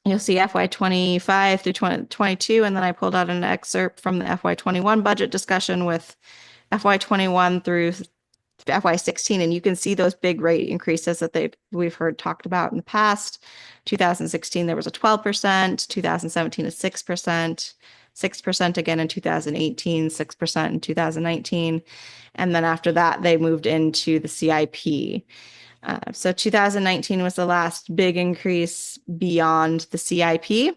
You'll see FY25 through 2022, and then I pulled out an excerpt from the FY21 budget discussion with FY21 through FY16, and you can see those big rate increases that we've heard talked about in the past. 2016 there was a 12%, 2017 a 6%, 6% again in 2018, 6% in 2019, and then after that they moved into the CIP. So 2019 was the last big increase beyond the CIP.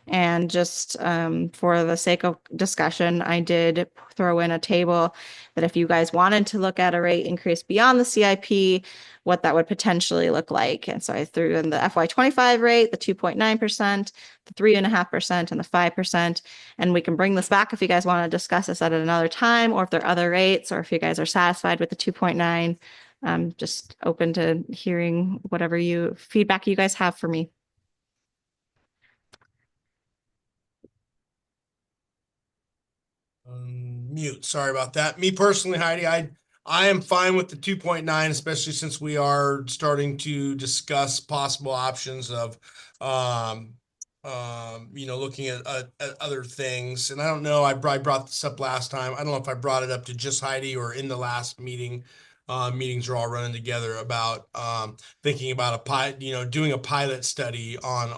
And just for the sake of discussion, I did throw in a table that if you guys wanted to look at a rate increase beyond the CIP, what that would potentially look like. And so I threw in the FY25 rate, the 2.9%, the 3.5%, and the 5%. And we can bring this back if you guys want to discuss this at another time, or if there are other rates, or if you guys are satisfied with the 2.9. I'm just open to hearing whatever feedback you guys have for me. mute. Sorry about that. Me personally, Heidi, I am fine with the 2.9, especially since we are starting to discuss possible options of, looking at other things. And I don't know, I brought this up last time. I don't know if I brought it up to just Heidi or in the last meeting. Meetings are all running together about thinking about doing a pilot study on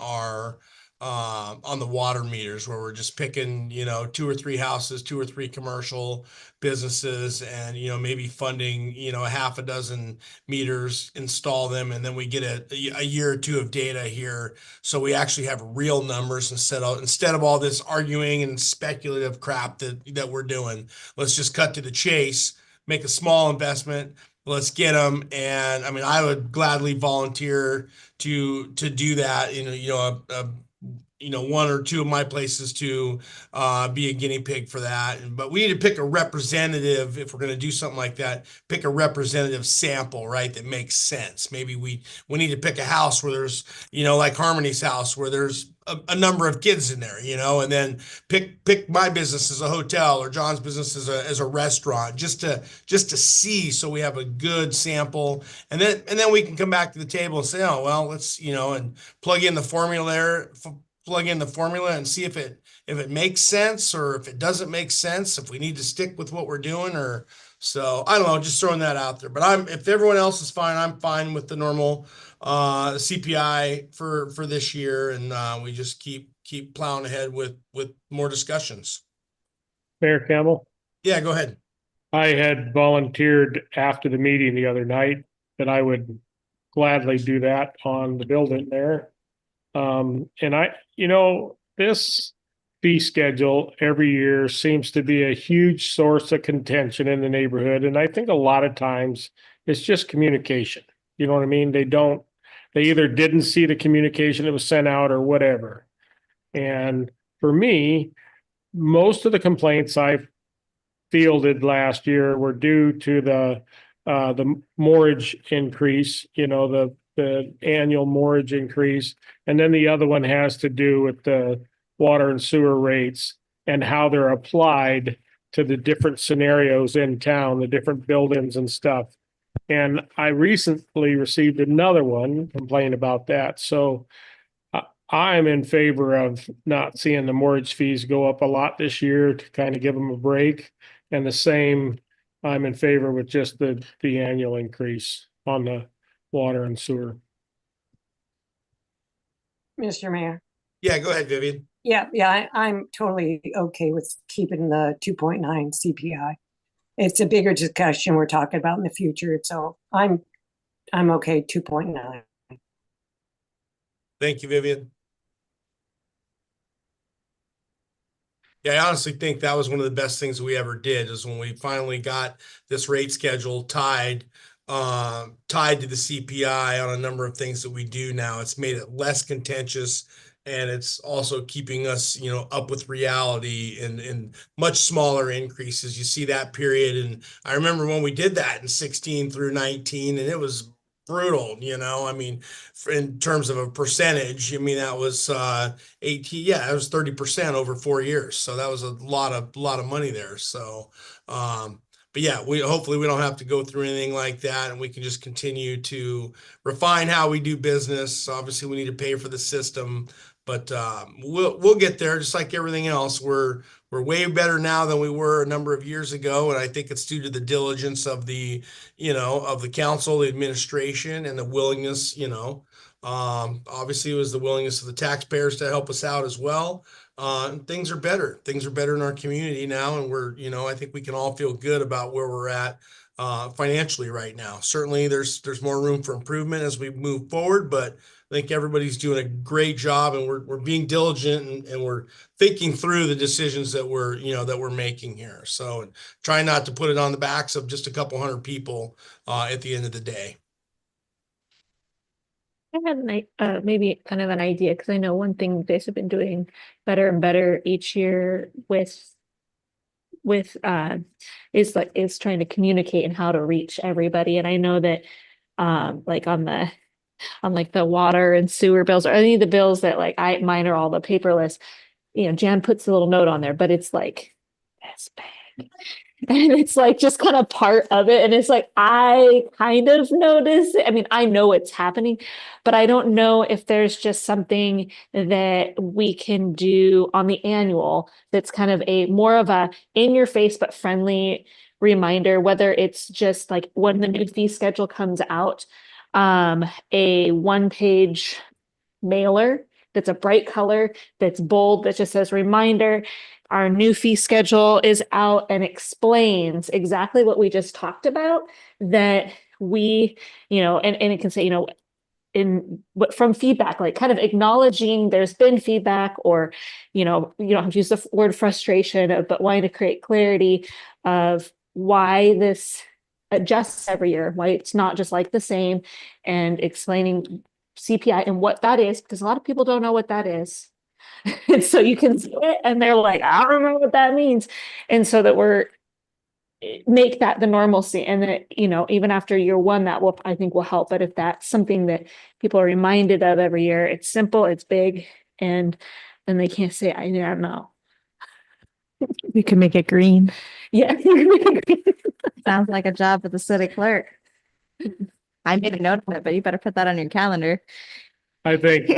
the water meters, where we're just picking, 2 or 3 houses, 2 or 3 commercial businesses, and, maybe funding, a half a dozen meters, install them, and then we get a year or 2 of data here. So we actually have real numbers instead of all this arguing and speculative crap that we're doing. Let's just cut to the chase, make a small investment. Let's get them. And I mean, I would gladly volunteer to do that. 1 or 2 of my places to be a guinea pig for that. But we need to pick a representative, if we're going to do something like that, pick a representative sample, right, that makes sense. Maybe we need to pick a house where there's, like Harmony's house, where there's a number of kids in there, and then pick my business as a hotel, or John's business as a restaurant, just to see, so we have a good sample, and then we can come back to the table and say, oh well, let's and plug in the formula and see if it makes sense, or if it doesn't make sense, if we need to stick with what we're doing, or so. I don't know, just throwing that out there. But if everyone else is fine, I'm fine with the normal CPI for this year, and we just keep plowing ahead with more discussions. Mayor Campbell, Yeah, go ahead. I had volunteered after the meeting the other night that I would gladly do that on the building there. And this fee schedule every year seems to be a huge source of contention in the neighborhood. And I think a lot of times it's just communication. You know what I mean? They either didn't see the communication that was sent out or whatever. And for me, most of the complaints I fielded last year were due to the mortgage increase, the annual mortgage increase. And then the other one has to do with the water and sewer rates and how they're applied to the different scenarios in town, the different buildings and stuff. And I recently received another one complaining about that. So I'm in favor of not seeing the mortgage fees go up a lot this year to kind of give them a break. And the same, I'm in favor with just the annual increase on the water and sewer. Mr. Mayor. Yeah, go ahead, Vivian. Yeah, I'm totally okay with keeping the 2.9 CPI. It's a bigger discussion we're talking about in the future, so I'm okay 2.9. Thank you, Vivian. Yeah, I honestly think that was one of the best things we ever did, is when we finally got this rate schedule tied to the CPI on a number of things that we do now. It's made it less contentious, and it's also keeping us, up with reality in much smaller increases. You see that period, and I remember when we did that in 16 through 19, and it was brutal, I mean, in terms of a percentage, that was 18, yeah, it was 30% over 4 years. So that was a lot of money there. So but yeah, hopefully we don't have to go through anything like that, and we can just continue to refine how we do business. Obviously we need to pay for the system, but we'll get there. Just like everything else, we're way better now than we were a number of years ago, and I think it's due to the diligence of the council, the administration, and the willingness. Obviously, it was the willingness of the taxpayers to help us out as well. Things are better. Things are better in our community now, and I think we can all feel good about where we're at financially right now. Certainly, there's more room for improvement as we move forward, but I think everybody's doing a great job, and we're being diligent, and we're thinking through the decisions that we're making here. So try not to put it on the backs of just a couple hundred people at the end of the day. I had maybe kind of an idea, because I know one thing you guys have been doing better and better each year with is trying to communicate and how to reach everybody. And I know that like on the water and sewer bills, or any of the bills that mine are all the paperless, Jan puts a little note on there, but it's like this big, And it's like just kind of part of it. And it's like, I kind of notice it. I mean, I know it's happening, but I don't know if there's just something that we can do on the annual that's kind of a more of a in your face but friendly reminder, whether it's just like when the new fee schedule comes out, a 1-page mailer that's a bright color, that's bold, that just says reminder, our new fee schedule is out, and explains exactly what we just talked about, that we, and it can say, in what from feedback, like kind of acknowledging there's been feedback, or, you don't have to use the word frustration, but wanting to create clarity of why this adjusts every year, why it's not just like the same, and explaining CPI and what that is, because a lot of people don't know what that is. And so you can see it and they're like, I don't know what that means. And so that we're make that the normalcy, and that, even after year one, that will, I think, will help. But if that's something that people are reminded of every year, it's simple, it's big, and then they can't say, I don't know. You can make it green. Yeah. Sounds like a job for the city clerk. I made a note of it, but you better put that on your calendar. I think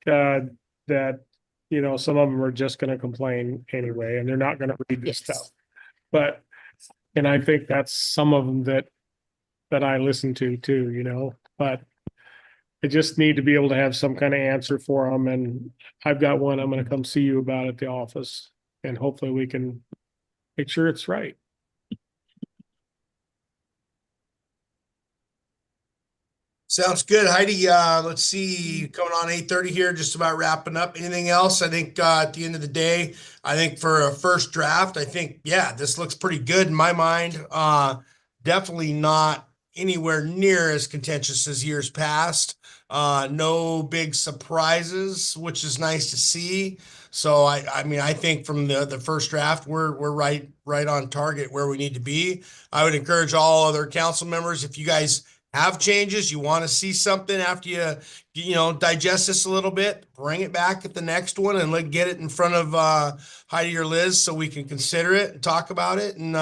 that, some of them are just gonna complain anyway, and they're not gonna read this Yes. stuff. But, and I think that's some of them that I listen to too, but I just need to be able to have some kind of answer for them, and I've got one I'm gonna come see you about at the office, and hopefully we can make sure it's right. Sounds good, Heidi. Let's see, coming on 8:30 here, just about wrapping up. Anything else? I think at the end of the day, I think for a first draft, I think, yeah, this looks pretty good in my mind. Definitely not anywhere near as contentious as years past. No big surprises, which is nice to see. So I mean, I think from the first draft, we're right on target where we need to be. I would encourage all other council members, if you guys have changes, you want to see something after you digest this a little bit, bring it back at the next one and get it in front of Heidi or Liz so we can consider it and talk about it. And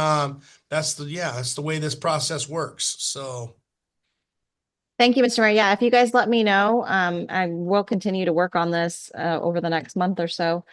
that's the way this process works. So Thank you, Mr. Mayor. Yeah, if you guys let me know, I will continue to work on this over the next month or so.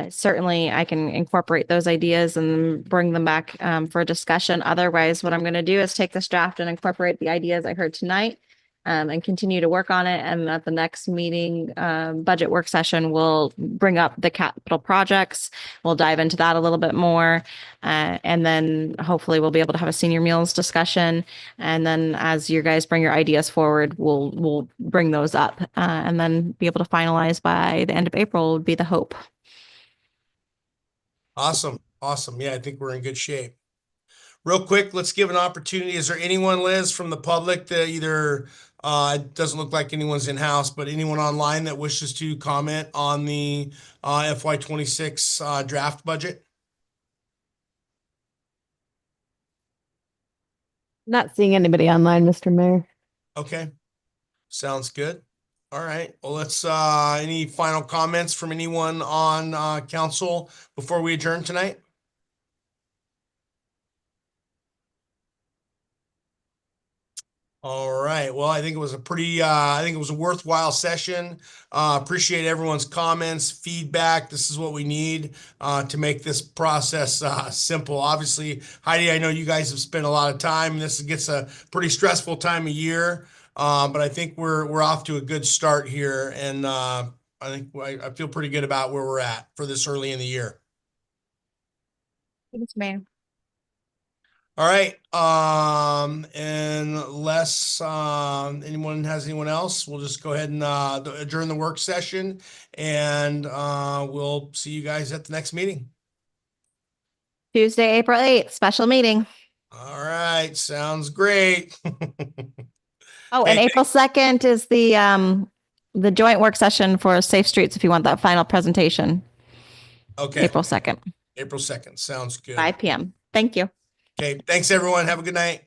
Certainly I can incorporate those ideas and bring them back for a discussion. Otherwise, what I'm going to do is take this draft and incorporate the ideas I heard tonight and continue to work on it. And at the next meeting, budget work session, we'll bring up the capital projects. We'll dive into that a little bit more. And then hopefully we'll be able to have a senior meals discussion. And then as you guys bring your ideas forward, we'll bring those up and then be able to finalize by the end of April would be the hope. awesome. Yeah, I think we're in good shape. Real quick, let's give an opportunity. Is there anyone, Liz, from the public that either, it doesn't look like anyone's in house, but anyone online that wishes to comment on the FY26 draft budget? Not seeing anybody online, Mr. Mayor. Okay, sounds good. All right, well, let's, any final comments from anyone on council before we adjourn tonight? All right. Well, I think it was a worthwhile session. Appreciate everyone's comments, feedback. This is what we need to make this process simple. Obviously, Heidi, I know you guys have spent a lot of time. This gets a pretty stressful time of year, but I think we're off to a good start here, and I think I feel pretty good about where we're at for this early in the year. Thanks, Mayor. All right. Unless anyone has anyone else, we'll just go ahead and adjourn the work session, and we'll see you guys at the next meeting. Tuesday, April 8th, special meeting. All right. Sounds great. Oh, and Hey, April 2nd is the joint work session for Safe Streets if you want that final presentation. Okay. April 2nd, April 2nd. Sounds good. 5 p.m. Thank you. Okay. Thanks, everyone. Have a good night.